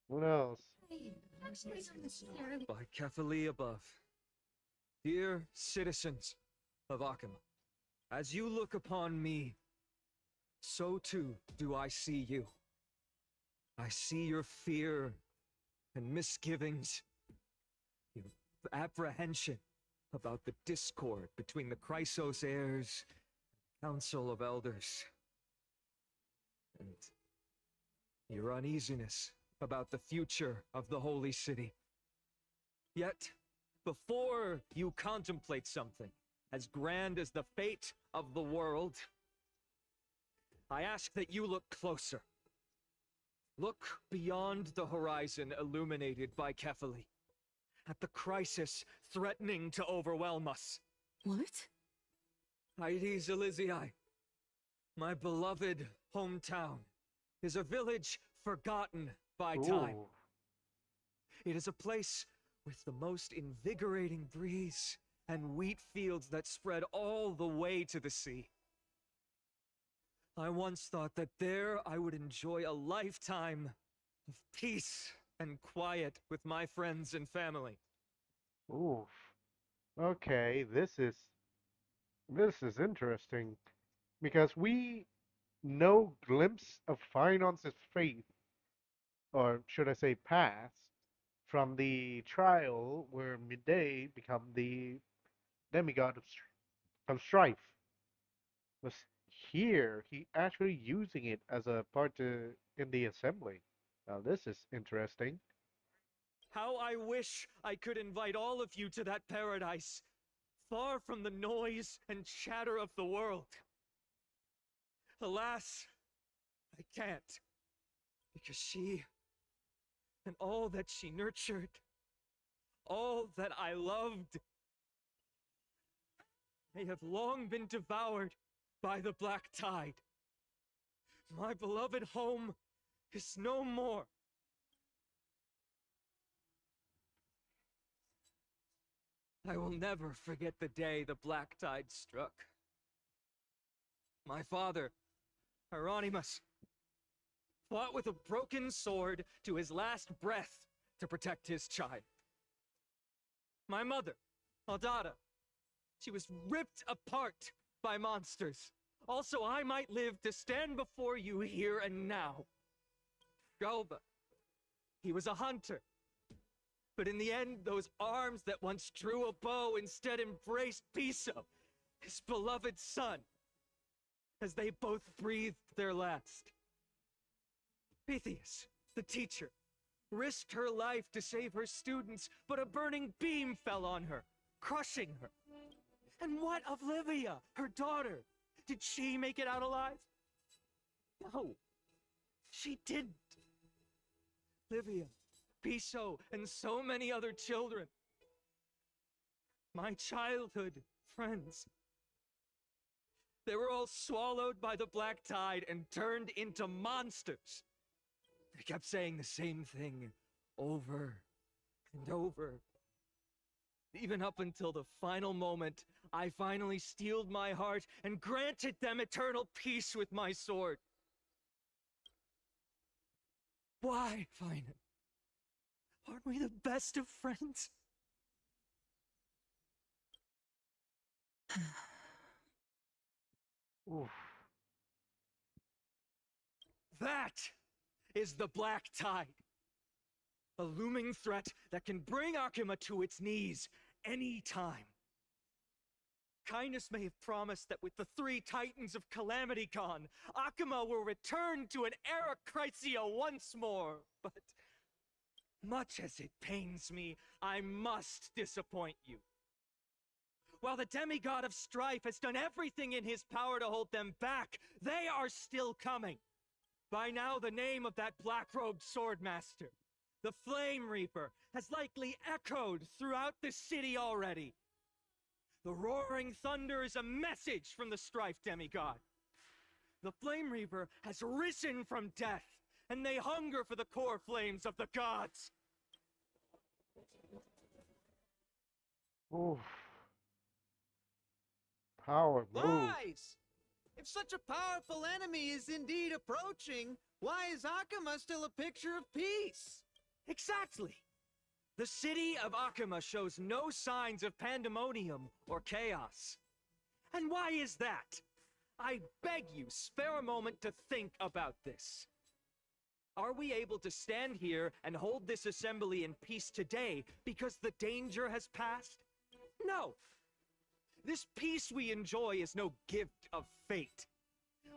S1: Who knows?
S12: By Kefali above. Dear citizens of Arkema, as you look upon me, so too do I see you. I see your fear and misgivings, your apprehension about the discord between the Chrysos heirs and Council of Elders, and your uneasiness about the future of the Holy City. Yet, before you contemplate something as grand as the fate of the world, I ask that you look closer. Look beyond the horizon illuminated by Kefali, at the crisis threatening to overwhelm us.
S3: What?
S12: Ides Elysiae, my beloved hometown, is a village forgotten by time.
S1: Ooh.
S12: It is a place with the most invigorating breeze and wheat fields that spread all the way to the sea. I once thought that there I would enjoy a lifetime of peace and quiet with my friends and family.
S1: Oof. Okay, this is interesting because we know glimpse of Finance's faith, or should I say past, from the trial where Midday become the demigod of strife. Was here he actually using it as a part in the assembly. Now this is interesting.
S12: How I wish I could invite all of you to that paradise, far from the noise and chatter of the world. Alas, I can't, because she and all that she nurtured, all that I loved, they have long been devoured by the black tide. My beloved home is no more. I will never forget the day the black tide struck. My father, Hieronymus, fought with a broken sword to his last breath to protect his child. My mother, Aldada, she was ripped apart by monsters. Also, I might live to stand before you here and now. Galba, he was a hunter. But in the end, those arms that once drew a bow instead embraced Piso, his beloved son, as they both breathed their last. Pythias, the teacher, risked her life to save her students, but a burning beam fell on her, crushing her. And what of Livia, her daughter? Did she make it out alive? No, she didn't. Livia Piso, and so many other children. My childhood friends. They were all swallowed by the black tide and turned into monsters. They kept saying the same thing over and over. Even up until the final moment, I finally steeled my heart and granted them eternal peace with my sword. Why, Finan? Aren't we the best of friends?
S1: Oof.
S12: That is the black tide. A looming threat that can bring Akuma to its knees any time. Kindness may have promised that with the 3 Titans of Calamity gone, Akuma will return to an era Chrysia once more, but much as it pains me, I must disappoint you. While the demigod of strife has done everything in his power to hold them back, they are still coming. By now, the name of that black-robed swordmaster, the Flame Reaper, has likely echoed throughout the city already. The roaring thunder is a message from the strife demigod. The Flame Reaper has risen from death, and they hunger for the core flames of the gods.
S1: Oof. Power move.
S14: Lies! If such a powerful enemy is indeed approaching, why is Akuma still a picture of peace?
S12: Exactly! The city of Akuma shows no signs of pandemonium or chaos. And why is that? I beg you, spare a moment to think about this. Are we able to stand here and hold this assembly in peace today because the danger has passed? No! This peace we enjoy is no gift of fate.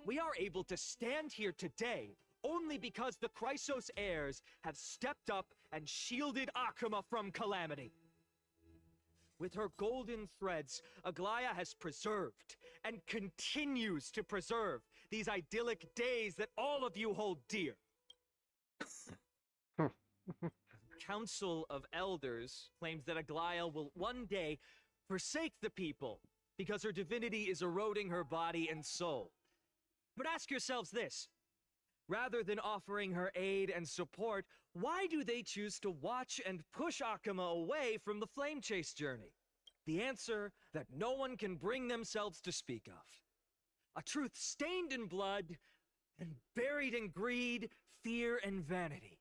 S12: We are able to stand here today only because the Chrysos heirs have stepped up and shielded Akuma from calamity. With her golden threads, Aglaya has preserved and continues to preserve these idyllic days that all of you hold dear. Council of Elders claims that Aglaya will one day forsake the people because her divinity is eroding her body and soul. But ask yourselves this. Rather than offering her aid and support, why do they choose to watch and push Akuma away from the Flame Chase journey? The answer that no one can bring themselves to speak of. A truth stained in blood and buried in greed, fear, and vanity.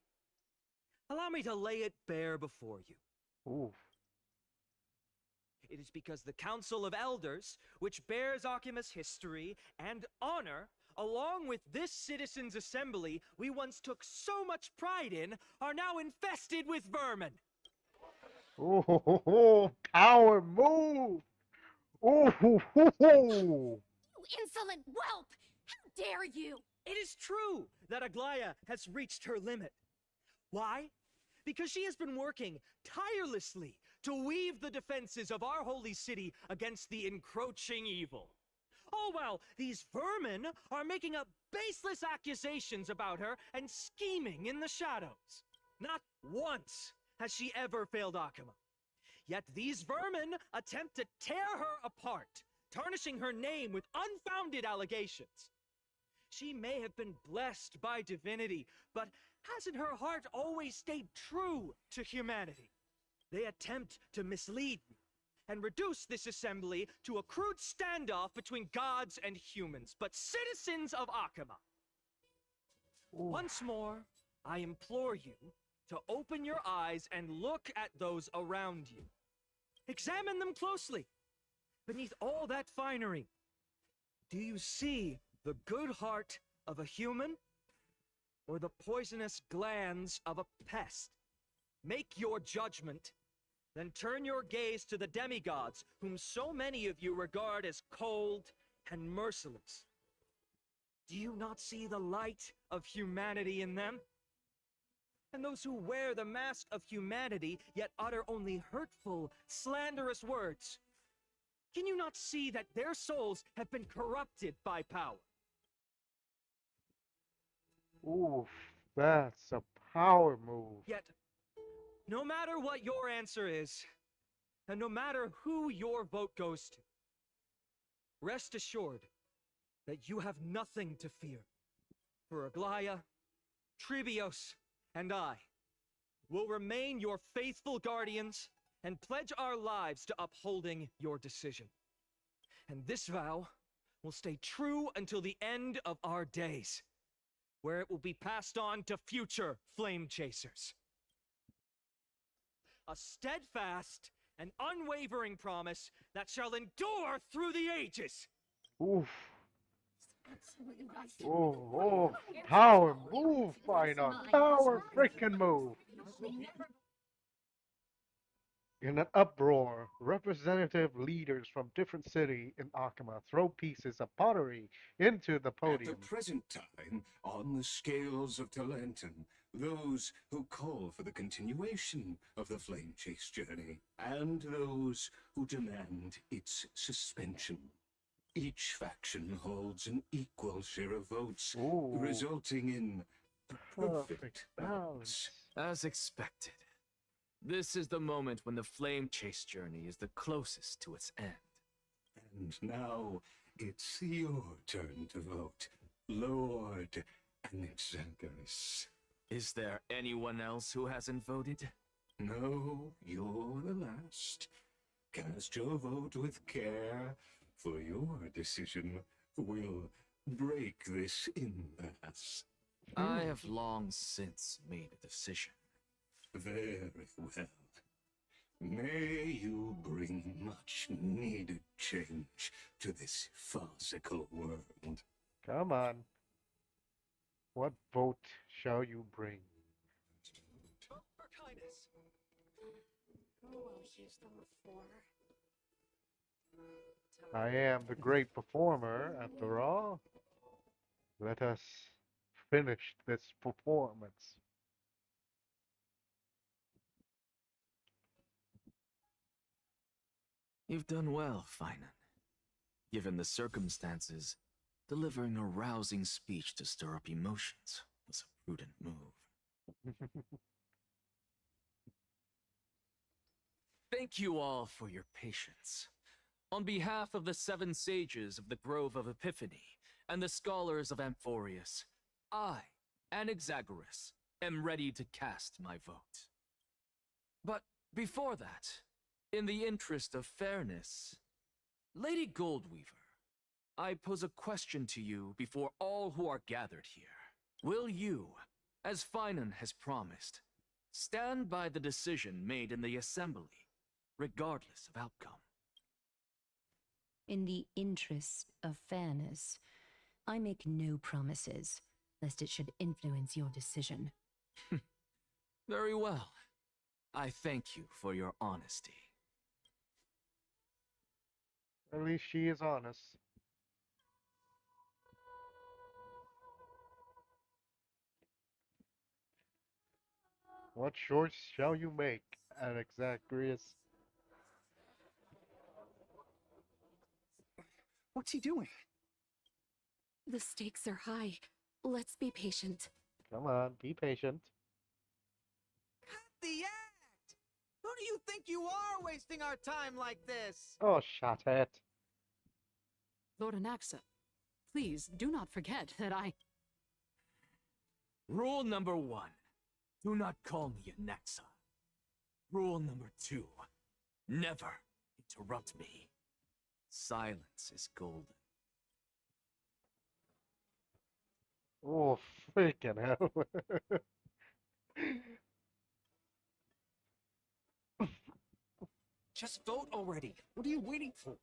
S12: Allow me to lay it bare before you.
S1: Oof.
S12: It is because the Council of Elders, which bears Akuma's history and honor, along with this citizens' assembly we once took so much pride in, are now infested with vermin.
S1: Ooh, power move. Ooh,
S2: You insolent whelp! How dare you!
S12: It is true that Aglaya has reached her limit. Why? Because she has been working tirelessly to weave the defenses of our holy city against the encroaching evil. All while these vermin are making up baseless accusations about her and scheming in the shadows. Not once has she ever failed Akuma. Yet these vermin attempt to tear her apart, tarnishing her name with unfounded allegations. She may have been blessed by divinity, but hasn't her heart always stayed true to humanity? They attempt to mislead me and reduce this assembly to a crude standoff between gods and humans, but citizens of Akuma. Once more, I implore you to open your eyes and look at those around you. Examine them closely. Beneath all that finery, do you see the good heart of a human or the poisonous glands of a pest? Make your judgment, then turn your gaze to the demigods, whom so many of you regard as cold and merciless. Do you not see the light of humanity in them? And those who wear the mask of humanity yet utter only hurtful, slanderous words. Can you not see that their souls have been corrupted by power?
S1: oof, that's a power move.
S12: Yet, No matter what your answer is, and no matter who your vote goes to, rest assured that you have nothing to fear. For Aglaya, Tribios, and I will remain your faithful guardians and pledge our lives to upholding your decision. And this vow will stay true until the end of our days, where it will be passed on to future flame chasers. A steadfast and unwavering promise that shall endure through the ages.
S1: Oof. Oh, power move, final power freaking move. In an uproar, representative leaders from different cities in Akama throw pieces of pottery into the
S15: At the
S1: podium.
S15: present time, on the scales of Talenton, those who call for the continuation of the Flame Chase journey, and those who demand its suspension. Each faction holds an equal share of votes, resulting in a perfect balance.
S7: As expected. This is the moment when the Flame Chase journey is the closest to its end.
S15: And now it's your turn to vote, Lord Anaxagoras.
S7: Is there anyone else who hasn't voted?
S15: No, you're the last. Cast your vote with care, for your decision will break this impasse.
S7: I have long since made a decision.
S15: Very well. May you bring much needed change to this farcical world.
S1: Come on. What vote shall you bring?
S12: For kindness.
S11: Who will use them for?
S1: I am the great performer, after all. Let us finish this performance.
S7: You've done well, Finan. Given the circumstances, delivering a rousing speech to stir up emotions was a prudent move. Thank you all for your patience. On behalf of the 7 sages of the Grove of Epiphany and the scholars of Amphorius, I, Anaxagoras, am ready to cast my vote. But before that, in the interest of fairness, Lady Goldweaver, I pose a question to you before all who are gathered here. Will you, as Finan has promised, stand by the decision made in the assembly, regardless of outcome?
S10: In the interest of fairness, I make no promises, lest it should influence your decision.
S7: Very well. I thank you for your honesty.
S1: At least she is honest. What choice shall you make, Anaxagoras?
S13: What's he doing?
S3: The stakes are high. Let's be patient.
S1: Come on, be patient.
S14: Cut the act! Who do you think you are wasting our time like this?
S1: Oh, shut it.
S11: Lord Anaxa, please do not forget that I...
S7: Rule number 1. Do not call me Anaxa. Rule number 2. Never interrupt me. Silence is golden.
S1: Oh, freaking hell.
S12: Just vote already. What are you waiting for?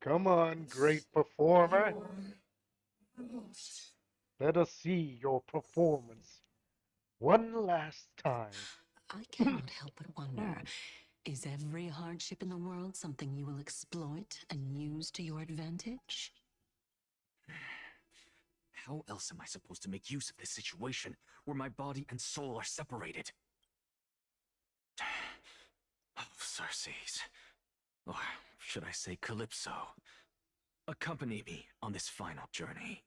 S1: Come on, great performer. Let us see your performance one last time.
S16: I cannot help but wonder, is every hardship in the world something you will exploit and use to your advantage?
S7: How else am I supposed to make use of this situation where my body and soul are separated? Oh, Circes. Or should I say Calypso, accompany me on this final journey.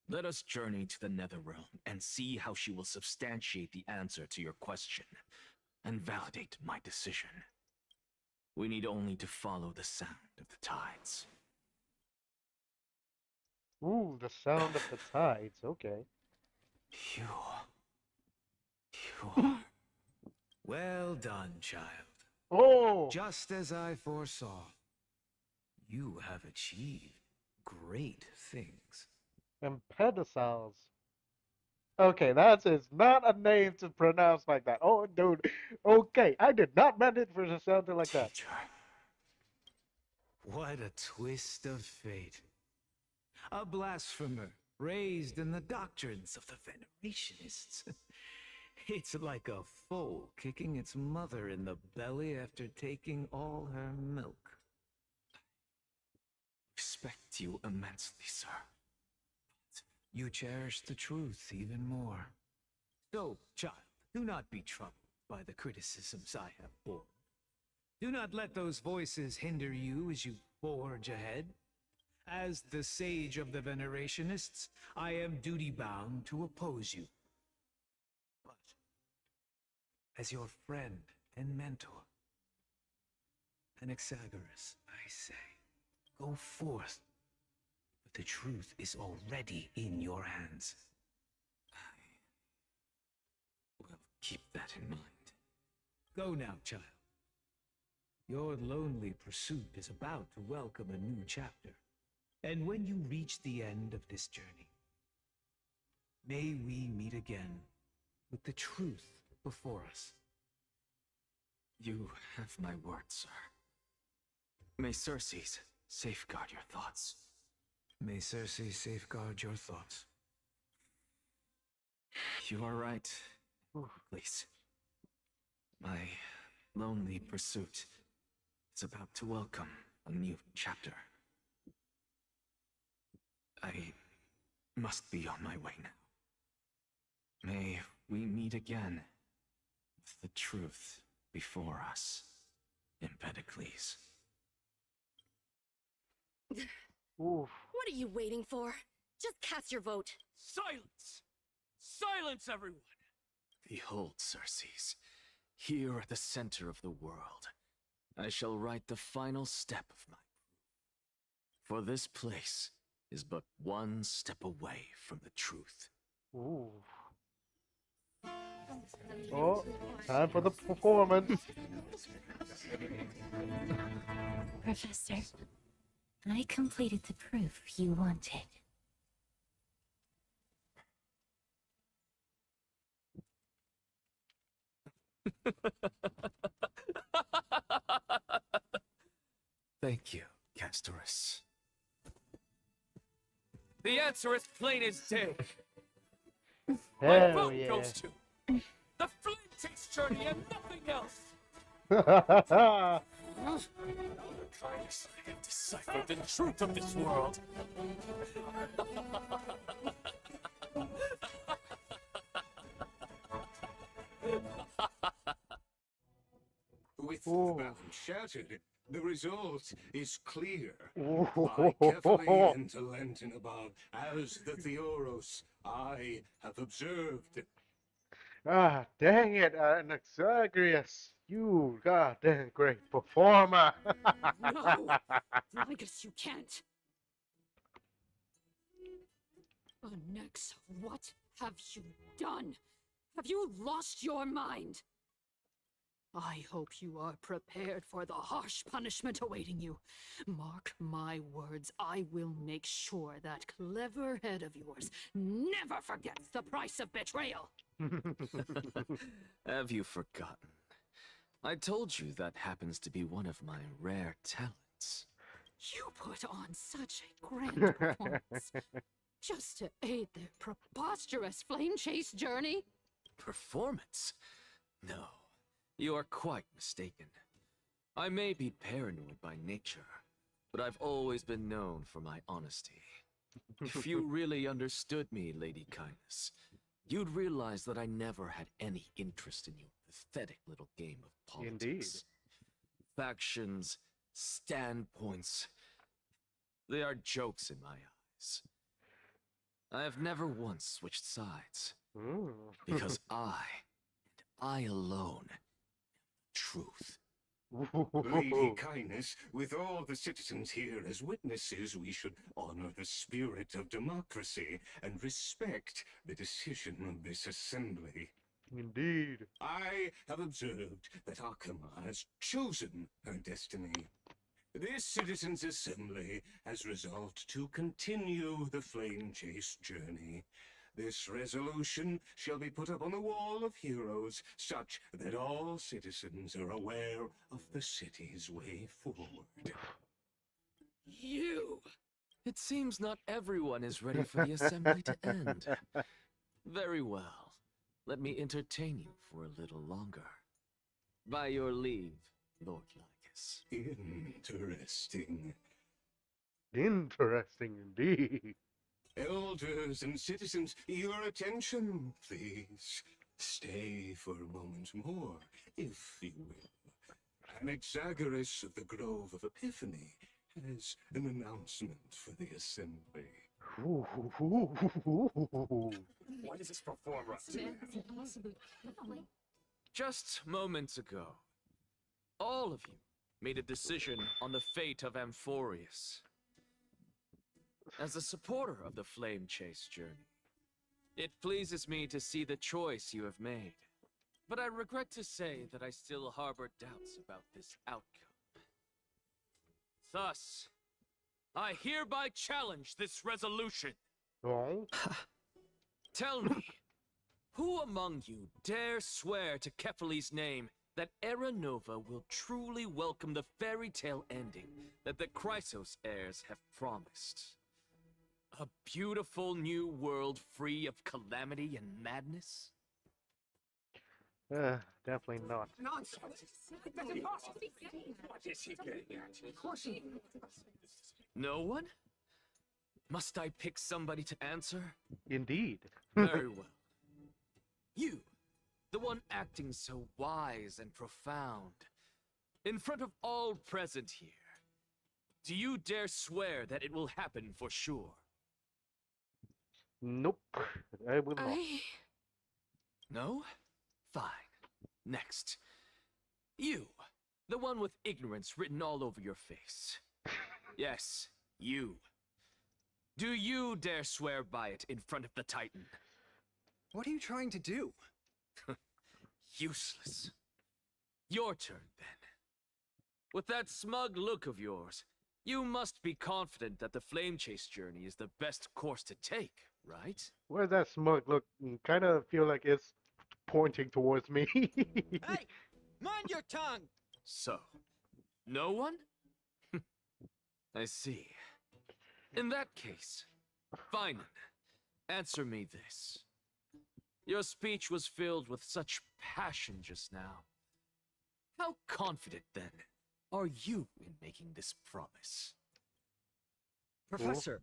S7: Let us journey to the Netherrealm and see how she will substantiate the answer to your question and validate my decision. We need only to follow the sound of the tides.
S1: Ooh, the sound of the tides. Okay.
S4: You are... Well done, child.
S1: Oh!
S4: Just as I foresaw. You have achieved great things.
S1: Empedocles. Okay, that is not a name to pronounce like that. Oh, dude. Okay, I did not meant it for to sound like that.
S4: Teacher. What a twist of fate. A blasphemer raised in the doctrines of the Venerationists. It's like a foal kicking its mother in the belly after taking all her milk.
S7: Respect you immensely, sir.
S4: You cherish the truth even more. So, child, do not be troubled by the criticisms I have borne. Do not let those voices hinder you as you forge ahead. As the sage of the Venerationists, I am duty-bound to oppose you. But, as your friend and mentor, Anaxagoras, I say, go forth. But the truth is already in your hands.
S7: I will keep that in mind.
S4: Go now, child. Your lonely pursuit is about to welcome a new chapter. And when you reach the end of this journey, may we meet again with the truth before us.
S7: You have my word, sir. May Circe safeguard your thoughts.
S4: May Circe safeguard your thoughts.
S7: You are right. Please. My lonely pursuit is about to welcome a new chapter. I must be on my way now. May we meet again with the truth before us, Empedocles.
S11: What are you waiting for? Just cast your vote.
S8: Silence! Silence, everyone!
S7: Behold, Circe, here at the center of the world, I shall write the final step of my proof. For this place is but one step away from the truth.
S1: Ooh. Oh, time for the performance.
S2: Professor, I completed the proof you wanted.
S7: Thank you, Castorice.
S8: The answer is plain as day. My
S1: Hell
S8: vote
S1: yeah.
S8: goes to the Flame Chase Journey and nothing else.
S7: Kindness, I have deciphered the truth of this world.
S15: With the battle shattered, the result is clear. Lie carefully into Lenten above, as the Theoros I have observed.
S1: Ah, dang it, Anaxagrius. You goddamn great performer.
S11: No! I guess you can't. Onyx, what have you done? Have you lost your mind? I hope you are prepared for the harsh punishment awaiting you. Mark my words, I will make sure that clever head of yours never forgets the price of betrayal.
S7: Have you forgotten? I told you that happens to be one of my rare talents.
S11: You put on such a grand performance just to aid their preposterous flame chase journey.
S7: Performance? No, you are quite mistaken. I may be paranoid by nature, but I've always been known for my honesty. If you really understood me, Lady Kindness, you'd realize that I never had any interest in your pathetic little game of politics.
S1: Indeed.
S7: Factions, standpoints. They are jokes in my eyes. I have never once switched sides. Because I alone, am the truth.
S15: Lady Kindness, with all the citizens here as witnesses, we should honor the spirit of democracy and respect the decision of this assembly.
S1: Indeed.
S15: I have observed that Akama has chosen her destiny. This citizens' assembly has resolved to continue the flame chase journey. This resolution shall be put up on the Wall of Heroes, such that all citizens are aware of the city's way forward.
S7: You! It seems not everyone is ready for the assembly to end. Very well. Let me entertain you for a little longer. By your leave, Lord Lycus.
S15: Interesting.
S1: Interesting indeed.
S15: Elders and citizens, your attention, please. Stay for a moment more, if you will. Anaxagoras of the Grove of Epiphany has an announcement for the assembly.
S4: What is this performer up to?
S7: Just moments ago, all of you made a decision on the fate of Amphorius. As a supporter of the Flame Chase journey, it pleases me to see the choice you have made. But I regret to say that I still harbor doubts about this outcome. Thus, I hereby challenge this resolution.
S1: Oh?
S7: Tell me, who among you dare swear to Kefali's name that Era Nova will truly welcome the fairy tale ending that the Chrysos heirs have promised? A beautiful new world free of calamity and madness?
S1: Definitely not.
S4: Nonsense! That's impossible! What is he getting at? Of course he...
S7: No one? Must I pick somebody to answer?
S1: Indeed.
S7: Very well. You, the one acting so wise and profound, in front of all present here, do you dare swear that it will happen for sure?
S1: Nope. I will not.
S7: No? Fine. Next. You, the one with ignorance written all over your face. Yes, you. Do you dare swear by it in front of the Titan?
S13: What are you trying to do?
S7: Useless. Your turn, then. With that smug look of yours, you must be confident that the Flame Chase journey is the best course to take, right?
S1: Where's that smug look? Kind of feel like it's pointing towards me.
S14: Hey! Mind your tongue!
S7: So, no one? I see. In that case, Finan, answer me this. Your speech was filled with such passion just now. How confident, then, are you in making this promise?
S12: Professor,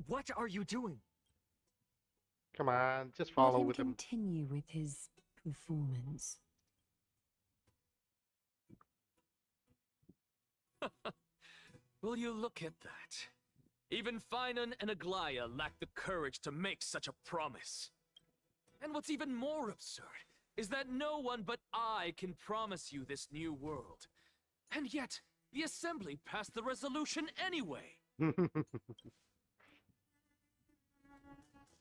S12: what are you doing?
S1: Come on, just follow with him.
S16: Continue with his performance.
S7: Will you look at that? Even Finan and Aglaya lack the courage to make such a promise. And what's even more absurd is that no one but I can promise you this new world. And yet, the Assembly passed the resolution anyway.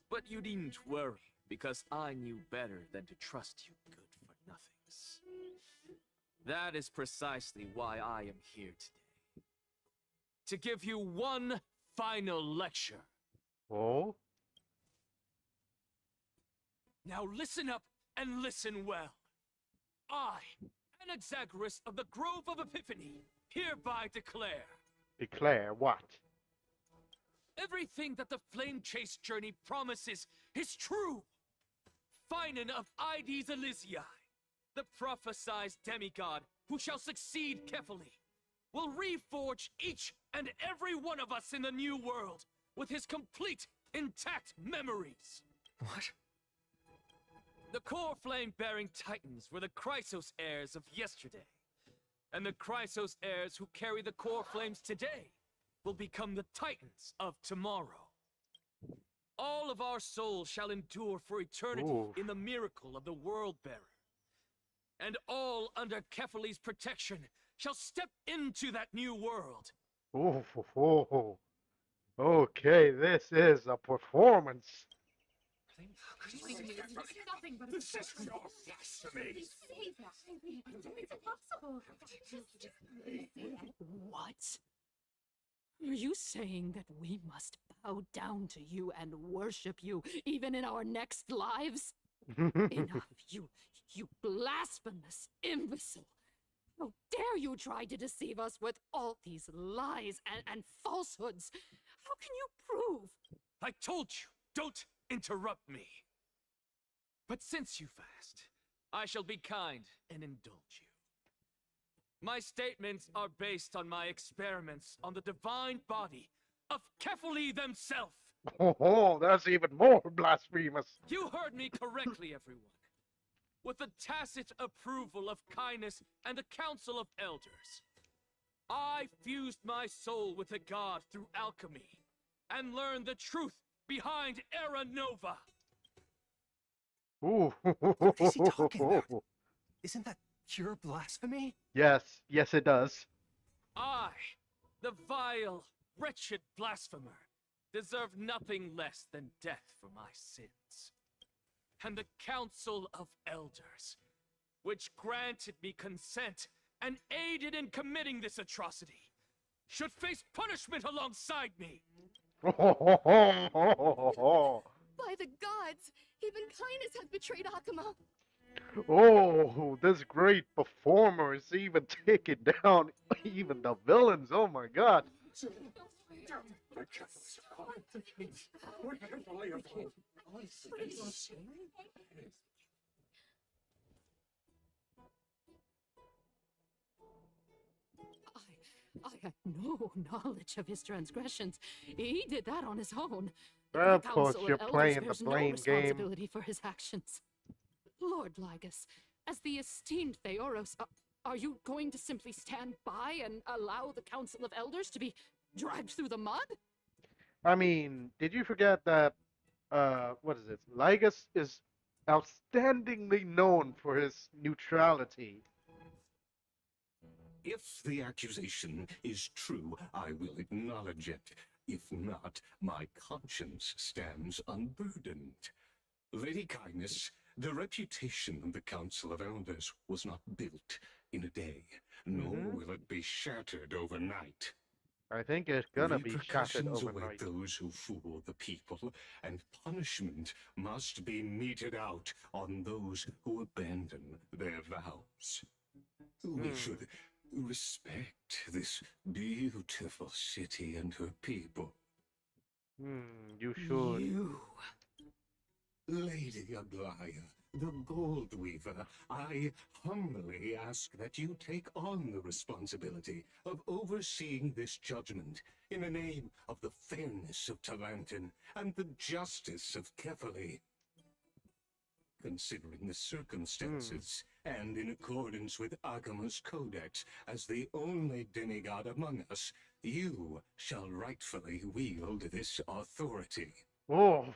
S7: But you needn't worry, because I knew better than to trust you good-for-nothings. That is precisely why I am here today. To give you one final lecture.
S1: Oh?
S7: Now listen up and listen well. I, Anaxagoras of the Grove of Epiphany, hereby declare...
S1: Declare what?
S7: Everything that the Flame Chase journey promises is true! Finan of Ides Elysiae, the prophesized demigod who shall succeed Kefali, will reforge each and every one of us in the new world with his complete, intact memories.
S12: What?
S7: The core flame-bearing titans were the Chrysos heirs of yesterday, And the Chrysos heirs who carry the core flames today will become the titans of tomorrow. All of our souls shall endure for eternity in the miracle of the World Bearer. And all under Kefali's protection shall step into that new world.
S1: Oh. Okay, this is a performance.
S15: This is your blasphemy!
S11: It's impossible. What? Are you saying that we must bow down to you and worship you even in our next lives? Enough, you blasphemous imbecile! How dare you try to deceive us with all these lies and falsehoods? How can you prove?
S7: I told you, don't interrupt me. But since you've asked, I shall be kind and indulge you. My statements are based on my experiments on the divine body of Kefali themselves.
S1: Oh, that's even more blasphemous.
S7: You heard me correctly, everyone. With the tacit approval of Kindness and the Council of Elders, I fused my soul with the god through alchemy and learned the truth behind Era Nova.
S1: Ooh.
S13: What is he talking about? Isn't that pure blasphemy?
S1: Yes, it does.
S7: I, the vile, wretched blasphemer, deserve nothing less than death for my sins. And the Council of Elders, which granted me consent and aided in committing this atrocity, should face punishment alongside me.
S11: By the gods, even Kindness has betrayed Akuma.
S1: Oh, this great performer is even taking down even the villains. Oh my god.
S11: I had no knowledge of his transgressions. He did that on his own.
S1: Of
S11: The
S1: course,
S11: Council
S1: you're
S11: of Elders
S1: playing the
S11: bears no
S1: blame game.
S11: responsibility for his actions. Lord Lygus, as the esteemed Theoros, are you going to simply stand by and allow the Council of Elders to be dragged through the mud?
S1: I mean, did you forget that, what is it? Lygus is outstandingly known for his neutrality.
S15: If the accusation is true, I will acknowledge it. If not, my conscience stands unburdened. Lady Kindness, the reputation of the Council of Elders was not built in a day, nor will it be shattered overnight.
S1: I think it's gonna be shattered
S15: Repercussions
S1: overnight.
S15: await those who fool the people, and punishment must be meted out on those who abandon their vows. We should respect this beautiful city and her people.
S1: You should.
S15: You, Lady Aglaya, the Gold Weaver, I humbly ask that you take on the responsibility of overseeing this judgment in the name of the fairness of Talantin and the justice of Kefali. Considering the circumstances, and in accordance with Akuma's codex as the only demigod among us, you shall rightfully wield this authority.
S1: Oh.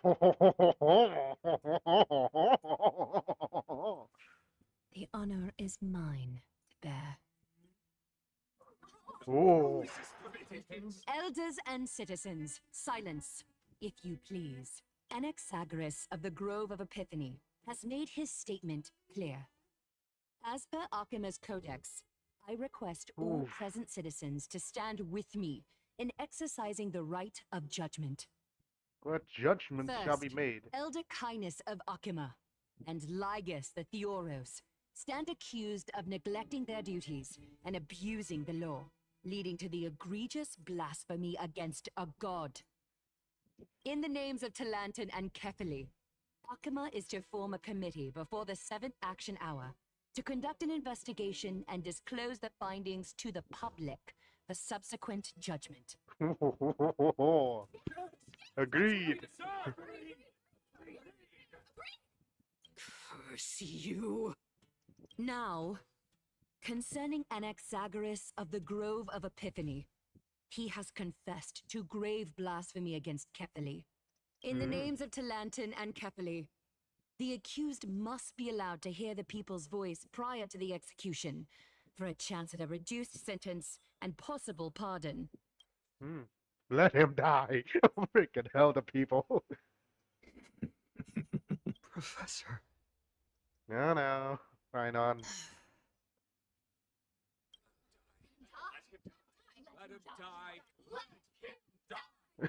S10: The honor is mine to bear.
S1: Oh.
S17: Elders and citizens, silence, if you please. Anaxagoras of the Grove of Epiphany has made his statement clear. As per Akuma's codex, I request all present citizens to stand with me in exercising the right of judgment.
S1: What judgment shall be made?
S17: Elder Kindness of Akuma and Lygus the Theoros stand accused of neglecting their duties and abusing the law, leading to the egregious blasphemy against a god. In the names of Talantin and Kefali, Akuma is to form a committee before the 7th action hour to conduct an investigation and disclose the findings to the public for subsequent judgment.
S1: Agreed.
S11: Curse you.
S17: Now, Concerning Anaxagoras of the Grove of Epiphany, he has confessed to grave blasphemy against Kepali. In the names of Talantin and Kepali, the accused must be allowed to hear the people's voice prior to the execution, for a chance at a reduced sentence and possible pardon.
S1: Let him die. Freaking hell, the people.
S12: Professor.
S1: No, no. Fine on.
S8: Let him die.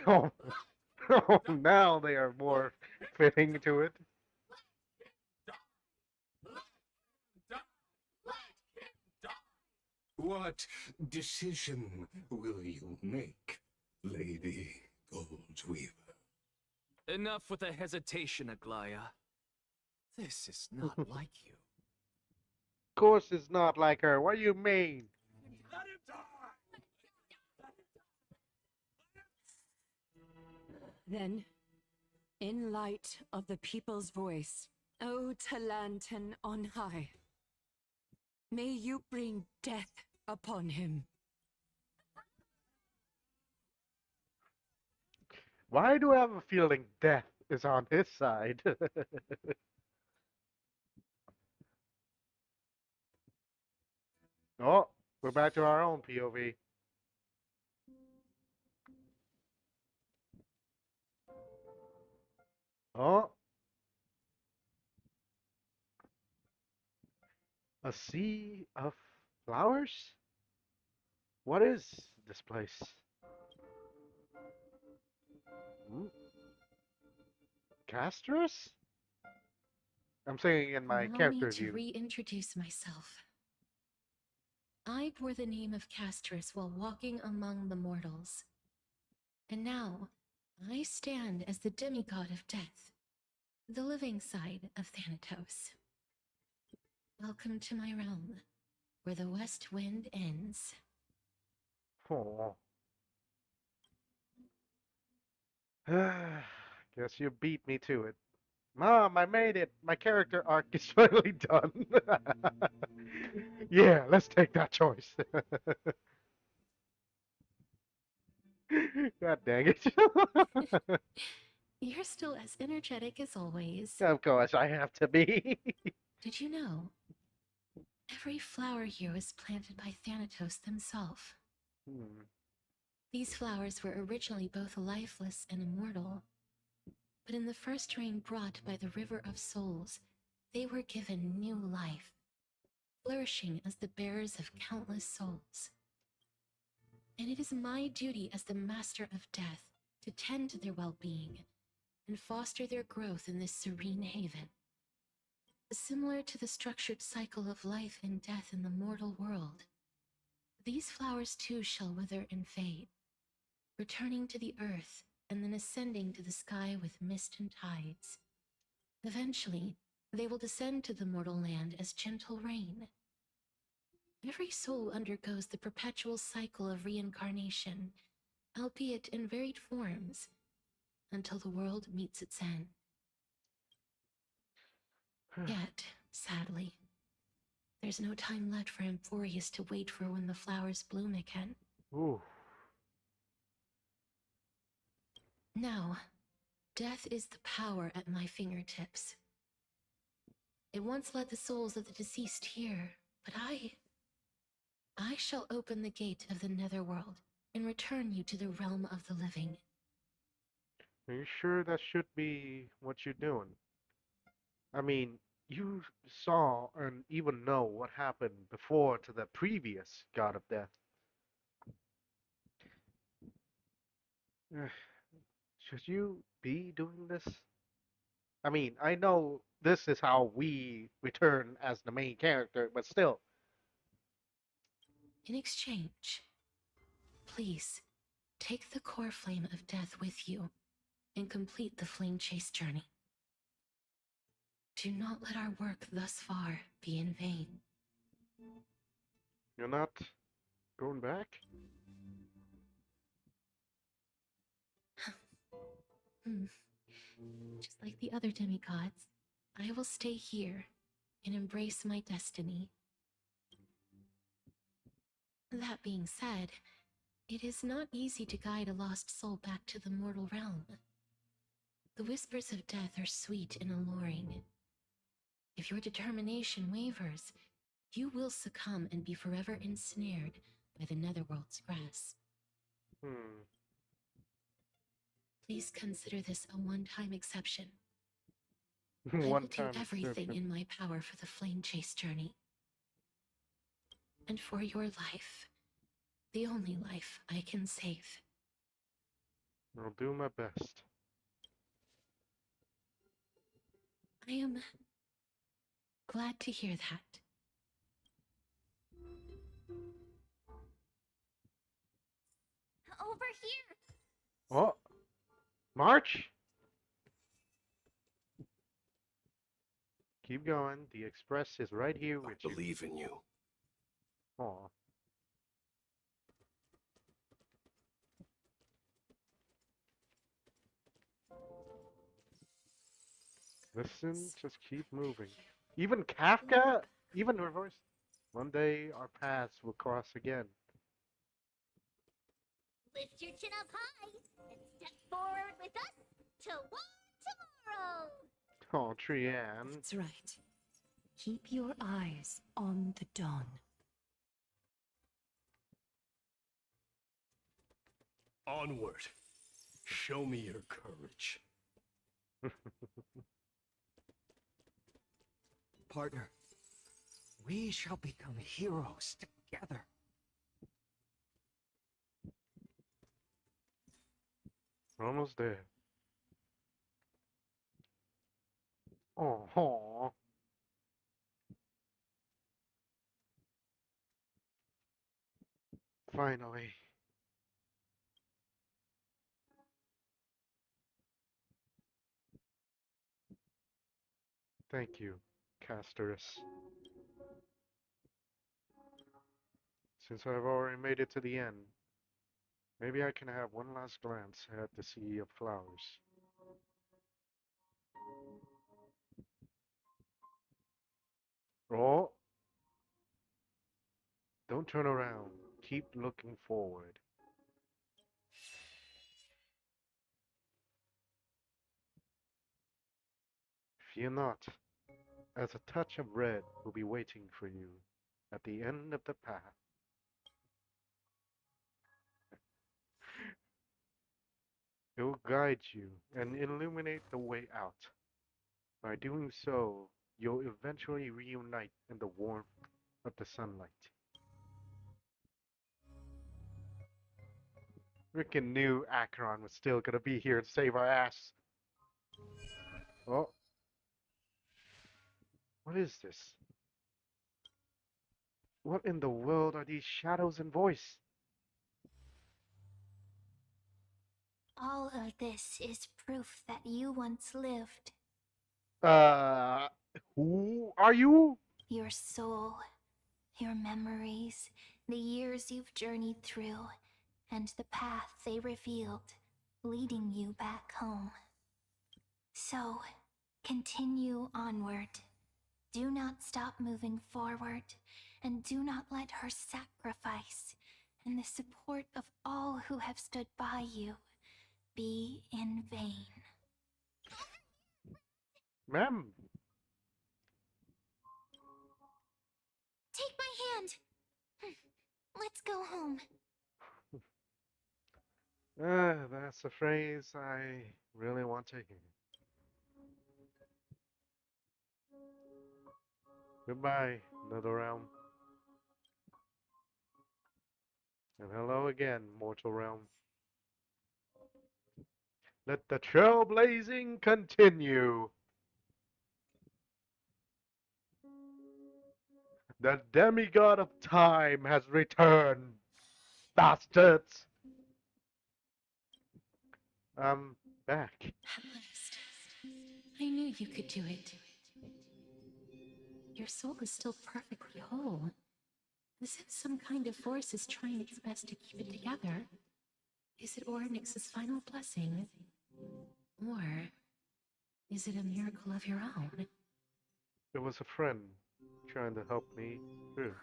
S1: Oh, oh, now they are more fitting to it.
S15: What decision will you make, Lady Goldweaver?
S7: Enough with the hesitation, Aglaya. This is not like you.
S1: Of course it's not like her. What do you mean?
S8: Let him die.
S17: Then, in light of the people's voice, O Talantin on high, may you bring death upon him.
S1: Why do I have a feeling death is on his side? Oh, we're back to our own POV. Oh, a sea of flowers? What is this place? Hmm? Castorce? I'm saying in my
S3: Allow me
S1: character
S3: to
S1: view.
S3: reintroduce myself. I bore the name of Castorce while walking among the mortals. And now, I stand as the demigod of death, the living side of Thanatos. Welcome to my realm, where the west wind ends.
S1: Oh. Guess you beat me to it. Mom, I made it. My character arc is finally done. Yeah, let's take that choice. God dang it.
S3: You're still as energetic as always.
S1: Of course, I have to be.
S3: Did you know? Every flower here was planted by Thanatos himself. These flowers were originally both lifeless and immortal, but in the first rain brought by the River of Souls, they were given new life, flourishing as the bearers of countless souls. And it is my duty as the Master of Death to tend to their well-being and foster their growth in this serene haven. Similar to the structured cycle of life and death in the mortal world, these flowers too shall wither and fade, returning to the earth and then ascending to the sky with mist and tides. Eventually, they will descend to the mortal land as gentle rain. Every soul undergoes the perpetual cycle of reincarnation, albeit in varied forms, until the world meets its end. Yet, sadly, there's no time left for Amphorius to wait for when the flowers bloom again.
S1: Ooh.
S3: Now, death is the power at my fingertips. It once led the souls of the deceased here, but I shall open the gate of the netherworld and return you to the realm of the living.
S1: Are you sure that should be what you're doing? I mean, you saw and even know what happened before to the previous god of death. Should you be doing this? I mean, I know this is how we return as the main character, but still.
S3: In exchange, please take the core flame of death with you and complete the flame chase journey. Do not let our work thus far be in vain.
S1: You're not going back?
S3: Just like the other demigods, I will stay here and embrace my destiny. That being said, it is not easy to guide a lost soul back to the mortal realm. The whispers of death are sweet and alluring. If your determination wavers, you will succumb and be forever ensnared by the netherworld's grasp. Please consider this a one-time exception. I will do everything in my power for the flame chase journey. And for your life, the only life I can save.
S1: I'll do my best.
S3: I am glad to hear that.
S2: Over here!
S1: Oh! March! Keep going. The express is right here with you.
S4: I believe in you.
S1: Aw. Listen, just keep moving. Even Kafka? Even reverse. One day our paths will cross again.
S2: Lift your chin up high and step forward with us toward tomorrow!
S1: Oh, Trianne.
S10: That's right. Keep your eyes on the dawn.
S4: Onward. Show me your courage.
S12: Partner, we shall become heroes together.
S1: We're almost there. Oh, finally. Thank you, castorice. Since I've already made it to the end, maybe I can have one last glance at the sea of flowers. Oh, don't turn around. Keep looking forward. Fear not, as a touch of red will be waiting for you at the end of the path. It will guide you and illuminate the way out. By doing so, you'll eventually reunite in the warmth of the sunlight. Freaking knew Acheron was still gonna be here to save our ass. Oh. What is this? What in the world are these shadows and voice?
S2: All of this is proof that you once lived.
S1: Who are you?
S2: Your soul, your memories, the years you've journeyed through, and the path they revealed, leading you back home. So, continue onward. Do not stop moving forward, and do not let her sacrifice and the support of all who have stood by you be in vain.
S1: Ma'am.
S2: Take my hand. Let's go home.
S1: That's a phrase I really want to hear. Goodbye, Nether Realm. And hello again, Mortal Realm. Let the trailblazing continue. The demigod of time has returned. Bastards! I'm back.
S3: At last. I knew you could do it. Your soul is still perfectly whole. As if some kind of force is trying its best to keep it together. Is it Ornyx's final blessing? Or is it a miracle of your own?
S1: It was a friend trying to help me through.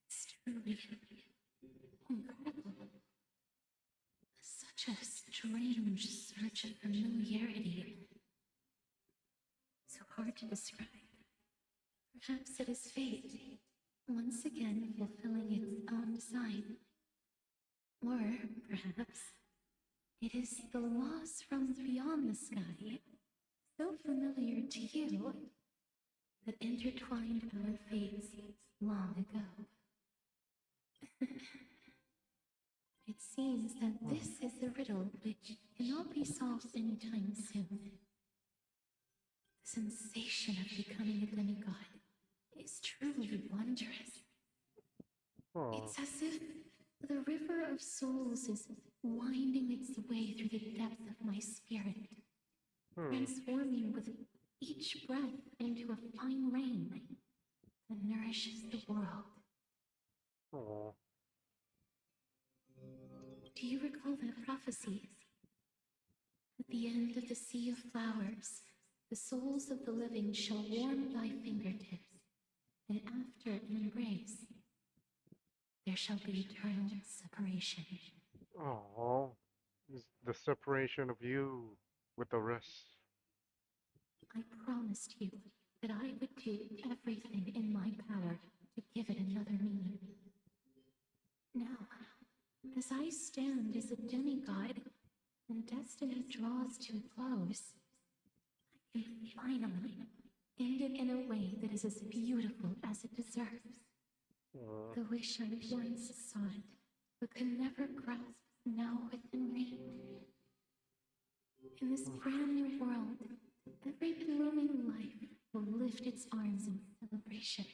S3: It's Truly incredible. Such a strange surge of familiarity. So hard to describe. Perhaps it is fate, once again fulfilling its own design. Or perhaps it is the laws from beyond the sky, so familiar to you, that intertwined our fates long ago. It seems that this is the riddle which cannot be solved anytime soon. The sensation of becoming a demigod is truly wondrous. It's as if the river of souls is winding its way through the depth of my spirit, transforming with each breath into a fine rain that nourishes the world.
S1: Oh.
S3: Do you recall that prophecy? At the end of the sea of flowers, the souls of the living shall warm thy fingertips, and after an embrace, there shall be eternal separation.
S1: Oh. Is the separation of you with the rest.
S3: I promised you that I would do everything in my power to give it another meaning. Now, as I stand as a demigod and destiny draws to a close, I can finally end it in a way that is as beautiful as it deserves. The wish I once sought, but could never grasp, now within reach. In this brand new world, every blooming life will lift its arms in celebration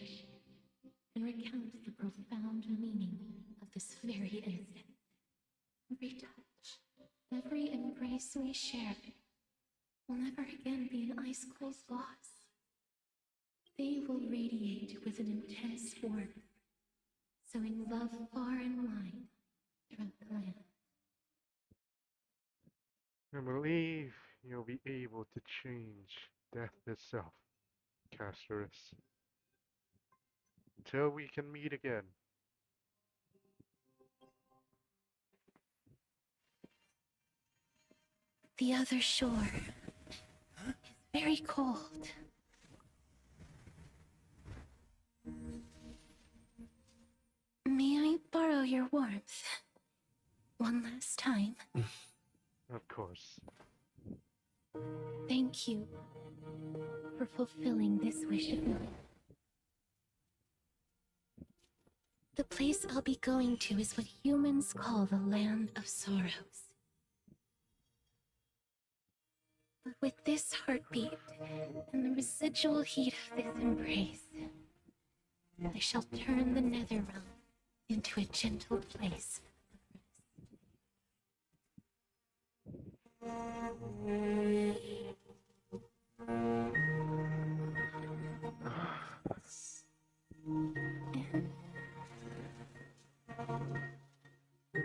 S3: and recount the profound meaning of this very instant. Every touch, every embrace we share will never again be an ice-cold loss. They will radiate with an intense warmth, sowing love far and wide throughout the land.
S1: I believe you'll be able to change death itself, castorice. Until we can meet again.
S3: The other shore is very cold. May I borrow your warmth? One last time.
S1: Of course.
S3: Thank you for fulfilling this wish of mine. The place I'll be going to is what humans call the Land of Sorrows. But with this heartbeat and the residual heat of this embrace, I shall turn the nether realm into a gentle place.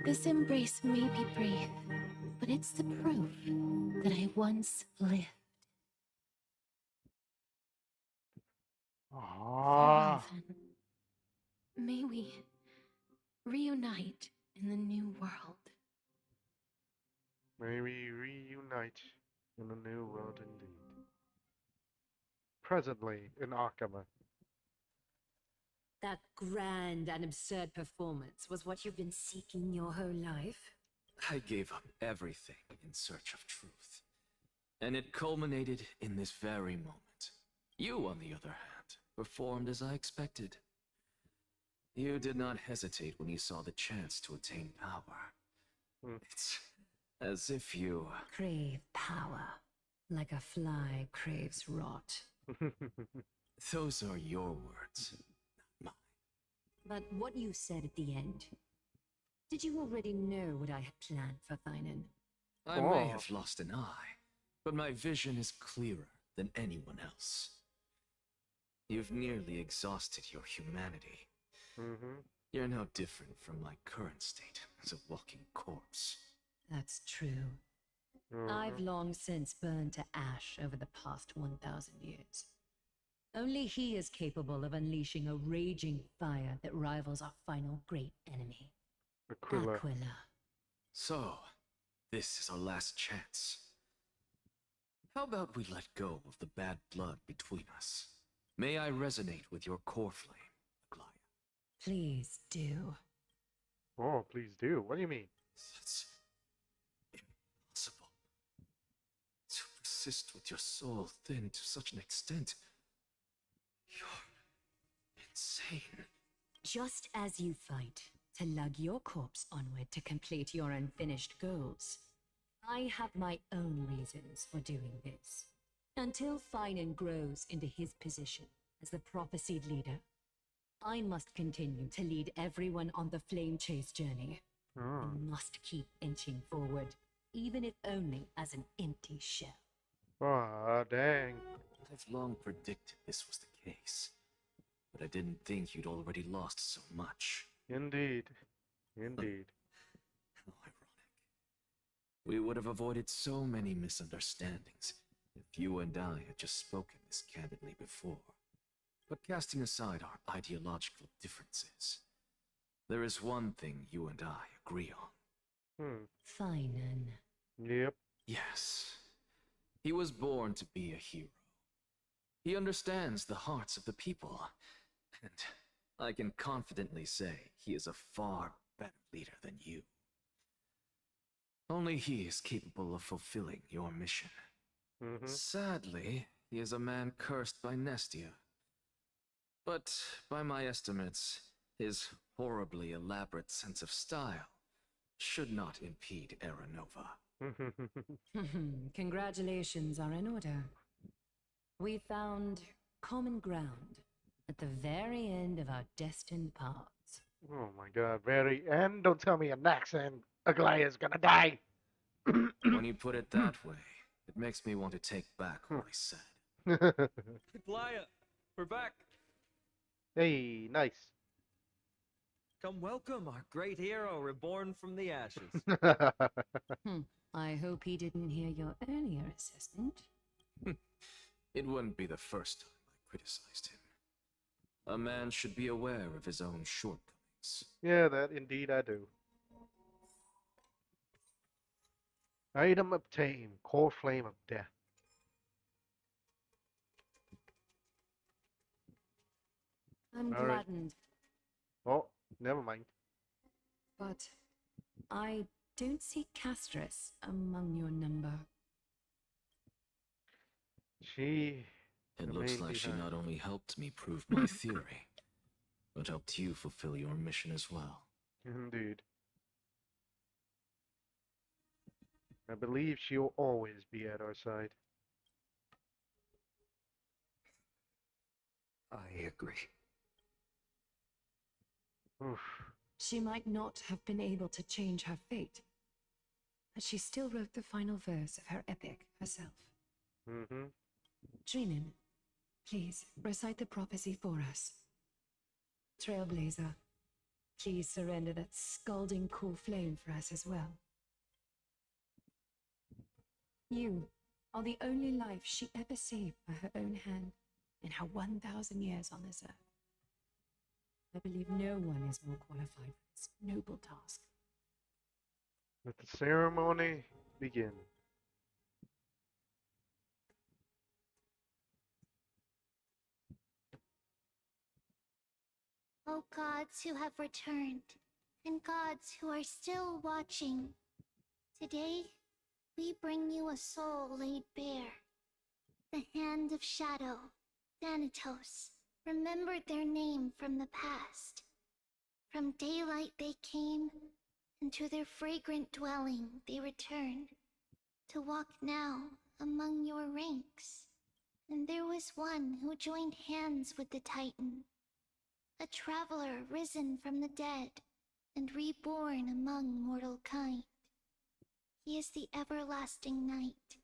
S3: This embrace may be brief, but it's the proof that I once lived. Farewell, then. May we reunite in the new world.
S1: May we reunite in a new world indeed. Presently in Akama.
S17: That grand and absurd performance was what you've been seeking your whole life?
S7: I gave up everything in search of truth. And it culminated in this very moment. You, on the other hand, performed as I expected. You did not hesitate when you saw the chance to attain power. It's as if you...
S17: Crave power, like a fly craves rot.
S7: Those are your words, not mine.
S17: But what you said at the end, did you already know what I had planned for Thynon?
S7: I may have lost an eye, but my vision is clearer than anyone else. You've nearly exhausted your humanity. You're no different from my current state as a walking corpse.
S17: That's true. I've long since burned to ash over the past 1,000 years. Only he is capable of unleashing a raging fire that rivals our final great enemy,
S1: Aquila.
S17: Aquila.
S7: So, this is our last chance. How about we let go of the bad blood between us? May I resonate with your core flame, Aglaia?
S17: Please do.
S1: Oh, please do. What do you mean?
S7: It's impossible to persist with your soul thinned to such an extent. You're insane.
S17: Just as you fight to lug your corpse onward to complete your unfinished goals, I have my own reasons for doing this. Until Finan grows into his position as the prophesied leader, I must continue to lead everyone on the flame chase journey. I must keep inching forward, even if only as an empty shell.
S1: Ah, dang.
S7: I've long predicted this was the case, but I didn't think you'd already lost so much.
S1: Indeed. Indeed.
S7: How ironic. We would have avoided so many misunderstandings if you and I had just spoken this candidly before. But casting aside our ideological differences, there is one thing you and I agree on.
S17: Finan.
S1: Yep.
S7: Yes. He was born to be a hero. He understands the hearts of the people, and I can confidently say he is a far better leader than you. Only he is capable of fulfilling your mission. Sadly, he is a man cursed by Nestia. But by my estimates, his horribly elaborate sense of style should not impede Aranova.
S17: Congratulations are in order. We found common ground at the very end of our destined paths.
S1: Oh my god, very end. Don't tell me an accent. Aglaia's gonna die.
S7: When you put it that way, it makes me want to take back what I said.
S12: Aglaia, we're back.
S1: Hey, nice.
S12: Come welcome our great hero reborn from the ashes.
S17: I hope he didn't hear your earlier assessment.
S7: It wouldn't be the first time I criticized him. A man should be aware of his own shortcomings.
S1: Yeah, that indeed I do. Item obtained. Core Flame of Death.
S17: I'm
S1: All right.
S17: gladdened,
S1: Oh, never mind.
S17: but I don't see Castorice among your number.
S1: She
S7: It looks like she not only helped me prove my theory, but helped you fulfill your mission as well.
S1: Indeed. I believe she'll always be at our side.
S12: I agree.
S1: Oof.
S17: She might not have been able to change her fate, but she still wrote the final verse of her epic herself. Trinin, please recite the prophecy for us. Trailblazer, please surrender that scalding cool flame for us as well. You are the only life she ever saved by her own hand in her 1,000 years on this earth. I believe no one is more qualified for this noble task.
S1: Let the ceremony begin.
S2: O gods who have returned, and gods who are still watching, today we bring you a soul laid bare. The Hand of Shadow, Thanatos, remembered their name from the past. From daylight they came, and to their fragrant dwelling they return, to walk now among your ranks. And there was one who joined hands with the Titan, a traveler risen from the dead and reborn among mortal kind. He is the everlasting night,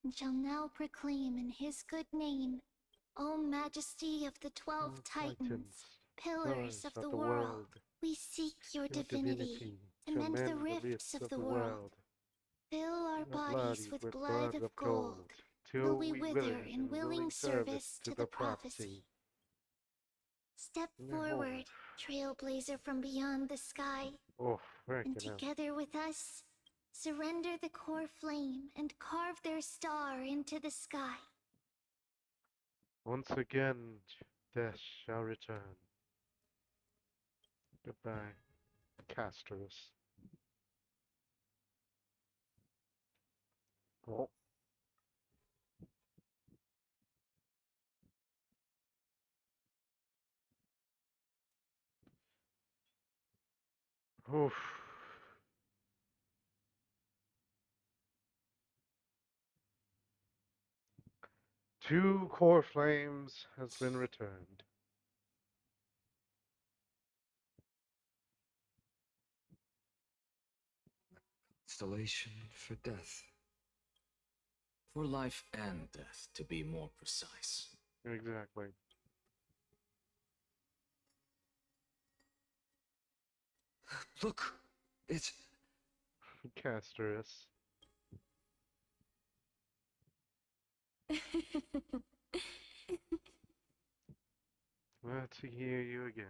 S2: and shall now proclaim in his good name, O Majesty of the 12 Titans, pillars of the world, we seek your divinity to mend the rifts of the world. Fill our bodies with blood of gold,
S1: till
S2: we
S1: we
S2: wither in willing service to the prophecy. Step forward, trailblazer from beyond the sky,
S1: Oh, very
S2: and
S1: good.
S2: together with us, surrender the core flame and carve their star into the sky.
S1: Once again, death shall return. Goodbye, castorice. Oh. Oof. Two core flames has been returned.
S12: Constellation for death.
S7: For life and death, to be more precise.
S1: Exactly.
S12: Look, it's
S1: castorice. Glad to hear you again.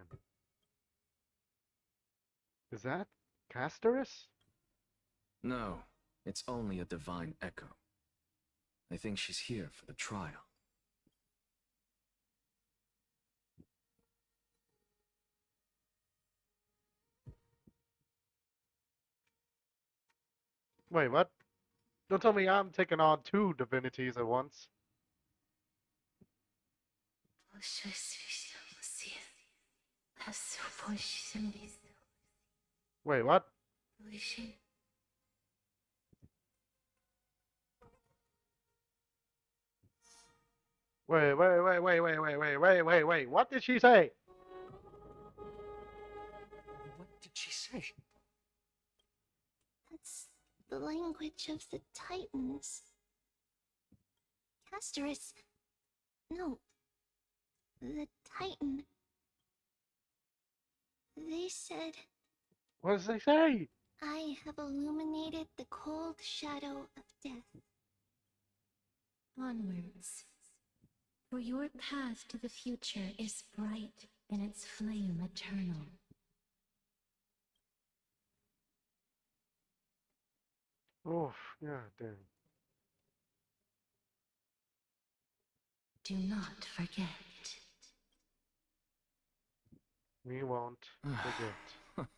S1: Is that castorice?
S7: No, it's only a divine echo. I think she's here for the trial.
S1: Wait, what? Don't tell me I'm taking on two divinities at once. Wait, what? Wait. What did she say?
S12: What did she say?
S2: That's the language of the Titans. Castorice. No. The Titan. They said,
S1: What does they say?
S2: I have illuminated the cold shadow of death.
S3: Onwards. For your path to the future is bright and its flame eternal.
S1: Oh, yeah, damn.
S3: Do not forget.
S1: We won't forget.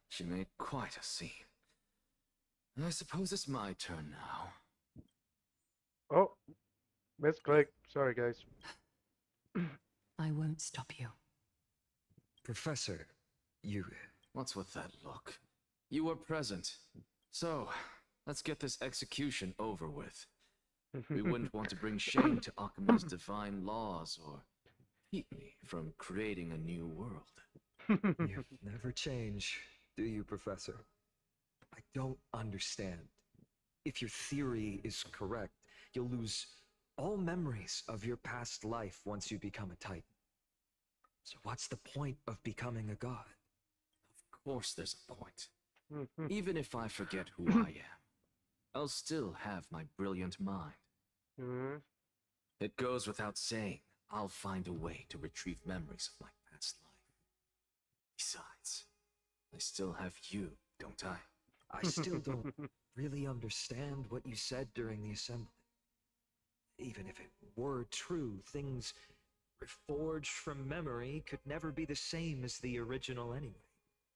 S7: She made quite a scene. I suppose it's my turn now.
S1: Oh, misclick. Sorry, guys.
S17: I won't stop you.
S12: Professor, you...
S7: What's with that look? You were present. So, let's get this execution over with. We wouldn't want to bring shame to Akima's divine laws or keep me from creating a new world.
S12: You never change, do you, Professor? I don't understand. If your theory is correct, you'll lose all memories of your past life once you become a Titan. So what's the point of becoming a god?
S7: Of course there's a point. Even if I forget who I am, I'll still have my brilliant mind. It goes without saying, I'll find a way to retrieve memories of my past life. Besides, I still have you, don't I?
S12: I still don't really understand what you said during the assembly. Even if it were true, things reforged from memory could never be the same as the original anyway.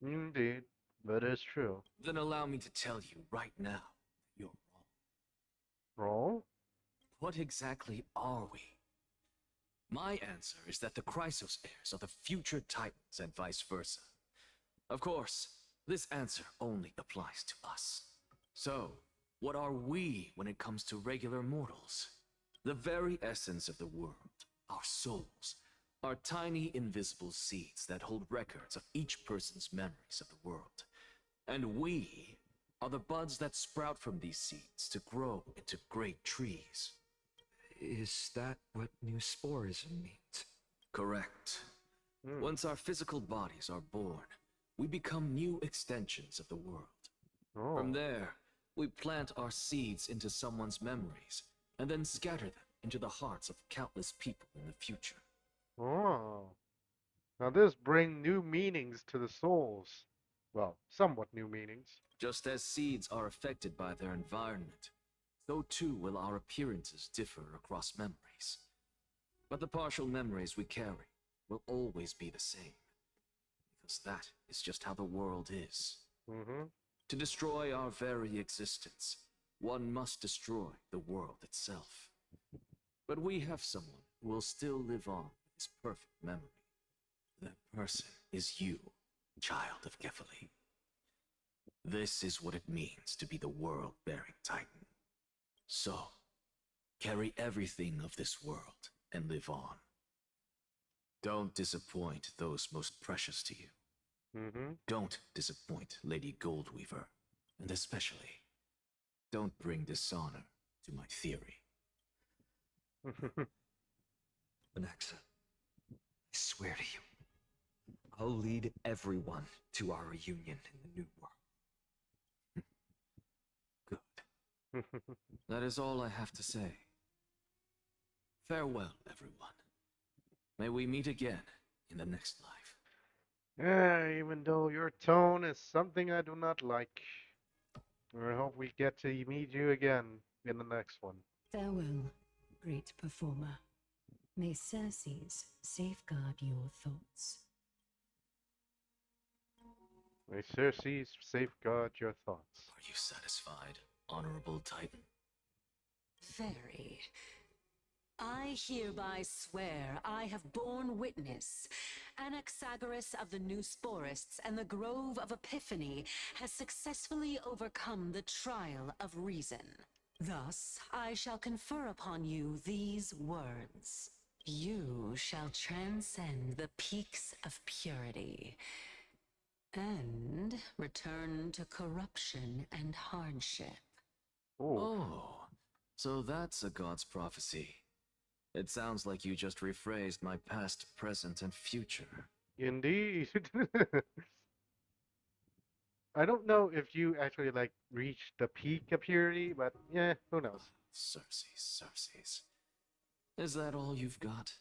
S1: Indeed, that is true.
S7: Then allow me to tell you right now, you're wrong.
S1: Wrong?
S7: What exactly are we? My answer is that the Chrysos heirs are the future Titans and vice versa. Of course, this answer only applies to us. So, what are we when it comes to regular mortals? The very essence of the world, our souls, are tiny invisible seeds that hold records of each person's memories of the world. And we are the buds that sprout from these seeds to grow into great trees.
S12: Is that what new sporism means?
S7: Correct. Once our physical bodies are born, we become new extensions of the world. From there, we plant our seeds into someone's memories, and then scatter them into the hearts of countless people in the future.
S1: Oh. Now this brings new meanings to the souls. Well, somewhat new meanings.
S7: Just as seeds are affected by their environment, so too will our appearances differ across memories. But the partial memories we carry will always be the same, because that is just how the world is. To destroy our very existence, one must destroy the world itself. But we have someone who will still live on with his perfect memory. That person is you, child of Kefali. This is what it means to be the world-bearing Titan. So, carry everything of this world and live on. Don't disappoint those most precious to you. Don't disappoint Lady Goldweaver, and especially, don't bring dishonor to my theory.
S12: Anaxa, I swear to you, I'll lead everyone to our reunion in the New World.
S7: Good. That is all I have to say. Farewell, everyone. May we meet again in the next life.
S1: Yeah, even though your tone is something I do not like. I hope we get to meet you again in the next one.
S10: Farewell, great performer. May Circes safeguard your thoughts.
S1: May Circes safeguard your thoughts.
S7: Are you satisfied, honorable Titan?
S16: Very. I hereby swear I have borne witness. Anaxagoras of the New Sporists and the Grove of Epiphany has successfully overcome the trial of reason. Thus, I shall confer upon you these words. You shall transcend the peaks of purity and return to corruption and hardship.
S7: Oh, so that's a god's prophecy. It sounds like you just rephrased my past, present, and future.
S1: Indeed. I don't know if you actually like reached the peak of purity, but yeah, who knows?
S7: Circes. Is that all you've got?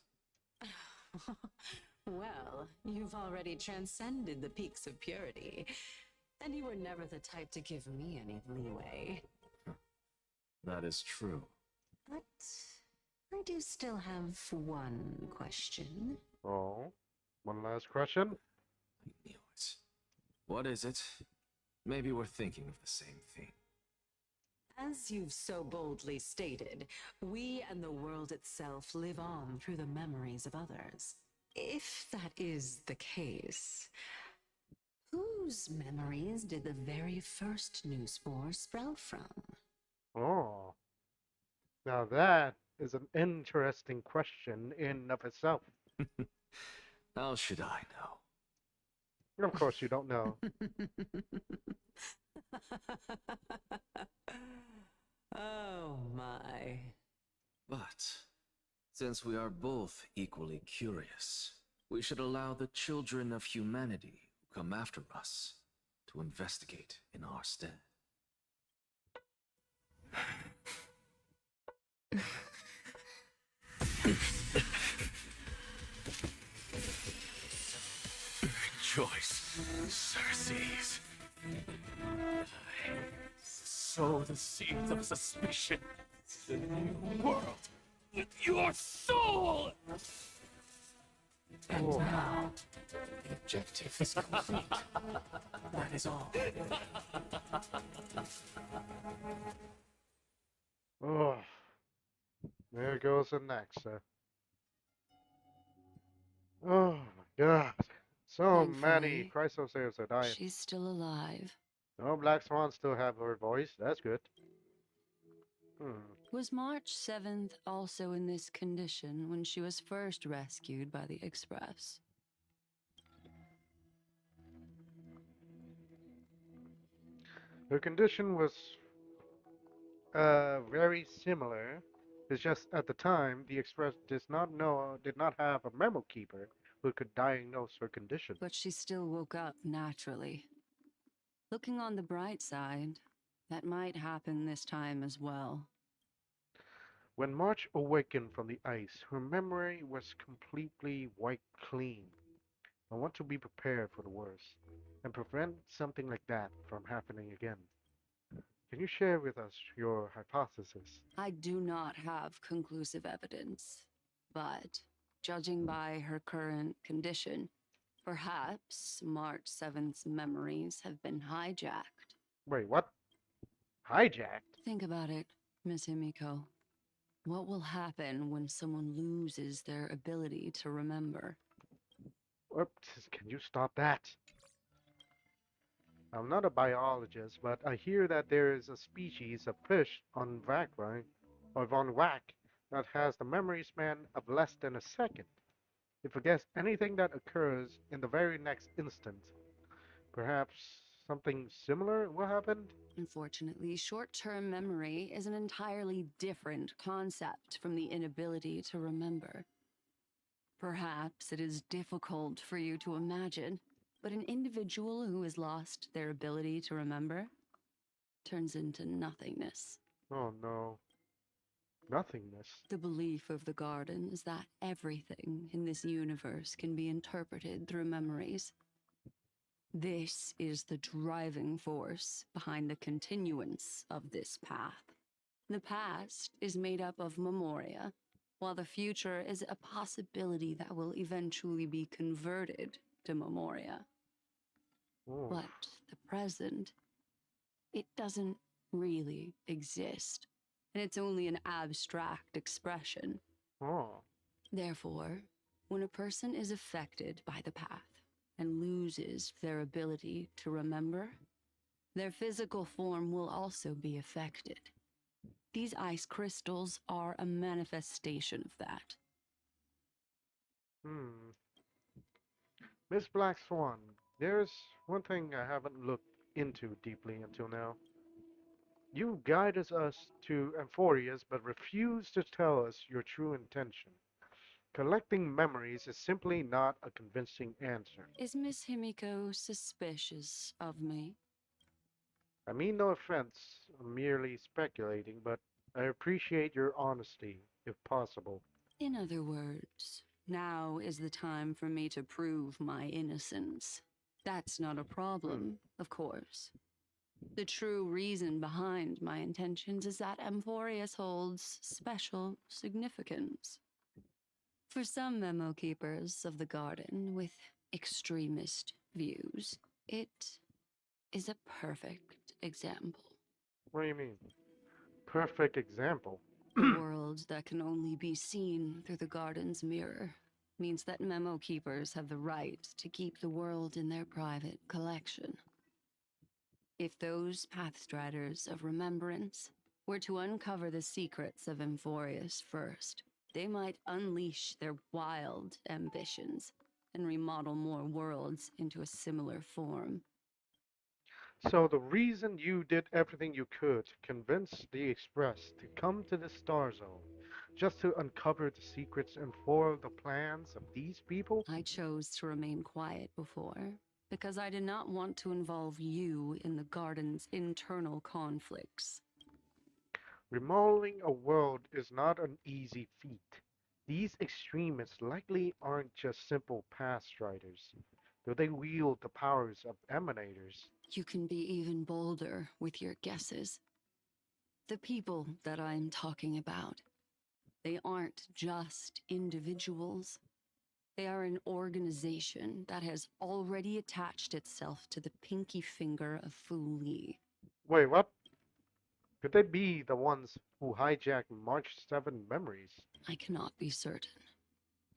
S16: Well, you've already transcended the peaks of purity, and you were never the type to give me any leeway.
S7: That is true.
S16: But I do still have one question.
S1: Oh, one last question?
S7: I knew it. What is it? Maybe we're thinking of the same thing.
S16: As you've so boldly stated, we and the world itself live on through the memories of others. If that is the case, whose memories did the very first new spore sprout from?
S1: Oh, now that is an interesting question in of itself.
S7: How should I know?
S1: Of course you don't know.
S16: Oh my.
S7: But, since we are both equally curious, we should allow the children of humanity who come after us to investigate in our stead. Rejoice, Circes. Sow the seeds of suspicion in the new world with your soul! And now, the objective is complete. That is all.
S1: Oh, there goes the Naxa. Oh my god. So many
S9: Thankfully,
S1: Chrysosauros are dying.
S9: she's still alive.
S1: Oh, Black Swan still have her voice. That's good.
S9: Was March 7th also in this condition when she was first rescued by the Express?
S1: Her condition was very similar. It's just at the time the Express did not have a memo keeper who could diagnose her condition.
S9: But she still woke up naturally. Looking on the bright side, that might happen this time as well.
S1: When March awakened from the ice, her memory was completely wiped clean. I want to be prepared for the worst and prevent something like that from happening again. Can you share with us your hypothesis?
S5: I do not have conclusive evidence, but judging by her current condition, perhaps March 7th's memories have been hijacked.
S1: Wait, what? Hijacked?
S5: Think about it, Miss Himiko. What will happen when someone loses their ability to remember?
S1: Oops, can you stop that? I'm not a biologist, but I hear that there is a species of fish on Vakra or Von Wack that has the memory span of less than a second. It forgets anything that occurs in the very next instant. Perhaps something similar will happen?
S5: Unfortunately, short term memory is an entirely different concept from the inability to remember. Perhaps it is difficult for you to imagine, but an individual who has lost their ability to remember turns into nothingness.
S1: Oh no. Nothingness.
S5: The belief of the garden is that everything in this universe can be interpreted through memories. This is the driving force behind the continuance of this path. The past is made up of memoria, while the future is a possibility that will eventually be converted to memoria.
S1: Oh.
S5: But the present, it doesn't really exist, and it's only an abstract expression.
S1: Oh.
S5: Therefore, when a person is affected by the path and loses their ability to remember, their physical form will also be affected. These ice crystals are a manifestation of that.
S1: Miss Black Swan, there's one thing I haven't looked into deeply until now. You guided us to Amphorius but refused to tell us your true intention. Collecting memories is simply not a convincing answer.
S5: Is Miss Himiko suspicious of me?
S1: I mean no offense, I'm merely speculating, but I appreciate your honesty, if possible.
S5: In other words, now is the time for me to prove my innocence. That's not a problem, of course. The true reason behind my intentions is that Amphorius holds special significance. For some memo keepers of the garden with extremist views, it is a perfect example.
S1: What do you mean? Perfect example.
S5: A world that can only be seen through the garden's mirror means that memo keepers have the right to keep the world in their private collection. If those pathstriders of remembrance were to uncover the secrets of Amphorius first, they might unleash their wild ambitions and remodel more worlds into a similar form.
S1: So the reason you did everything you could to convince the Express to come to the Star Zone, just to uncover the secrets and foil the plans of these people?
S5: I chose to remain quiet before, because I did not want to involve you in the garden's internal conflicts.
S1: Remodeling a world is not an easy feat. These extremists likely aren't just simple past riders, though they wield the powers of emanators.
S5: You can be even bolder with your guesses. The people that I'm talking about, they aren't just individuals. They are an organization that has already attached itself to the pinky finger of Fu Li.
S1: Wait, what? Could they be the ones who hijacked March 7 memories?
S5: I cannot be certain,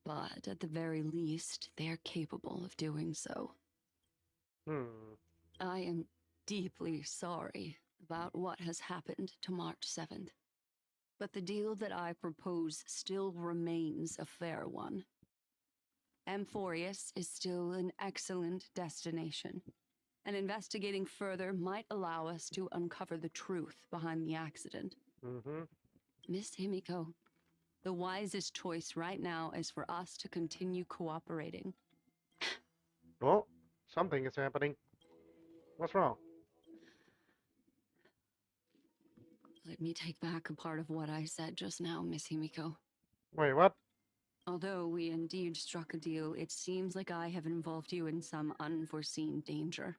S5: but at the very least, they are capable of doing so. I am deeply sorry about what has happened to March 7th, but the deal that I propose still remains a fair one. Amphorius is still an excellent destination, and investigating further might allow us to uncover the truth behind the accident. Miss Himiko, the wisest choice right now is for us to continue cooperating.
S1: Oh, something is happening. What's wrong?
S9: Let me take back a part of what I said just now, Miss Himiko.
S1: Wait, what?
S9: Although we indeed struck a deal, it seems like I have involved you in some unforeseen danger.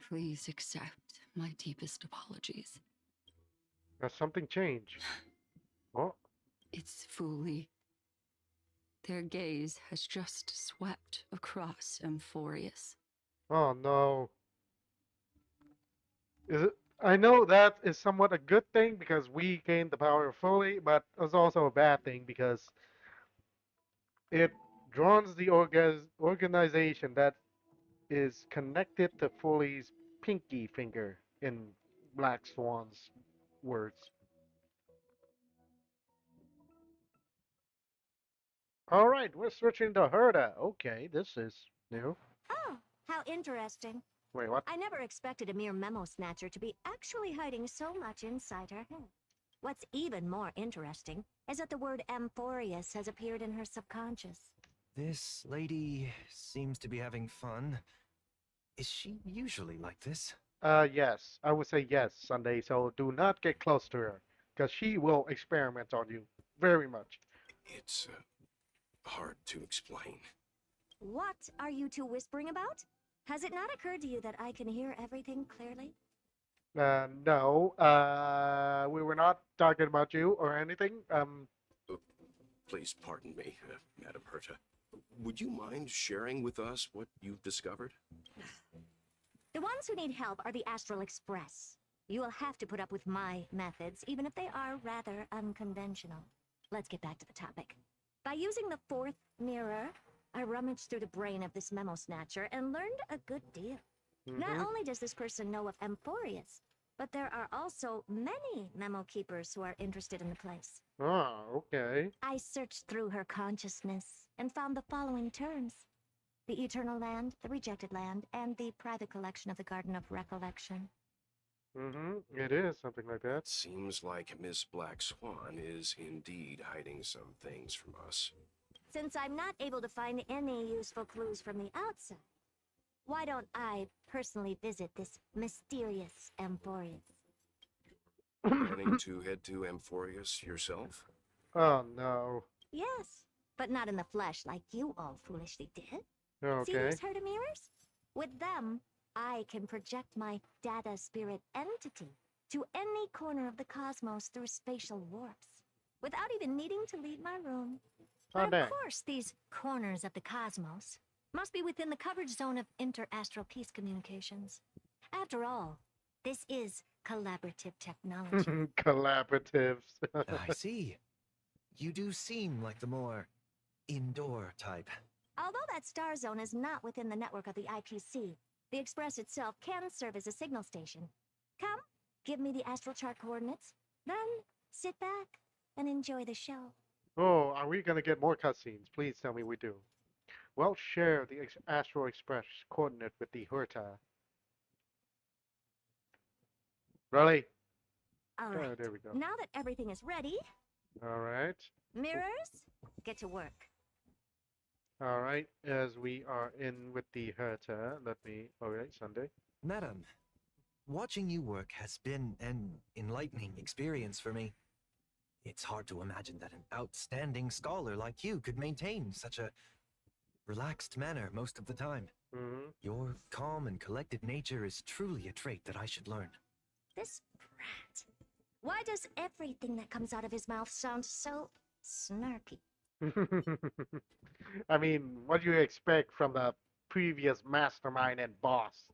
S9: Please accept my deepest apologies.
S1: Has something changed? Oh,
S9: It's Fuli. Their gaze has just swept across Amphorius.
S1: oh no. Is it? I know that is somewhat a good thing because we gained the power fully, but it's also a bad thing because it draws the organization that is connected to Foley's pinky finger in Black Swan's words. All right, we're switching to Herda. Okay, this is new.
S18: Oh, how interesting.
S1: Wait, what?
S18: I never expected a mere memo snatcher to be actually hiding so much inside her head. What's even more interesting is that the word Amphorius has appeared in her subconscious.
S13: This lady seems to be having fun. Is she usually like this?
S1: Yes, I would say yes, Sunday. So do not get close to her, because she will experiment on you very much.
S15: It's hard to explain.
S18: What are you two whispering about? Has it not occurred to you that I can hear everything clearly?
S1: No, we were not talking about you or anything.
S15: Please pardon me, Madam Herta. Would you mind sharing with us what you've discovered?
S18: The ones who need help are the Astral Express. You will have to put up with my methods, even if they are rather unconventional. Let's get back to the topic. By using the fourth mirror, I rummaged through the brain of this memo snatcher and learned a good deal. Not only does this person know of Amphorius, but there are also many memo keepers who are interested in the place.
S1: Oh, okay.
S18: I searched through her consciousness and found the following terms: the Eternal Land, the Rejected Land, and the private collection of the Garden of Recollection.
S1: It is something like that.
S15: Seems like Miss Black Swan is indeed hiding some things from us.
S18: Since I'm not able to find any useful clues from the outside, why don't I personally visit this mysterious Amphorius?
S15: Planning to head to Amphorius yourself?
S1: Oh, no.
S18: Yes, but not in the flesh like you all foolishly did. See
S1: Okay.
S18: these Herda mirrors? With them, I can project my data spirit entity to any corner of the cosmos through spatial warps, without even needing to leave my room.
S1: Oh,
S18: But
S1: dang.
S18: of course, these corners of the cosmos must be within the coverage zone of inter-astral peace communications. After all, this is collaborative technology.
S1: Collaboratives.
S13: I see. You do seem like the more indoor type.
S18: Although that star zone is not within the network of the IPC, the Express itself can serve as a signal station. Come, give me the astral chart coordinates, then sit back and enjoy the show.
S1: Oh, are we gonna get more cutscenes? Please tell me we do. Well, share the Astral Express coordinate with the Herta. Really?
S18: All
S1: Oh,
S18: right,
S1: there we go.
S18: now that everything is ready,
S1: All right.
S18: mirrors, get to work.
S1: All right. As we are in with the Herta, let me. All right, Sunday.
S13: Madam, watching you work has been an enlightening experience for me. It's hard to imagine that an outstanding scholar like you could maintain such a relaxed manner most of the time. Your calm and collected nature is truly a trait that I should learn.
S18: This brat. Why does everything that comes out of his mouth sound so snarky?
S1: I mean, what do you expect from the previous mastermind and boss?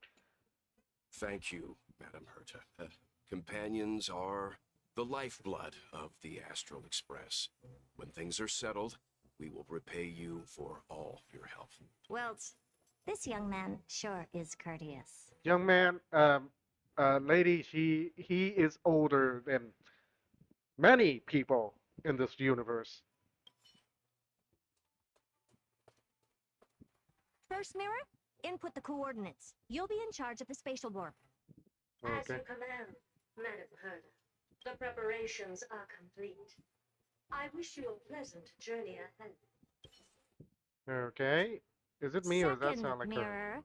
S15: Thank you, Madam Herta. Companions are the lifeblood of the Astral Express. When things are settled, we will repay you for all your help.
S18: Well, this young man sure is courteous.
S1: Young man, lady, he is older than many people in this universe.
S18: First mirror, input the coordinates. You'll be in charge of the spatial warp.
S19: As you command, Madam Herda. The preparations are complete. I wish you a pleasant journey ahead.
S1: Okay. Is it me or does that
S18: Second
S1: sound like her?
S18: mirror,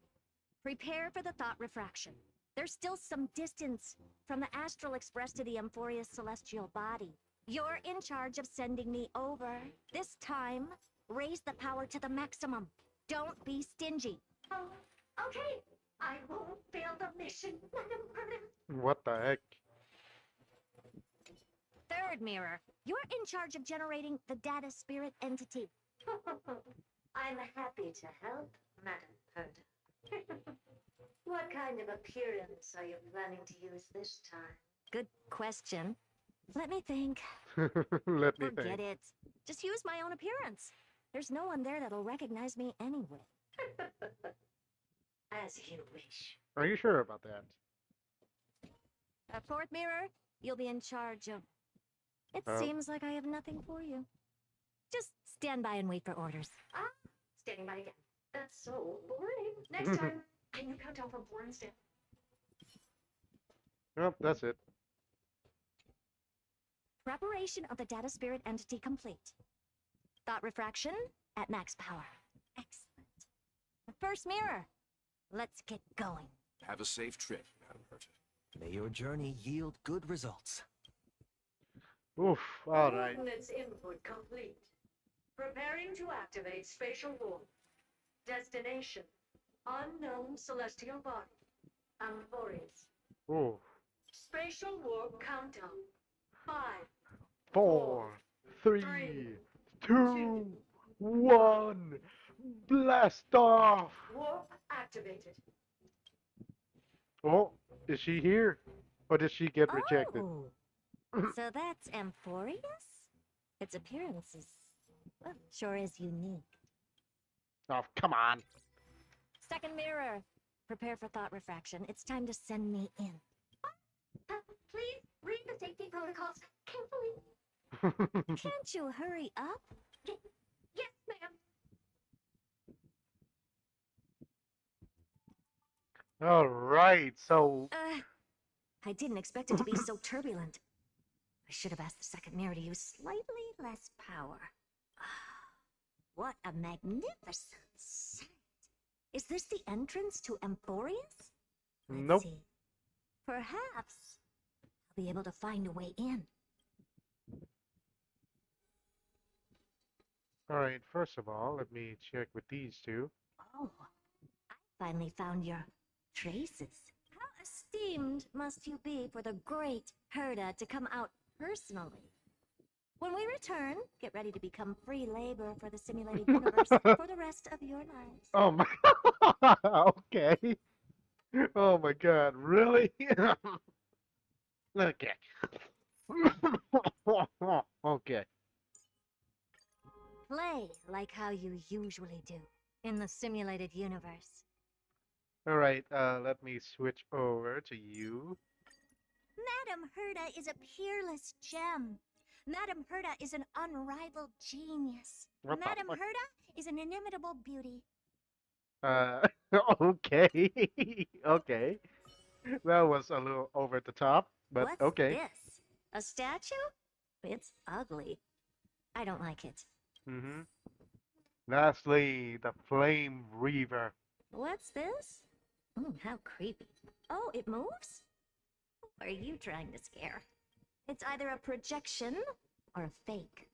S18: prepare for the thought refraction. There's still some distance from the Astral Express to the Emphoria's celestial body. You're in charge of sending me over. This time, raise the power to the maximum. Don't be stingy.
S19: Oh, okay. I won't fail the mission, Madam Herda.
S1: What the heck?
S18: Third mirror, you're in charge of generating the data spirit entity.
S19: I'm happy to help, Madam Herda. What kind of appearance are you planning to use this time?
S18: Good question. Let me think.
S1: Let me
S18: Forget
S1: think.
S18: it. Just use my own appearance. There's no one there that'll recognize me anyway.
S19: As you wish.
S1: Are you sure about that?
S18: Fourth mirror, you'll be in charge of... It seems like I have nothing for you. Just stand by and wait for orders.
S19: Ah, standing by again. That's so boring. Next time, can you count down from 4 instead?
S1: Nope, that's it.
S18: Preparation of the data spirit entity complete. Thought refraction at max power. Excellent. The first mirror. Let's get going.
S4: Have a safe trip, Madam Herta.
S13: May your journey yield good results.
S1: Oof, alright.
S19: Coordinates input complete. Preparing to activate spatial warp. Destination: unknown celestial body. Amphorius.
S1: Ooh.
S19: Spatial warp countdown. 5,
S1: 4, 3, 2, 1. Blast off!
S19: warp activated.
S1: Oh, is she here? Or did she get rejected?
S18: Oh, so that's Amphorius? Its appearance is, well, sure is unique.
S1: Oh, come on.
S18: Second mirror. Prepare for thought refraction. It's time to send me in.
S19: Please read the safety protocols carefully.
S18: Can't you hurry up?
S19: Yes, ma'am.
S1: Alright, so...
S18: I didn't expect it to be so turbulent. I should have asked the second mirror to use slightly less power. What a magnificent sight. Is this the entrance to Emphorius?
S1: Nope.
S18: See. Perhaps I'll be able to find a way in.
S1: Alright, first of all, let me check with these two.
S18: Oh, I finally found your traces. How esteemed must you be for the great Herda to come out personally? When we return, get ready to become free labor for the simulated universe for the rest of your lives.
S1: Oh my... okay. Oh my god, really? Okay. Okay.
S18: Play like how you usually do in the simulated universe.
S1: Alright, let me switch over to you.
S18: Madam Herda is a peerless gem. Madam Herda is an unrivaled genius.
S1: What the
S18: Madam
S1: fuck?
S18: Herda is an inimitable beauty.
S1: Okay. Okay. That was a little over the top, but
S18: What's
S1: okay.
S18: this? A statue? It's ugly. I don't like it.
S1: Mm-hmm. Lastly, the Flame Reaver.
S18: What's this? How creepy. Oh, it moves? Who are you trying to scare? It's either a projection or a fake.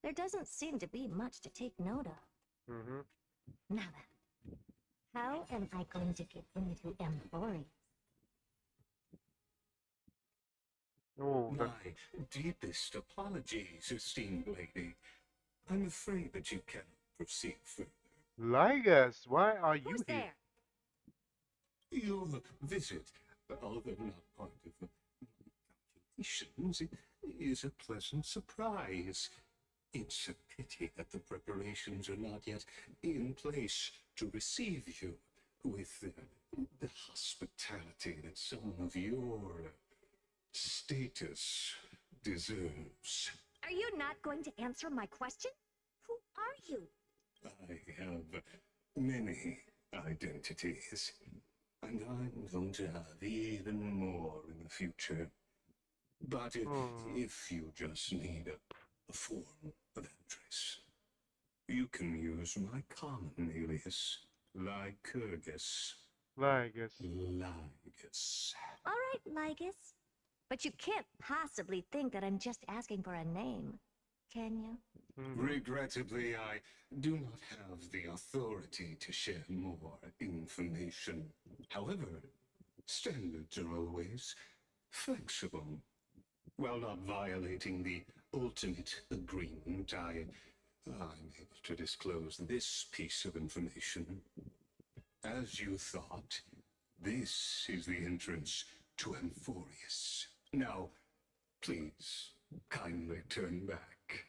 S18: There doesn't seem to be much to take note of.
S1: Mm-hmm.
S18: Now then, how am I going to get into Emphorius?
S1: Oh,
S15: My deepest apologies, esteemed lady. I'm afraid that you cannot proceed further.
S1: Lygus, why are you
S18: Who's
S1: here?
S18: there?
S15: Your visit, although not part of the calculations, is a pleasant surprise. It's a pity that the preparations are not yet in place to receive you with the hospitality that some of your status deserves.
S18: Are you not going to answer my question? Who are you?
S15: I have many identities, and I'm going to have even more in the future. But if you just need a form of address, you can use my common alias, Lycurgus.
S1: Lygus.
S15: Lygus.
S18: All right, Lygus. But you can't possibly think that I'm just asking for a name, can you?
S15: Regrettably, I do not have the authority to share more information. However, standards are always flexible. While not violating the ultimate agreement, I'm able to disclose this piece of information. As you thought, this is the entrance to Amphorius. Now, please, kindly turn back.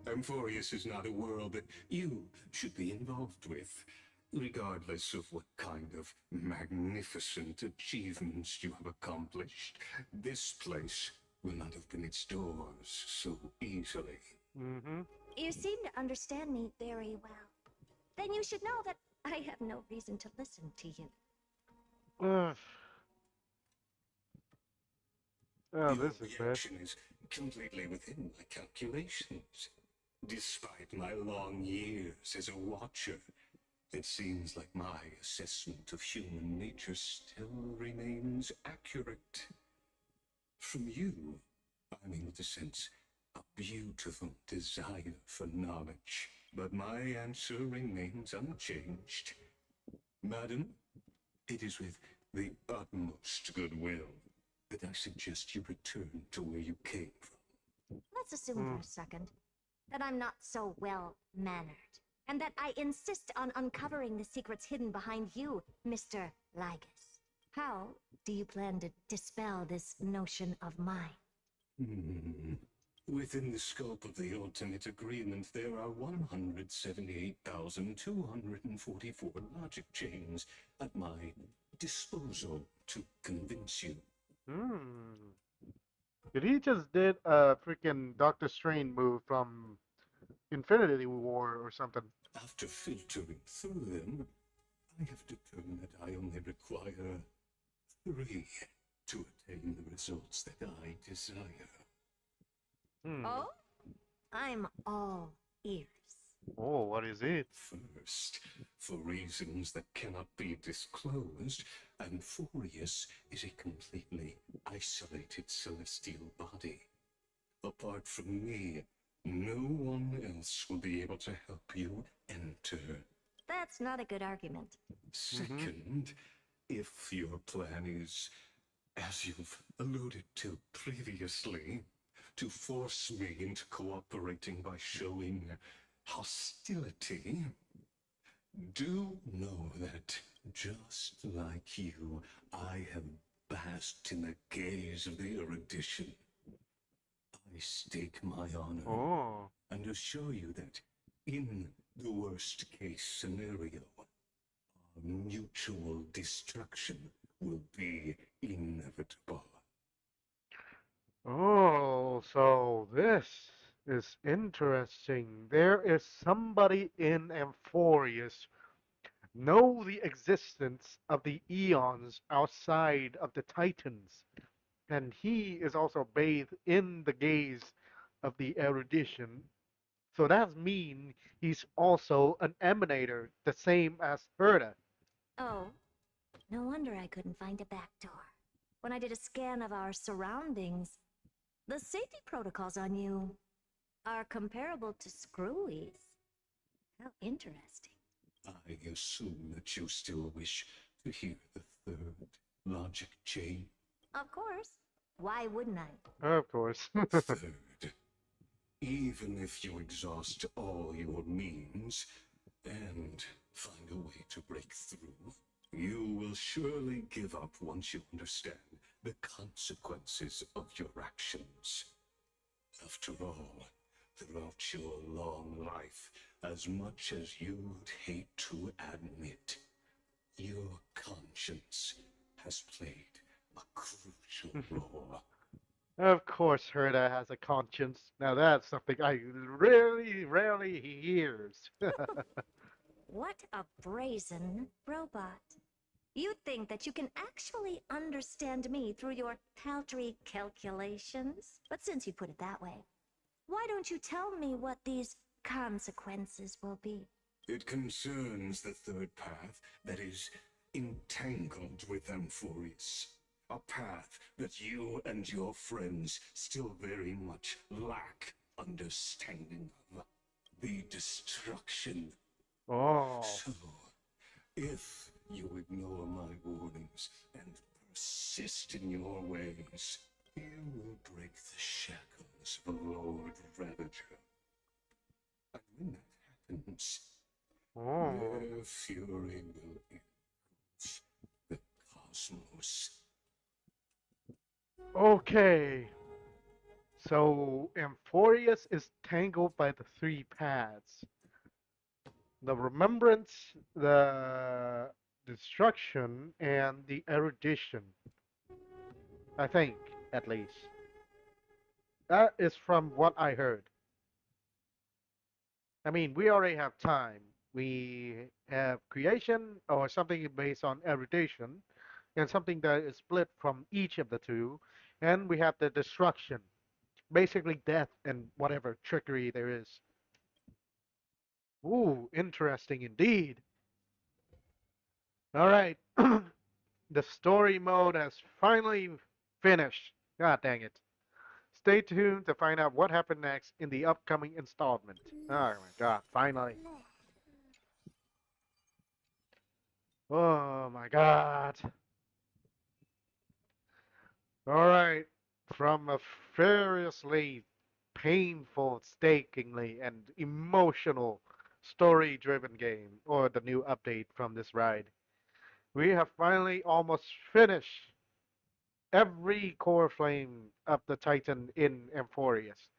S15: Amphorius is not a world that you should be involved with, regardless of what kind of magnificent achievements you have accomplished. This place will not open its doors so easily.
S18: You seem to understand me very well. Then you should know that I have no reason to listen to you.
S1: Oh,
S15: Your
S1: this is bad.
S15: reaction is completely within my calculations. Despite my long years as a watcher, it seems like my assessment of human nature still remains accurate. From you, I'm able to sense a beautiful desire for knowledge, but my answer remains unchanged. Madam, it is with the utmost goodwill that I suggest you return to where you came from.
S18: Let's assume for a second that I'm not so well-mannered, and that I insist on uncovering the secrets hidden behind you, Mr. Lygus. How do you plan to dispel this notion of mine?
S15: Within the scope of the ultimate agreement, there are 178,244 logic chains at my disposal to convince you.
S1: Did he just did a freaking Doctor Strange move from Infinity War or something?
S15: After filtering through them, I have determined that I only require 3 to attain the results that I desire.
S18: Oh? I'm all ears.
S1: Oh, what is it?
S15: First, for reasons that cannot be disclosed, Amphorius is a completely isolated celestial body. Apart from me, no one else will be able to help you enter.
S18: That's not a good argument.
S15: Second, if your plan is, as you've alluded to previously, to force me into cooperating by showing hostility, do know that, just like you, I have basked in the gaze of the erudition. I stake my honor and assure you that, in the worst-case scenario, our mutual destruction will be inevitable.
S1: Oh, so this is interesting. There is somebody in Amphorius know the existence of the eons outside of the Titans, and he is also bathed in the gaze of the erudition. So that means he's also an emanator, the same as Herta.
S18: Oh, no wonder I couldn't find a back door. When I did a scan of our surroundings, the safety protocols on you are comparable to Screwy's. How interesting.
S15: I assume that you still wish to hear the third logic chain.
S18: Of course. Why wouldn't I?
S1: Of course.
S15: Third, even if you exhaust all your means and find a way to break through, you will surely give up once you understand the consequences of your actions. After all, throughout your long life, as much as you'd hate to admit, your conscience has played a crucial role.
S1: Of course, Herta has a conscience. Now that's something I really rarely hears.
S18: What a brazen robot. You think that you can actually understand me through your paltry calculations? But since you put it that way, why don't you tell me what these consequences will be?
S15: It concerns the third path, that is, entangled with Amphorius. A path that you and your friends still very much lack understanding of. The destruction.
S1: Oh.
S15: So, if you ignore my warnings and persist in your ways, you will break the shackles of Lord Ravager. And when that happens, their fury will engulf the cosmos.
S1: Okay. So Amphorius is tangled by the three paths. The remembrance, the destruction, and the erudition. I think, at least. That is from what I heard. I mean, we already have time. We have creation or something based on erudition, and something that is split from each of the two. And we have the destruction, basically death and whatever trickery there is. Ooh, interesting indeed. All right, the story mode has finally finished. God dang it. Stay tuned to find out what happened next in the upcoming installment. Oh my god, finally. Oh my god. Alright, from a furiously painful, stakingly, and emotional story driven game, or the new update from this ride, we have finally almost finished every core flame of the Titan in Amphorius,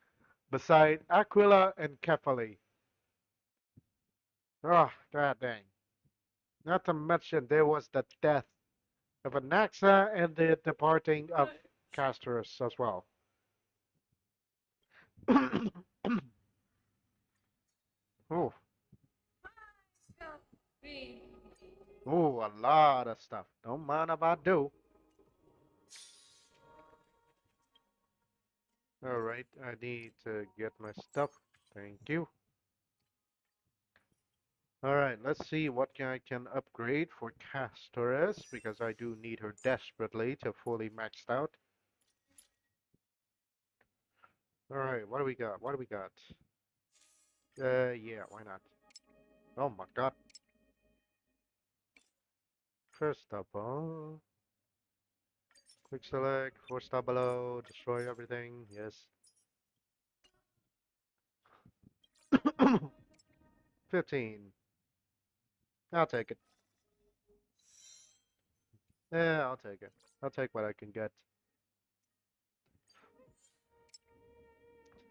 S1: beside Aquila and Kephale. Oh, god dang. Not to mention there was the death of Anaxa and the departing of Castorus as well. Oh, oh, a lot of stuff. Don't mind if I do. All right, I need to get my stuff. Thank you. All right, let's see what I can upgrade for Castoress because I do need her desperately to fully maxed out. All right, what do we got? What do we got? Yeah, why not? Oh my God. First of all, quick select, 4-star below, destroy everything. Yes. 15. I'll take it. Yeah, I'll take it. I'll take what I can get.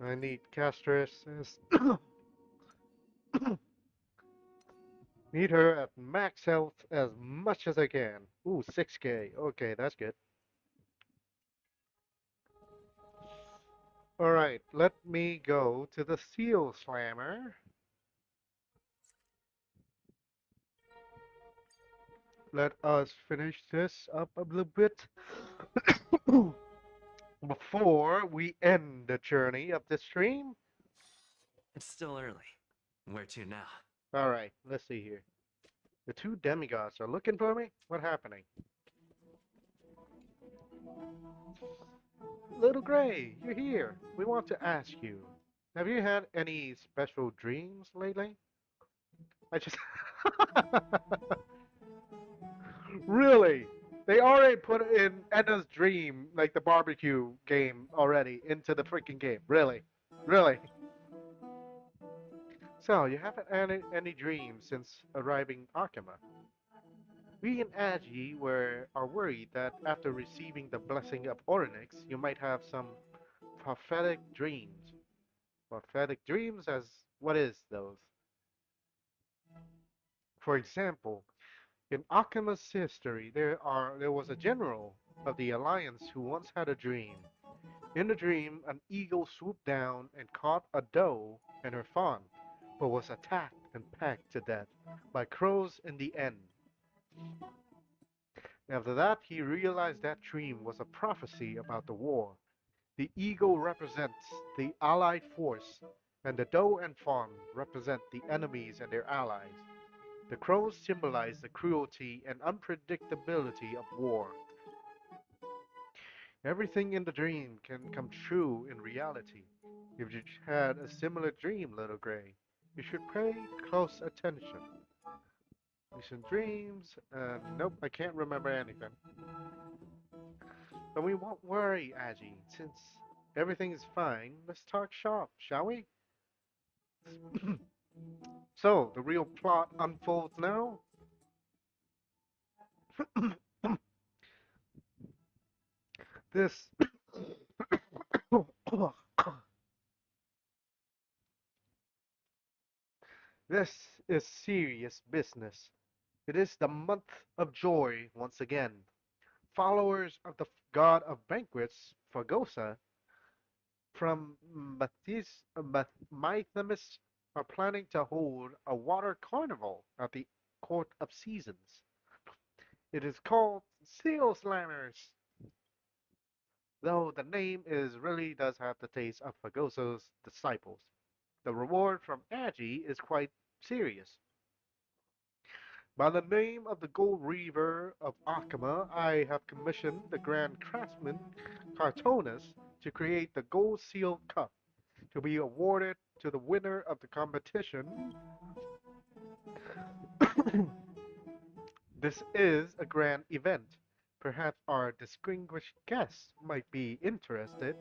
S1: I need castresses. Need her at max health as much as I can. Ooh, 6k. Okay, that's good. Alright, let me go to the Seal Slammer. Let us finish this up a little bit before we end the journey of the stream.
S7: It's still early. Where to now?
S1: Alright, let's see here. The two demigods are looking for me? What happening? Little Gray, you're here. We want to ask you, have you had any special dreams lately? I just... Really? They already put in Edna's dream, like the barbecue game already, into the freaking game. Really? Really? So, you haven't had any dreams since arriving Akima. We in Agi are worried that after receiving the blessing of Orynyx, you might have some prophetic dreams. Prophetic dreams as what is those? For example, in Akima's history, there was a general of the Alliance who once had a dream. In the dream, an eagle swooped down and caught a doe and her fawn, but was attacked and pecked to death by crows in the end. After that, he realized that dream was a prophecy about the war. The eagle represents the allied force, and the doe and fawn represent the enemies and their allies. The crows symbolize the cruelty and unpredictability of war. Everything in the dream can come true in reality. If you had a similar dream, little gray, you should pay close attention. Recent dreams, nope, I can't remember anything. But we won't worry, Agi, since everything is fine. Let's talk shop, shall we? So, the real plot unfolds now? This this is serious business. It is the month of joy once again. Followers of the god of banquets, Fagosa, from Mythemis are planning to hold a water carnival at the Court of Seasons. It is called Seal Slammers, though the name is really does have the taste of Fagoso's disciples. The reward from Agi is quite serious. By the name of the Gold Reaver of Akama, I have commissioned the Grand Craftsman Cartonus to create the Gold Seal Cup to be awarded to the winner of the competition. This is a grand event. Perhaps our distinguished guests might be interested.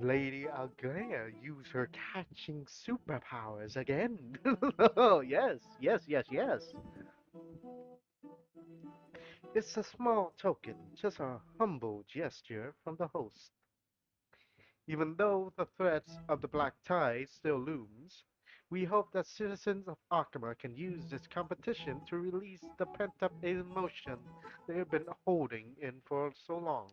S1: Lady Algea use her catching superpowers again. Oh, yes, yes, yes, yes. It's a small token, just a humble gesture from the host. Even though the threats of the black tide still looms, we hope that citizens of Akama can use this competition to release the pent-up emotion they have been holding in for so long.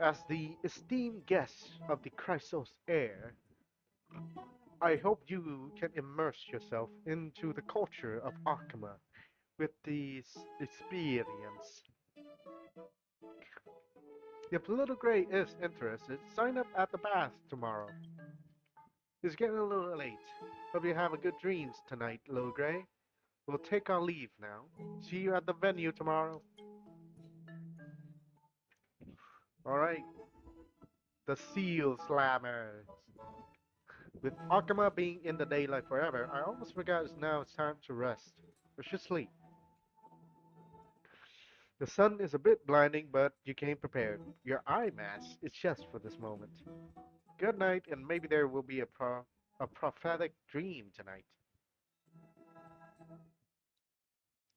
S1: As the esteemed guest of the Chrysos heir, I hope you can immerse yourself into the culture of Akama with this experience. If Little Gray is interested, sign up at the bath tomorrow. It's getting a little late. Hope you have a good dreams tonight, Little Gray. We'll take our leave now. See you at the venue tomorrow. Alright, the Seal Slammers. With Akama being in the daylight forever, I almost forgot it's time to rest. Or should sleep. The sun is a bit blinding, but you came prepared. Your eye mask is just for this moment. Good night, and maybe there will be a prophetic dream tonight.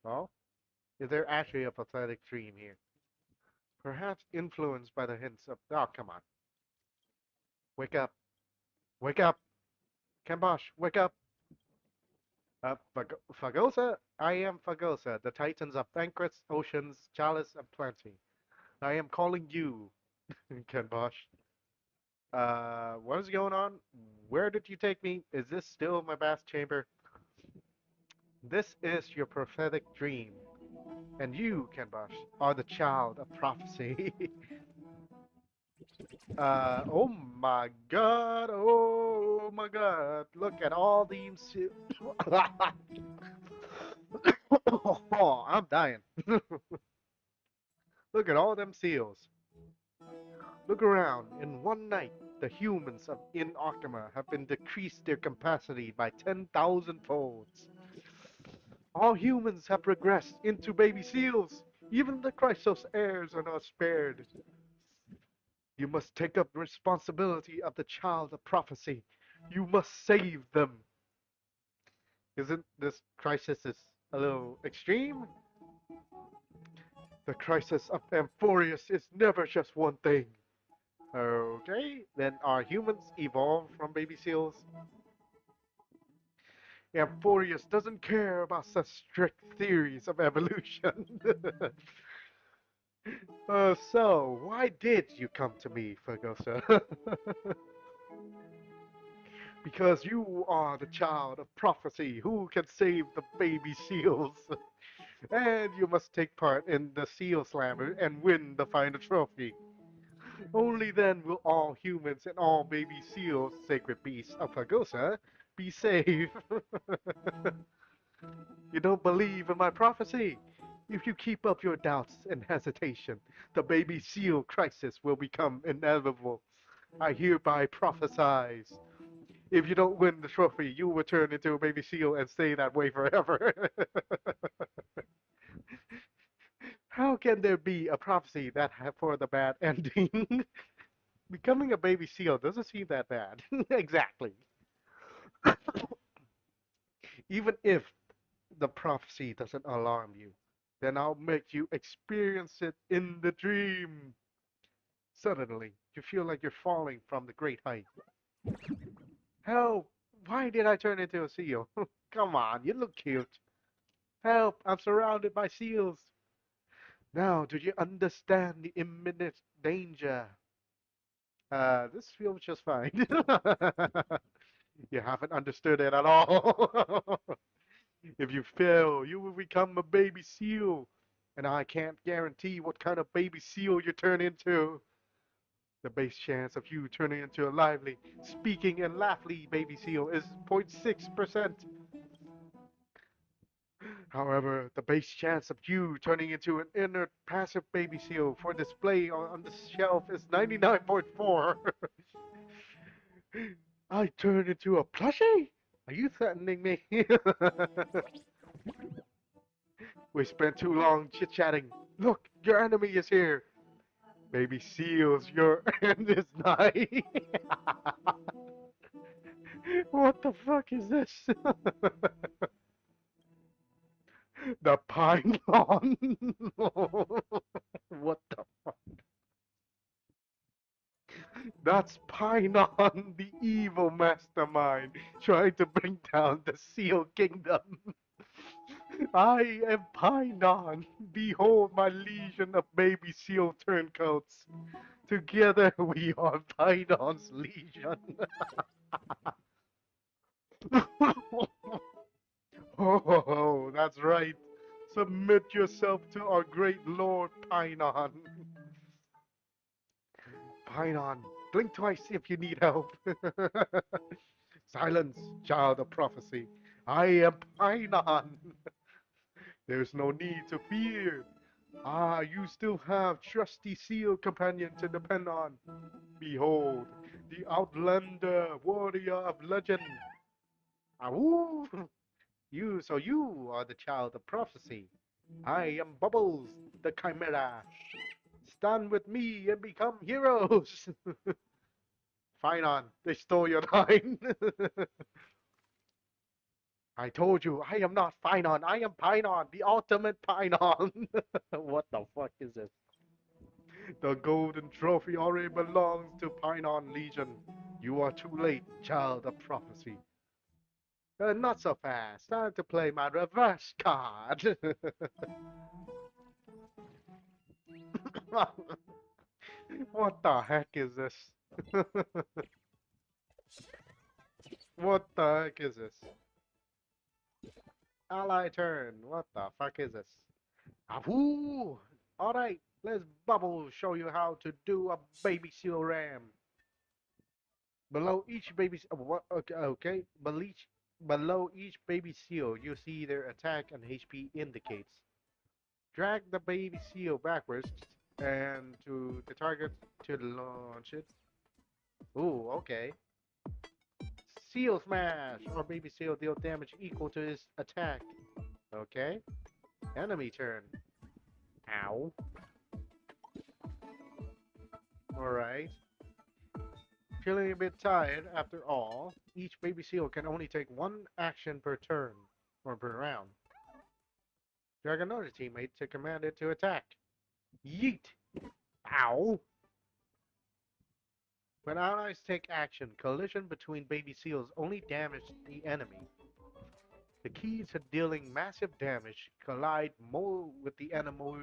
S1: Oh? Is there actually a prophetic dream here? Perhaps influenced by the hints of. Oh, come on. Wake up. Wake up. Kambosh, wake up. Fagosa? I am Fagosa, the titans of banquets, oceans, chalice, and plenty. I am calling you, Kenbosh. What is going on? Where did you take me? Is this still my bath chamber? This is your prophetic dream. And you, Kenbosh, are the child of prophecy. Oh my god, oh my god. Look at all these. Oh, I'm dying. Look at all them seals. Look around. In one night, the humans of in Arkama have been decreased their capacity by 10,000 folds. All humans have regressed into baby seals. Even the Chrysos heirs are not spared. You must take up the responsibility of the child of prophecy. You must save them. Isn't this crisis is a little extreme? The crisis of Amphorius is never just one thing. Okay, then are humans evolved from baby seals? Amphorius doesn't care about such strict theories of evolution. So, why did you come to me, Fagosa? Because you are the child of prophecy who can save the baby seals. And you must take part in the Seal Slammer and win the final trophy. Only then will all humans and all baby seals, sacred beasts of Hagosa, be safe. You don't believe in my prophecy? If you keep up your doubts and hesitation, the baby seal crisis will become inevitable. I hereby prophesize. If you don't win the trophy, you will turn into a baby seal and stay that way forever. How can there be a prophecy that for the bad ending? Becoming a baby seal doesn't seem that bad. Exactly. Even if the prophecy doesn't alarm you, then I'll make you experience it in the dream. Suddenly, you feel like you're falling from the great height. Help! Why did I turn into a seal? Come on, you look cute. Help! I'm surrounded by seals. Now, do you understand the imminent danger? This feels just fine. You haven't understood it at all. If you fail, you will become a baby seal. And I can't guarantee what kind of baby seal you turn into. The base chance of you turning into a lively, speaking, and lively baby seal is 0.6%. However, the base chance of you turning into an inert passive baby seal for display on the shelf is 99.4. I turned into a plushie? Are you threatening me? We spent too long chit-chatting. Look, your enemy is here. Baby seals, your end is nigh. What the fuck is this? The Pylon. What the fuck? That's Pynon, the evil mastermind, trying to bring down the Seal Kingdom. I am Pynon. Behold my legion of baby seal turncoats. Together we are Pynon's legion. Oh, that's right. Submit yourself to our great Lord Pynon. Pynon, blink twice if you need help. Silence, child of prophecy. I am Pynon. There's no need to fear. Ah, you still have trusty seal companion to depend on. Behold, the outlander warrior of legend. Awoo! You are the child of prophecy. I am Bubbles, the chimera. Stand with me and become heroes. Fine on, they stole your line. I told you, I am not Finon, I am Pynon, the ultimate Pynon. What the fuck is this? The golden trophy already belongs to Pynon Legion. You are too late, child of prophecy. Not so fast. Time to play my reverse card. What the heck is this? What the heck is this? Ally turn. What the fuck is this? Ahoo! Alright, let's Bubble show you how to do a baby seal ram. Below each baby what okay. Below each baby seal you see their attack and HP indicates. Drag the baby seal backwards and to the target to launch it. Ooh, okay. Seal smash or baby seal deal damage equal to his attack. Okay. Enemy turn. Ow. Alright. Feeling a bit tired after all, each baby seal can only take one action per turn, or per round. Drag another teammate to command it to attack. Yeet! Ow! When allies take action, collision between baby seals only damage the enemy. The key to dealing massive damage, collide more with the animal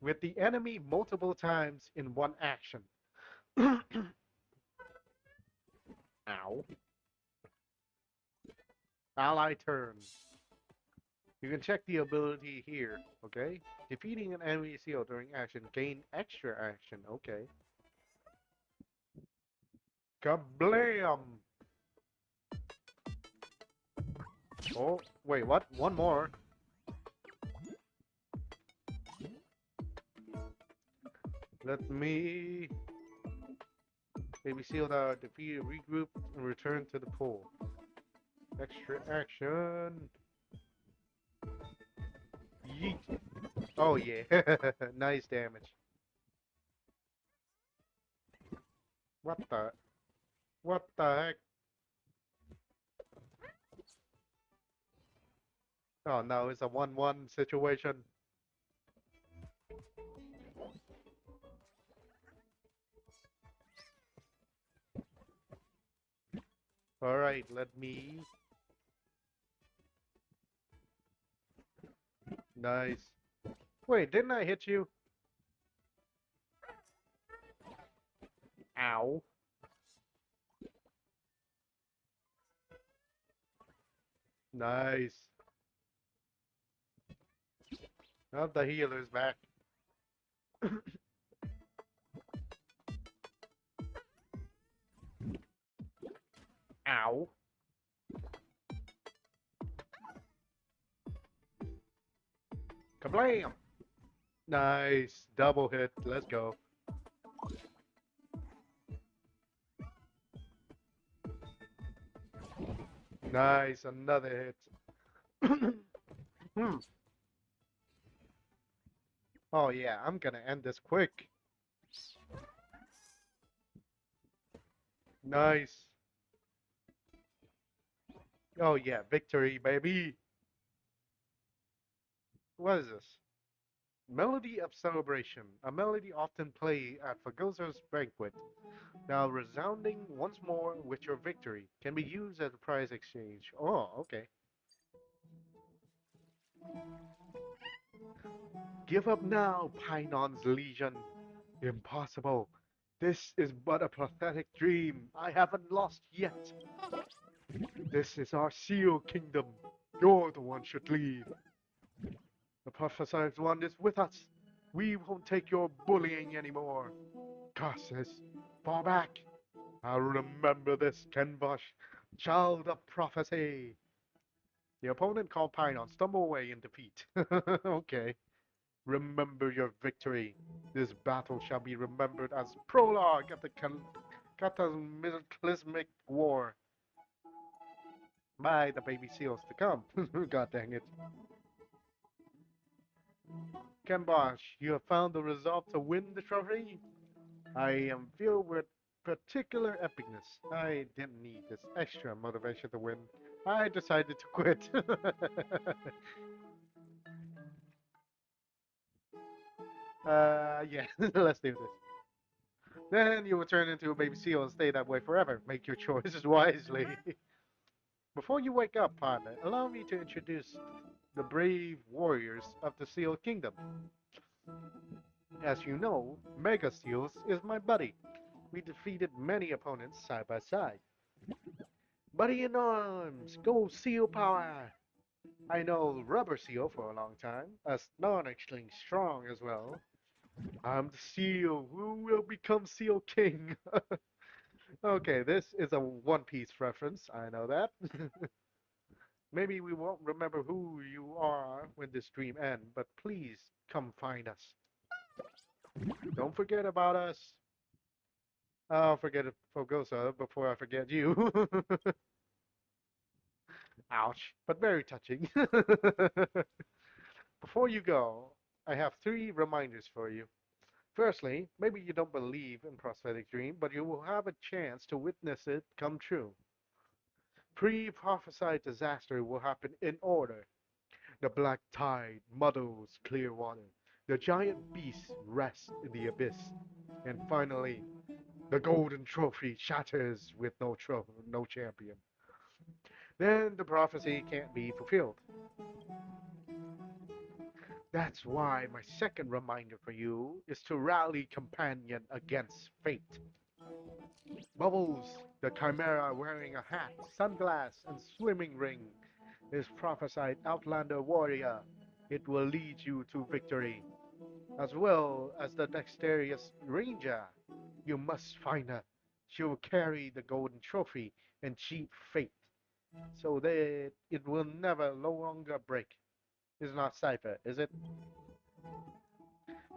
S1: with the enemy multiple times in one action. Ow. Ally turn. You can check the ability here, okay? Defeating an enemy seal during action, gain extra action, okay. Kablam! Oh, wait, what? One more. Let me maybe seal the defeated, regroup, and return to the pool. Extra action. Yeet. Oh yeah, nice damage. What the? What the heck? Oh no, it's a 1-1 situation. Alright, let me... Nice. Wait, didn't I hit you? Ow. Nice. Oh, the healer's back. Ow. Kablam! Nice. Double hit. Let's go. Nice. Another hit. Hmm. Oh yeah, I'm gonna end this quick. Nice. Oh yeah, victory, baby. What is this? Melody of Celebration. A melody often played at Fagoso's banquet. Now resounding once more with your victory. Can be used as a prize exchange. Oh, okay. Give up now, Painon's Legion. Impossible. This is but a pathetic dream. I haven't lost yet. This is our Seal Kingdom. You're the one should lead. The prophesied one is with us. We won't take your bullying anymore. Curses, fall back. I'll remember this, Kenbosh, child of prophecy. The opponent called Pinon stumble away in defeat. Okay. Remember your victory. This battle shall be remembered as prologue of the cataclysmic war. By the baby seals to come. God dang it. Kenbosh, you have found the resolve to win the trophy? I am filled with particular epicness. I didn't need this extra motivation to win. I decided to quit. Yeah, let's do this. Then you will turn into a baby seal and stay that way forever. Make your choices wisely. Before you wake up, partner, allow me to introduce the brave warriors of the Seal Kingdom. As you know, Mega Seals is my buddy. We defeated many opponents side by side. Buddy in arms, go Seal power! I know Rubber Seal for a long time, astonishingly strong as well. I'm the Seal who will become Seal King. Okay, this is a One Piece reference, I know that. Maybe we won't remember who you are when this dream ends, but please come find us. Don't forget about us. I'll forget Fogosa before I forget you. Ouch, but very touching. Before you go, I have 3 reminders for you. Firstly, maybe you don't believe in prosthetic dream, but you will have a chance to witness it come true. Pre-prophesied disaster will happen in order. The black tide muddles clear water. The giant beasts rest in the abyss. And finally, the golden trophy shatters with no champion. Then the prophecy can't be fulfilled. That's why my second reminder for you is to rally companion against fate. Bubbles, the chimera wearing a hat, sunglass, and swimming ring, is prophesied Outlander warrior. It will lead you to victory, as well as the dexterous ranger. You must find her. She will carry the golden trophy and cheat fate, so that it will never no longer break. It's not Cypher, is it?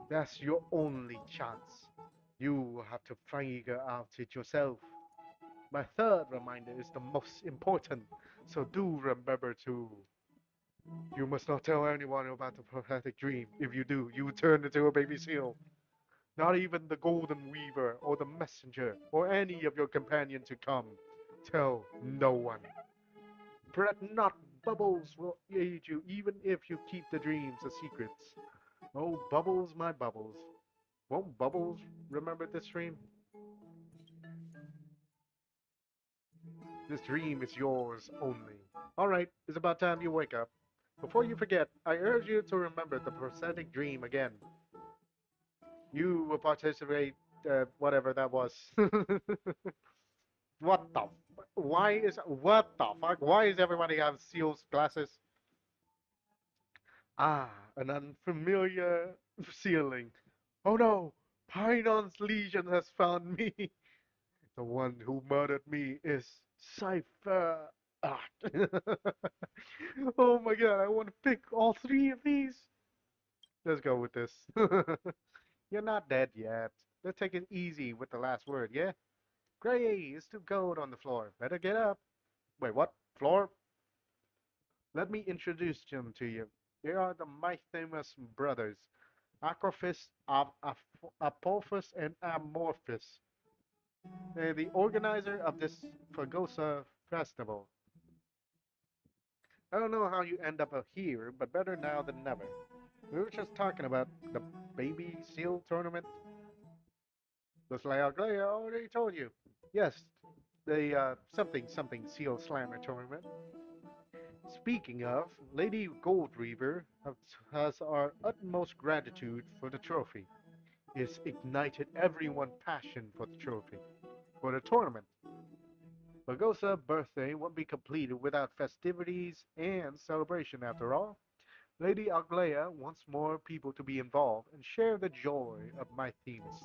S1: That's your only chance. You will have to figure out it yourself. My third reminder is the most important, so do remember to. You must not tell anyone about the prophetic dream. If you do, you will turn into a baby seal. Not even the golden weaver or the messenger or any of your companions to come. Tell no one. Fret not, Bubbles will aid you even if you keep the dreams a secret. Oh, Bubbles, my Bubbles. Won't Bubbles remember this dream? This dream is yours only. Alright, it's about time you wake up. Before you forget, I urge you to remember the prophetic dream again. You will participate, whatever that was. What the? Why is what the fuck? Why is everybody have seals glasses? Ah, an unfamiliar ceiling. Oh no, Pinon's legion has found me. The one who murdered me is Cypher. Ah. Oh my god, I want to pick all three of these. Let's go with this. You're not dead yet. Let's take it easy with the last word, yeah? Gray is still gold on the floor. Better get up. Wait, what? Floor? Let me introduce them to you. They are the Mythamus brothers, Acrophis, Apophis, and Amorphis. They're the organizer of this Fagosa festival. I don't know how you end up here, but better now than never. We were just talking about the baby seal tournament. The Slayaglaya already told you. Yes, the something seal slammer tournament. Speaking of, Lady Goldreaver has our utmost gratitude for the trophy. It's ignited everyone's passion for the trophy, for the tournament. Bagosa's birthday won't be completed without festivities and celebration after all. Lady Aglaia wants more people to be involved and share the joy of my themes.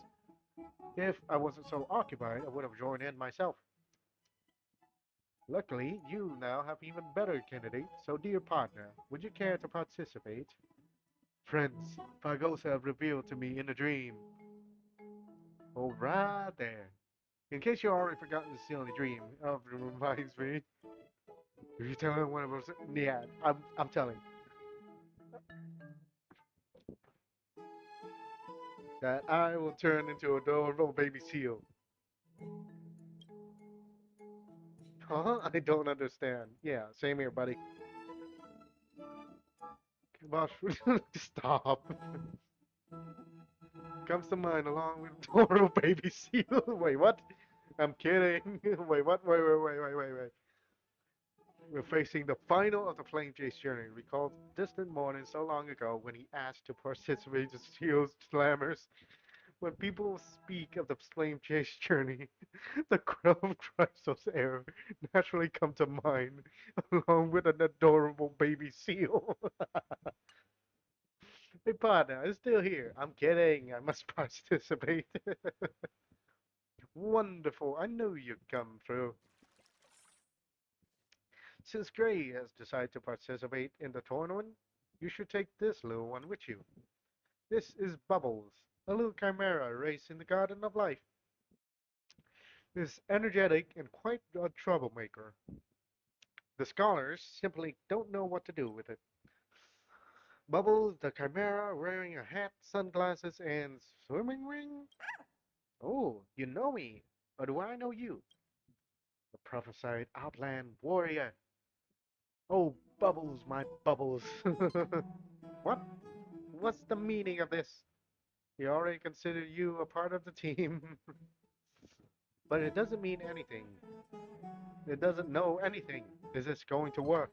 S1: If I wasn't so occupied, I would have joined in myself. Luckily, you now have even better candidates, so dear partner, would you care to participate? Friends, Fagosa revealed to me in a dream. Oh, right there. In case you already forgotten to steal the dream, it reminds me. If you tell anyone about it, yeah, I'm telling. That I will turn into a adorable baby seal. Huh? I don't understand. Yeah, same here, buddy. Gosh, stop. Comes to mind along with adorable baby seal. Wait, what? I'm kidding. Wait, what? Wait. We're facing the final of the Flame Chase journey. Recall distant morning so long ago when he asked to participate in Seal's Slammers. When people speak of the Flame Chase journey, the Crow of Chrysos air naturally come to mind, along with an adorable baby seal. Hey partner, I'm still here. I'm kidding. I must participate. Wonderful. I knew you'd come through. Since Gray has decided to participate in the tournament, you should take this little one with you. This is Bubbles, a little chimera raised in the Garden of Life. Is energetic and quite a troublemaker. The scholars simply don't know what to do with it. Bubbles, the chimera, wearing a hat, sunglasses, and swimming ring? Oh, you know me. Or do I know you? The prophesied outland warrior. Oh, Bubbles, my Bubbles. What? What's the meaning of this? He already considered you a part of the team. But it doesn't mean anything. It doesn't know anything. Is this going to work?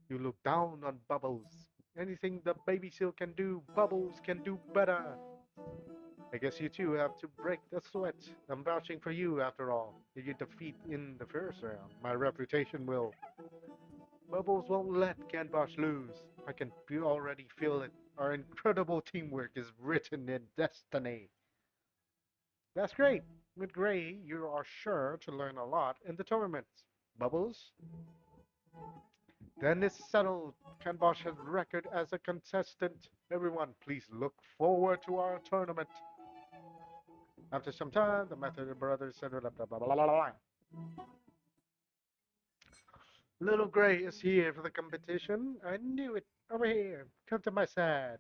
S1: You look down on Bubbles. Anything the baby seal can do, Bubbles can do better. I guess you two have to break the sweat. I'm vouching for you after all. If you defeat in the first round, my reputation will. Bubbles won't let Canbosh lose. I can already feel it. Our incredible teamwork is written in destiny. That's great. With Gray, you are sure to learn a lot in the tournaments. Bubbles? Then it's settled. Canbosh has record as a contestant. Everyone, please look forward to our tournament. After some time, the Method brothers said, blah, blah, blah, blah, blah, blah. Little Gray is here for the competition. I knew it. Over here. Come to my side.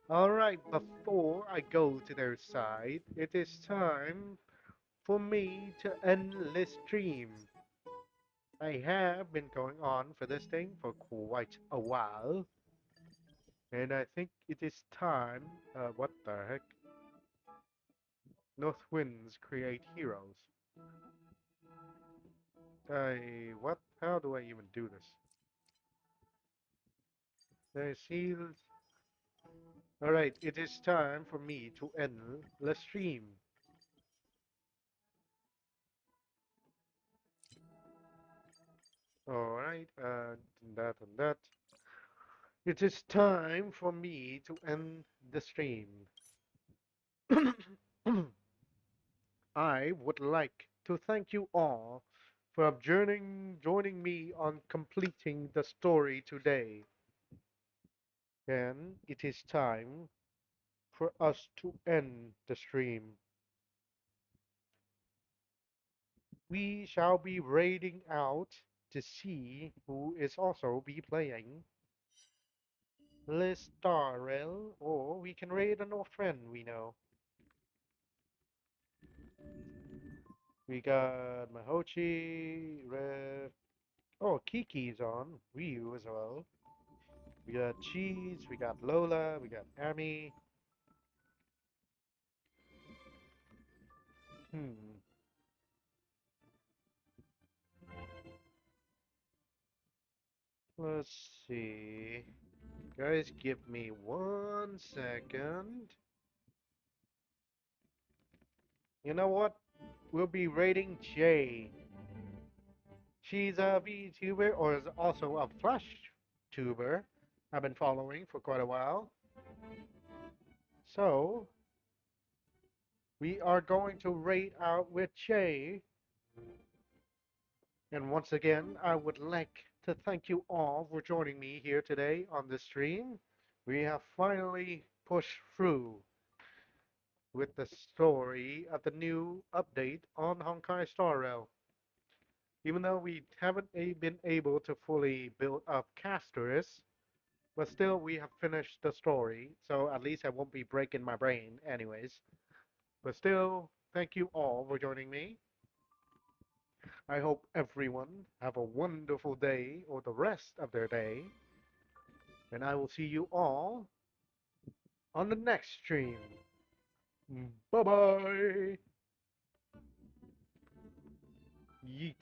S1: Alright, before I go to their side, it is time for me to end this stream. I have been going on for this thing for quite a while. And I think it is time. What the heck? North winds create heroes. What? How do I even do this? I see. Alright, it is time for me to end the stream. Alright, and that. It is time for me to end the stream. I would like to thank you all for joining me on completing the story today. And it is time for us to end the stream. We shall be raiding out to see who is also be playing Listarel, or we can raid an old friend we know. We got Mahochi, Rev. Oh, Kiki's on. Ryu as well. We got Cheese, we got Lola, we got Amy. Hmm. Let's see. Guys, give me 1 second. You know what? We'll be rating Jay. She's a VTuber or is also a Flash tuber. I've been following for quite a while. So, we are going to rate out with Jay. And once again, I would like to thank you all for joining me here today on the stream. We have finally pushed through with the story of the new update on Honkai Star Rail. Even though we haven't been able to fully build up castorice, but still we have finished the story, so at least I won't be breaking my brain anyways. But still, thank you all for joining me. I hope everyone have a wonderful day or the rest of their day. And I will see you all on the next stream. Bye-bye. Yeet.